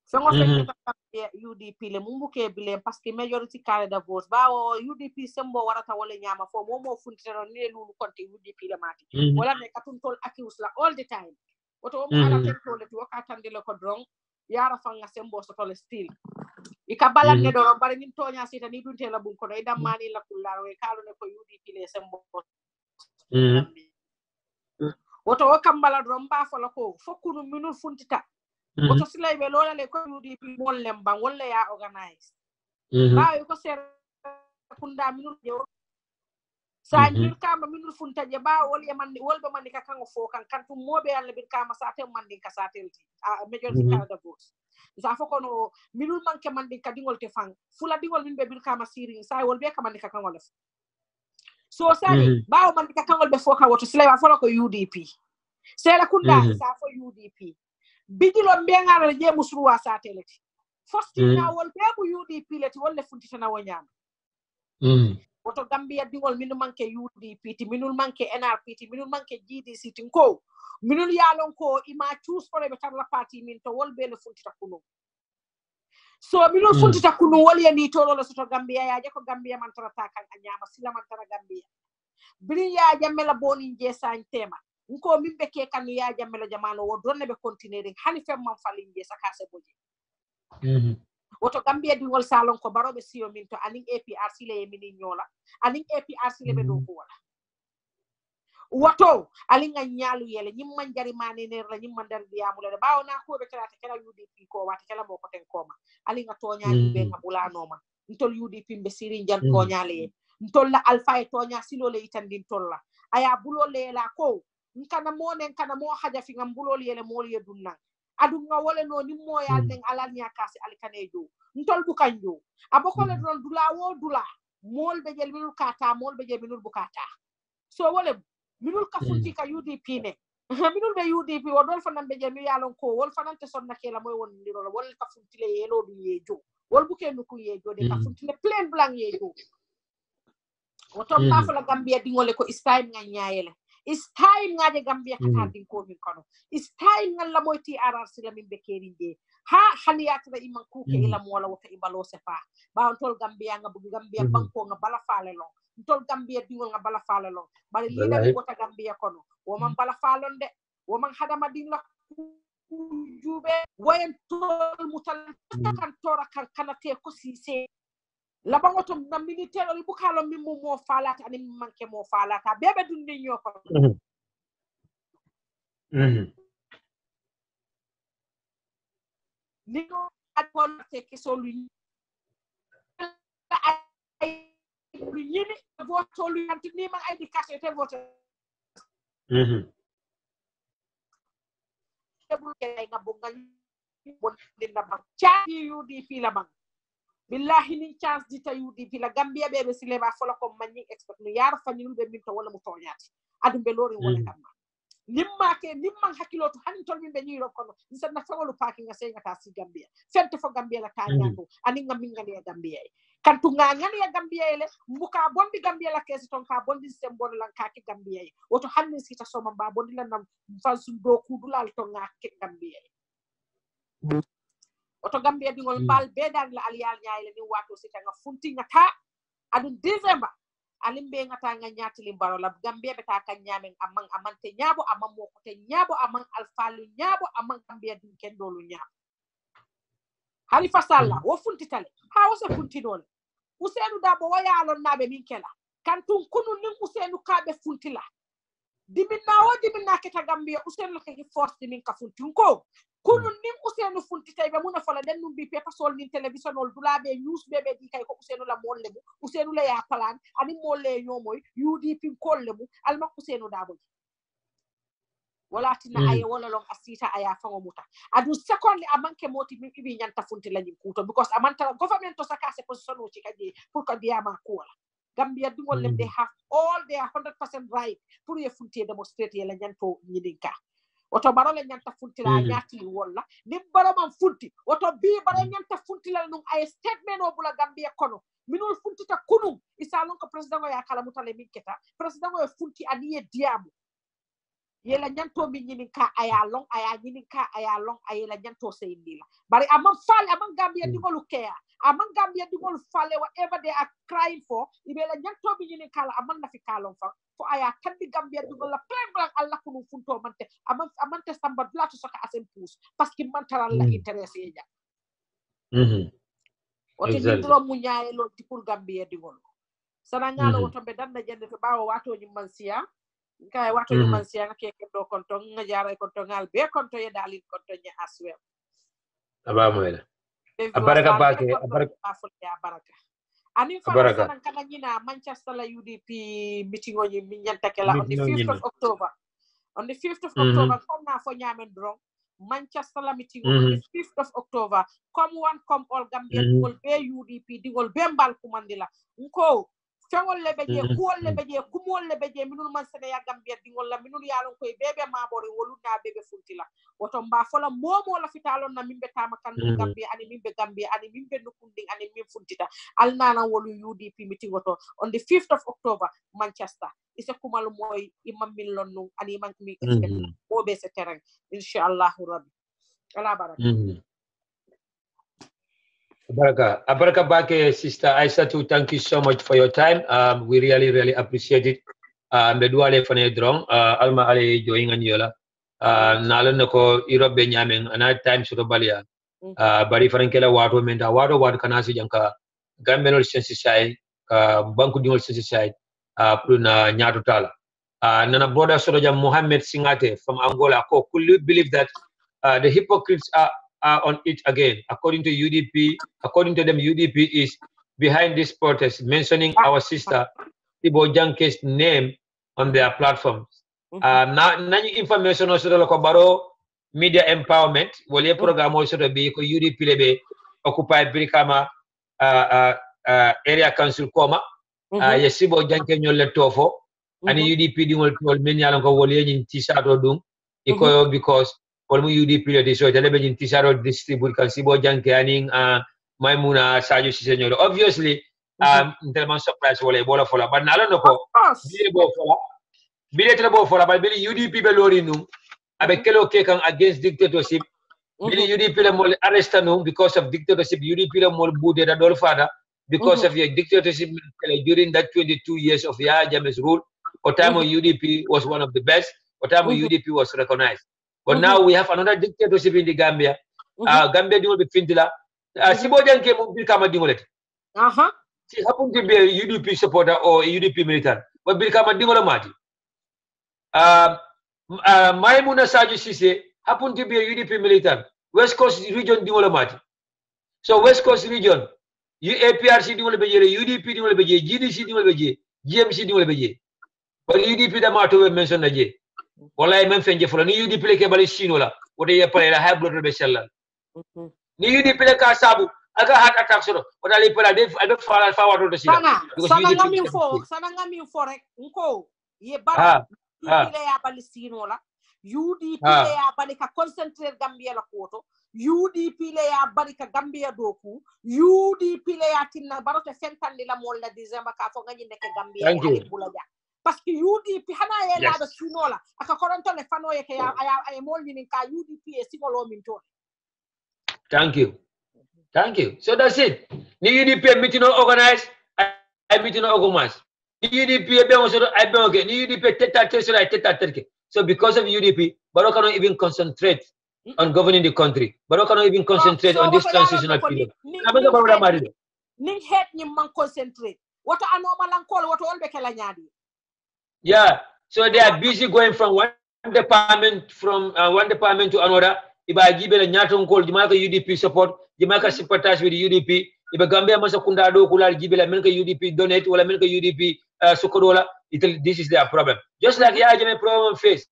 songo fe UDP le mu buke bile parce que majority carry the vote bawo UDP sembo warata wala nyama fo momo funtero ne lulu konti UDP le mati wala ne katun tol accuse la all the time woto mo ala ten tole to wakatande le ko drong yara fanga sembo so tole still ika balanne do bari nin tonya sita ni dunte la bun ko do idam mani la kullar we kalu ne ko UDP le sembo woto o kambala do mba fala ko fokunu minul funtita woto silay be lola le ko UDP mon lembang wala ya organize ba ko ser kunda minul yo sanjir kama minul funta je ba wol yamandi wol be mandi ka kango fo kan kantu mobe yalla bir kama sate mandi ka satelti majority Canada votes sa fo kono minul manke mandi ka dingol te fang fula dingol min be bir kama siri sa wol be ka mandi ka kango def so sani ba mandi ka kango be fo ka woto silay wa fo ko UDP sela kunda sa fo UDP bidilo mbengara je musruwa satelti first na wol be bu UDP leti wol le funti na wonyam woto Gambia dingol minul manke UDP ti minul manke NRP ti minul manke GDC ti ko minul yalon ko ima choose for be tarla party min to wol be le funtita kuno so minul funtita kuno wol yani to lo so Gambia ya je ko Gambia man tarata kan anyama sila man tara Gambia biri ya jamela boni je san tema nko mimbe ke kan ya jamela jamano wo donne be continuer hani fem man falin je sakase boje woto Gambia dingol salon ko barobe siyo min to aning APRC le mini nyola aning APRC le be do ko wala woto alinga nyalu yele nyim man jari mane ne la nyim man dar diamu le baaw na ko be trata kala UDP ko wata kala moko ten koma alinga tonya be ngabula noma ntol UDP be siri njan tonya le ntol la alpha e tonya silo le itandin tolla aya bulo le la ko nkana mo haja fi ngam bulo le mo le dunna adu nga wole no ni moyal nen alal nyakasi alkanejo ntol bu kanjo aboko le don dula wo dula mol be jel minul kata mol be jel minul bukata so wole minul ka funti ka UDP ne minul be UDP wo dol fanan be jel mi yalon ko wol fanan te sonna kela moy won ndiro wol ka funti le yelo du yejo wol bu ken ku yejo de ka funti le plain blanc yejo woto ba fa la Gambia dingole ko istime nga nyaayele it's time ngaje Gambia kata din ko min kono it's time ngalla moyti RRC la min be kerinde ha haliyata da iman kuke ila mola wota ibalo sefa ba on tol Gambia nga bugi Gambia banko nga bala faale long tol Gambia dingol nga bala faale long bari lida mi wota Gambia kono wo man bala faalon de wo man hadama din la jube wayen tol mutal kan tora kan kanate ko sise la bangoto na militaire lu bukalo mi mo falata ani manke mo falata bebe dundi nyoko nino adon te ke so lu yini voto lu anti ni man ay di caché te voto bu ke nga bu nga bon dinda ba cha UDP la bang billahi ni chance dita UDP la Gambia bebe sileba fola ko manni expert no yar fanil be min to wala mu toñati adum be lori wala kamma nimman hakiloto hani tol min be nyiro kono nisa na fawolu paki nga sey ngata si Gambia fente fo Gambia la tañato ani ngam ngani ya Gambia kantu ngani ya Gambia le mbuka bondi Gambia la kesi ton ka bondi sembon la ka ki Gambia woto hanni sita soma ba bondi la nam falsu do kudulal to ngaki Gambia oto Gambia dingol bal bedal la aliyal nyaay ni wato sita nga funti ngata adu December alimbe ngata nga nyati limbaro la Gambia beta kan nyamen amang amante nyabo amam moko te nyabo amang alfalu nyabo amang Gambia din kendolu nyabo Halifa Sallah wo funti tale ha wo se funti don Usenu Dabo waya alon nabe min kela kantun kunu nin Usenu kabe funti la diminna keta Gambia Usenu ke force min ka funti ko kunu nin Usenu funti tay be muna fala den num bi pepa sol nin television ol dulabe news bebe di kay ko Usenu la molle mu Usenu la ya plan ani molle nyomoy UDP kolle mu alma Usenu Dabo wala tina aye wala long asita aya fango muta adu secondly amanke moti mi ibi nyanta funti la kuto because amanta government to sakase position o chikaje pour ka diama ko Gambia dingol lem they have all their 100% right pour ye funti demonstrate la nyanto nyidinka oto baro la nyanta funti la nyati wala ni baro man funti oto bi baro nyanta funti la nung ay statement o bula Gambia kono minul funti ta kunu isalon ko president ya kala mutale min keta president o funti aniye diamu yela nyanto mi nyinin ka aya long aya nyinin ka aya long ayela nyanto seyndila bari amam fal amam Gambia dingolu kea among Gambia dingol fale whatever they are crying for ibela nyanto bi ñu kala aman na fi kalon fa fo aya kandi Gambia dingol la plan Allah ko funto mante amante samba dula to soka asen pousse parce que man taral la intéressé ja oto ni dro mu ñaaye lo ti pour Gambia dingol sana ngalo woto be dan na jende to bawo wato ñu mansia kay wato ñu mansia ke do konto nga jaray konto ngal be konto ye dalil konto ñe aswe aba moyla abaraka bake abaraka ani fa sana kana ñina Manchester la UDP meeting oñi mi ñanta kala on the 5th of October on the 5th of October comme na fo ñamen drong Manchester la meeting on the 5th of October come one come all Gambia dingol be UDP dingol be mbal kumandila nko fewol lebeje kuol lebeje kumol lebeje minul man sene ya Gambia dingol la minul yalon koy bebe mabore woluna bebe funtila woto mba fola momo la fitalon na mimbe tama kan Gambia ani mimbe nukunding ani mim funtita alnana wolu UDP meeting woto on the 5th of October Manchester ise kumal moy imam millon nu ani man mi expect bobe se terrain inshallah rabbi ala baraka Abaraka Bake, Sister Aisatu, thank you so much for your time. We really appreciate it. Meduale fane drong, alma ale join anyola. Nalon nako Europe Benjamin, another time surobalia. Bari farankela wato menta wato kanasi janka Gambia sensisai, Banku Dingol sensisai, pluna nyato tala. Nana brother Soroja Mohammed Singate from Angola. Could you believe that the hypocrites are on it again? According to them, UDP is behind this protest, mentioning our sister Tibo Janke's name on their platforms. Nani information also ko baro media empowerment wole program also be ko UDP lebe occupy Birikama area council koma yesibo Janke nyole tofo ani UDP dingol tol men yalan ko wole nyin tisado dum iko because kolmu UDP le so jalebe nyin tisaro distribute kan sibo Janke aning Maimuna Sadio Cissé obviously tellement surprise wole bola fola but nalo noko bile tele bo fola but bile UDP be lori num avec kelo kekan against dictatorship bile UDP le mol arrest num because of dictatorship UDP le mol bude da dol fada because of your dictatorship during that 22 years of Yahya Jammeh's rule. Otamo UDP was one of the best. Otamo UDP was recognized. But now we have another dictatorship in the Gambia. Gambia will be fintila. Sibo Janke will become a dingolet. She happened to be a UDP supporter or a UDP militant, but become a dingolamati. Maimuna Sadio Cissé happened to be a UDP militant. West Coast region dingolamati. So West Coast region, APRC dingolebeje, UDP dingolebeje, GDC dingolebeje, GMC dingolebeje. But UDP da mato we mention na je. Wala men fenje fola ni UDP le ke bali sino la. Wote ye pale la high blood be sellal. Ni UDP le ka sabu aga heart attack soro. Wala le pala de fala fa wato do sila. Sana ngami fo rek nko ye bar UDP le ya bali sino la. UDP le ya bali ka concentrate Gambia la koto. UDP le ya bali ka Gambia doku. UDP le ya tinna barote fentandi la mol la December ka fo ngani nek Gambia ali bulaja. Parce que UDP hana ye la be sinola aka koronto le fano ye ke ay mol ni ka UDP e simolo min to. Thank you. So that's it. Ni UDP meeting organize, I meeting organize. Ni UDP be on so I be okay. Ni UDP teta. So because of UDP, Baro cannot even concentrate on governing the country. Baro cannot even concentrate on this transitional period. Ning het ni man concentrate. What anomalan call what all be kala nyadi. Yeah, so they are busy going from one department to another. Iba gibe la nyaton call Jamaica UDP support, Jamaica sympathize with the UDP. Iba Gambia masa kunda do kula gibe la menka UDP donate wala menka UDP sukodola. This is their problem. Just like Yahya Jammeh problem face.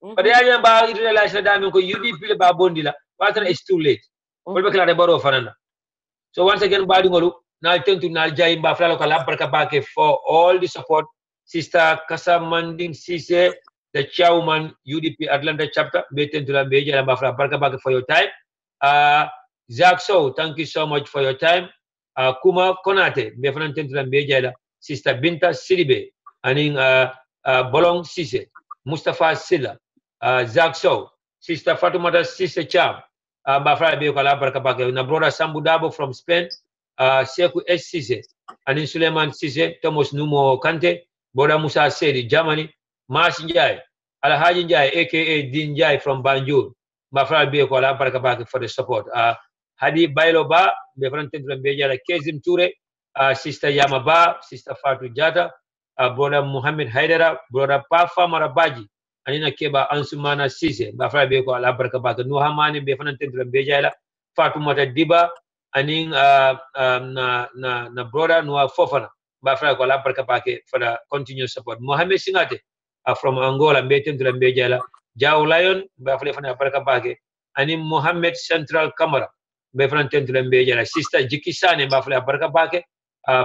But Yahya Jammeh ba realize na dami ko UDP le ba bondila. But it's too late. Kolbe kala de baro fanana. So once again badi ngolu na tentu na jay ba flalo kala barka bake for all the support. Sister Kasamanding Cissé, the chairman UDP Atlanta chapter, for your time. Zach So, thank you so much for your time. Kuma Konate, Sister Binta Sidibe, and Bolong Cissé, Mustafa Silla, Zach So, Sister Fatumata Cissé Cham, my brother Sambudabo from Spain, Seku S Cissé anin Suleiman Cissé Thomas Numo Kante Boda Musa Sedi Germany Mas Njai Alhaji Njai aka Din Njai from Banjul Mafral be ko ala baraka baki for the support Hadi Bailo Ba be fran tentu be jara Kezim Touré sister Yamaba sister Fatou Jata brother Muhammad Haidara brother Pafa Marabaji anina keba Ansumana Cissé Mafral be ko ala baraka baki Nuhamani be fran tentu be jara Fatou Mata Diba aning na brother Noah Fofana Mafral ko ala baraka baki for the continuous support Mohamed Singate from Angola mbeten to mbejala Jaw Lion Mafral fana baraka baki aning Mohamed Central Camera be fran tentu mbejala sister Jikisane Mafral baraka baki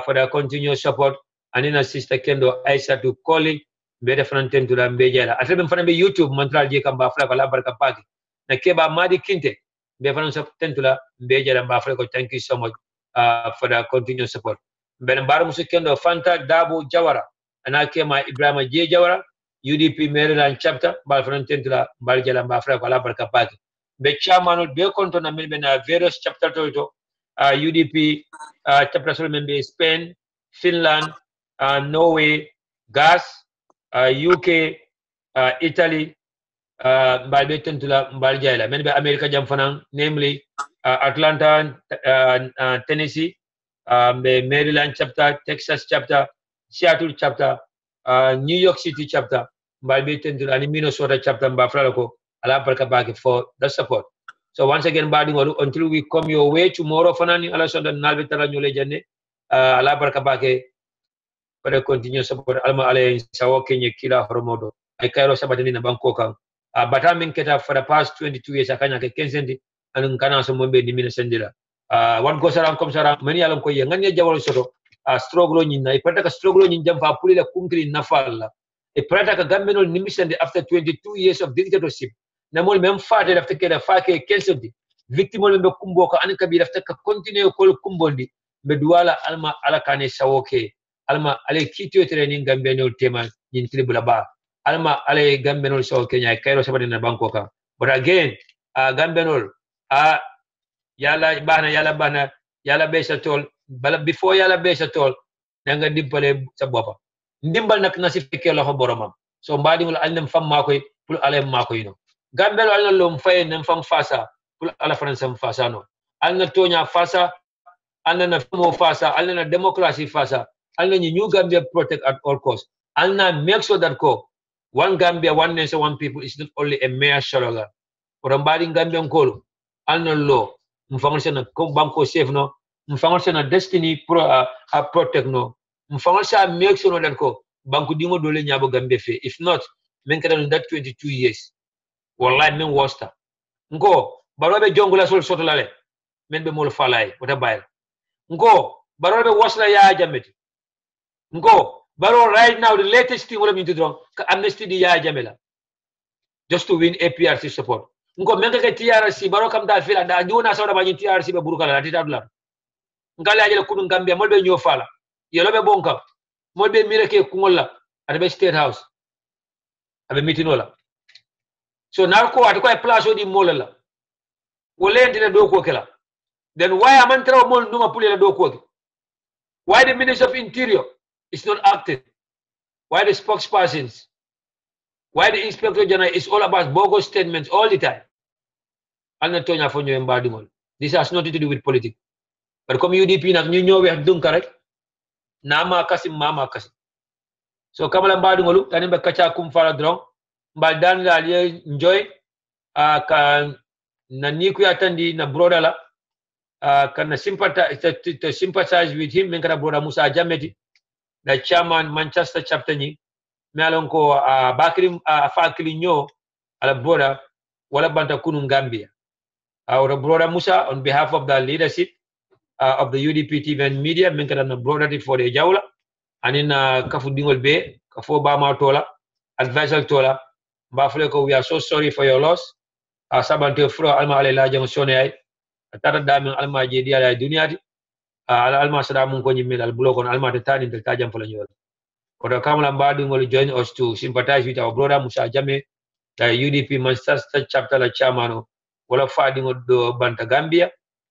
for the continuous support anina sister Kendo Aisha to Koli be fran tentu mbejala atebe fana be YouTube Montreal je kamba Mafral ko ala baraka baki na keba Madi Kinte be fran tentula mbejala Mafral ko thank you so much for the continuous support ben bar musu Kendo Fanta Dabo Jawara ana kema Ibrahima J Jawara UDP Maryland chapter bal fran tentula bal jala Mafral ko ala baraka baki be chairman be konto na milbe na various chapter to UDP chapter so membe Spain Finland Norway Gas UK Italy mbal be tentula mbal jayla men be America jam fanan namely Atlanta Tennessee be Maryland chapter Texas chapter Seattle chapter New York City chapter mbal be tentula ni Minnesota chapter mbal fralako ala barka baki for the support so once again until we come your way tomorrow fanani ala sonda nalbe tara nyole janne ala barka baki for the continuous support alma ale sawo kenye kila horomodo ay kayro sabatini na banko kan bata min keta for the past 22 years akanya ke kensendi anun kana so mombe ni mina sendila what goes around comes around many alam ko ye nganya jawol soto struggle nyina ipata ka struggle nyin jamfa pulila kunkri nafalla ipata ka gambeno nimisende after 22 years of dictatorship namol mem faade after keda faake kensendi victime be kumbo ko an kabira after ka continue ko kumbondi be duwala alma ala kane sawoke alma ale kitio training gambeno tema nyin tribula ba alma ale gambenol so kenya kairo sabade na banko ka but again gambenol yala bana yala besa tol bala before yala besa tol nga dimbale sa bopa ndimbal nak nasifike lo boromam so mbadi ngol alnem fam makoy pour ale makoy no gambelo alna lom fay nem fam fasa pour ala france fasa no alna tonya fasa alna na mo fasa alna na democracy fasa alna ni new Gambia protect at all costs alna make sure that one Gambia, one nation, one people is not only a mere slogan. Or mbadi Gambia nkolo, alna law, mfangalse na banko safe no, mfangalse na destiny protect no, mfangalse make sure that banko dingo dole nyabo Gambia fe. If not, men kada that 22 years. Wallahi men wasta. Nko, barobe jongola sol sotolale, men be mol falay, wata bayal. Nko, barobe wasla ya jameti. Nko, Baro right now the latest thing what I'm into wrong amnesty di ya jamela just to win APRC support ngo menga ke TRC baro kam da fila da duna sawda ba TRC be burukala la titadula ngala ajele kunu Gambia molbe nyo fala yelobe bonka molbe mireke kungola at state house abe mitinola so narko at ko place odi molala wole ndina do ko kala then why amantra mol numa pulila do ko why the Minister of Interior is not active? Why the spokespersons? Why the Inspector General is all about bogus statements all the time? This has nothing to do with politics. But come UDP nak ñu ñowe ak dun karek nama kasim mama kasim. So kamala mbadu ngolu tani be kacha kum fala drong mbal dan la enjoy ka na niku atandi na broda la kana sympathize with him men kana broda Musa Jameti the chairman Manchester chapter ni me alon ko Bakri Fakri nyo ala broda wala banta kunu Gambia our brother Musa on behalf of the leadership of the UDP TV&MEDIA men kana broda for the jawla anina kafu dingol be kafo ba ma tola advisor tola ba fle ko we are so sorry for your loss sabante fro alma ale la jang sone ay tata damin alma je dia la duniya ala alma sada mun ko nyimel al blog on alma de tani del tajam fala nyol odo kamala mbadu ngol join us to sympathize with our brother Musa Jame the UDP Manchester chapter la chairman wala fadi ngod do banta Gambia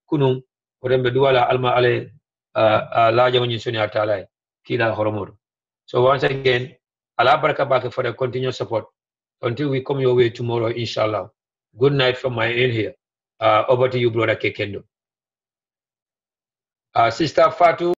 kunum rembe duwala alma ale laja mun suni atala kila horomoro. So once again, Allah baraka back for the continued support until we come your way tomorrow, inshallah. Good night from my end here. Over to you, brother Kekendo. Sister Fatu.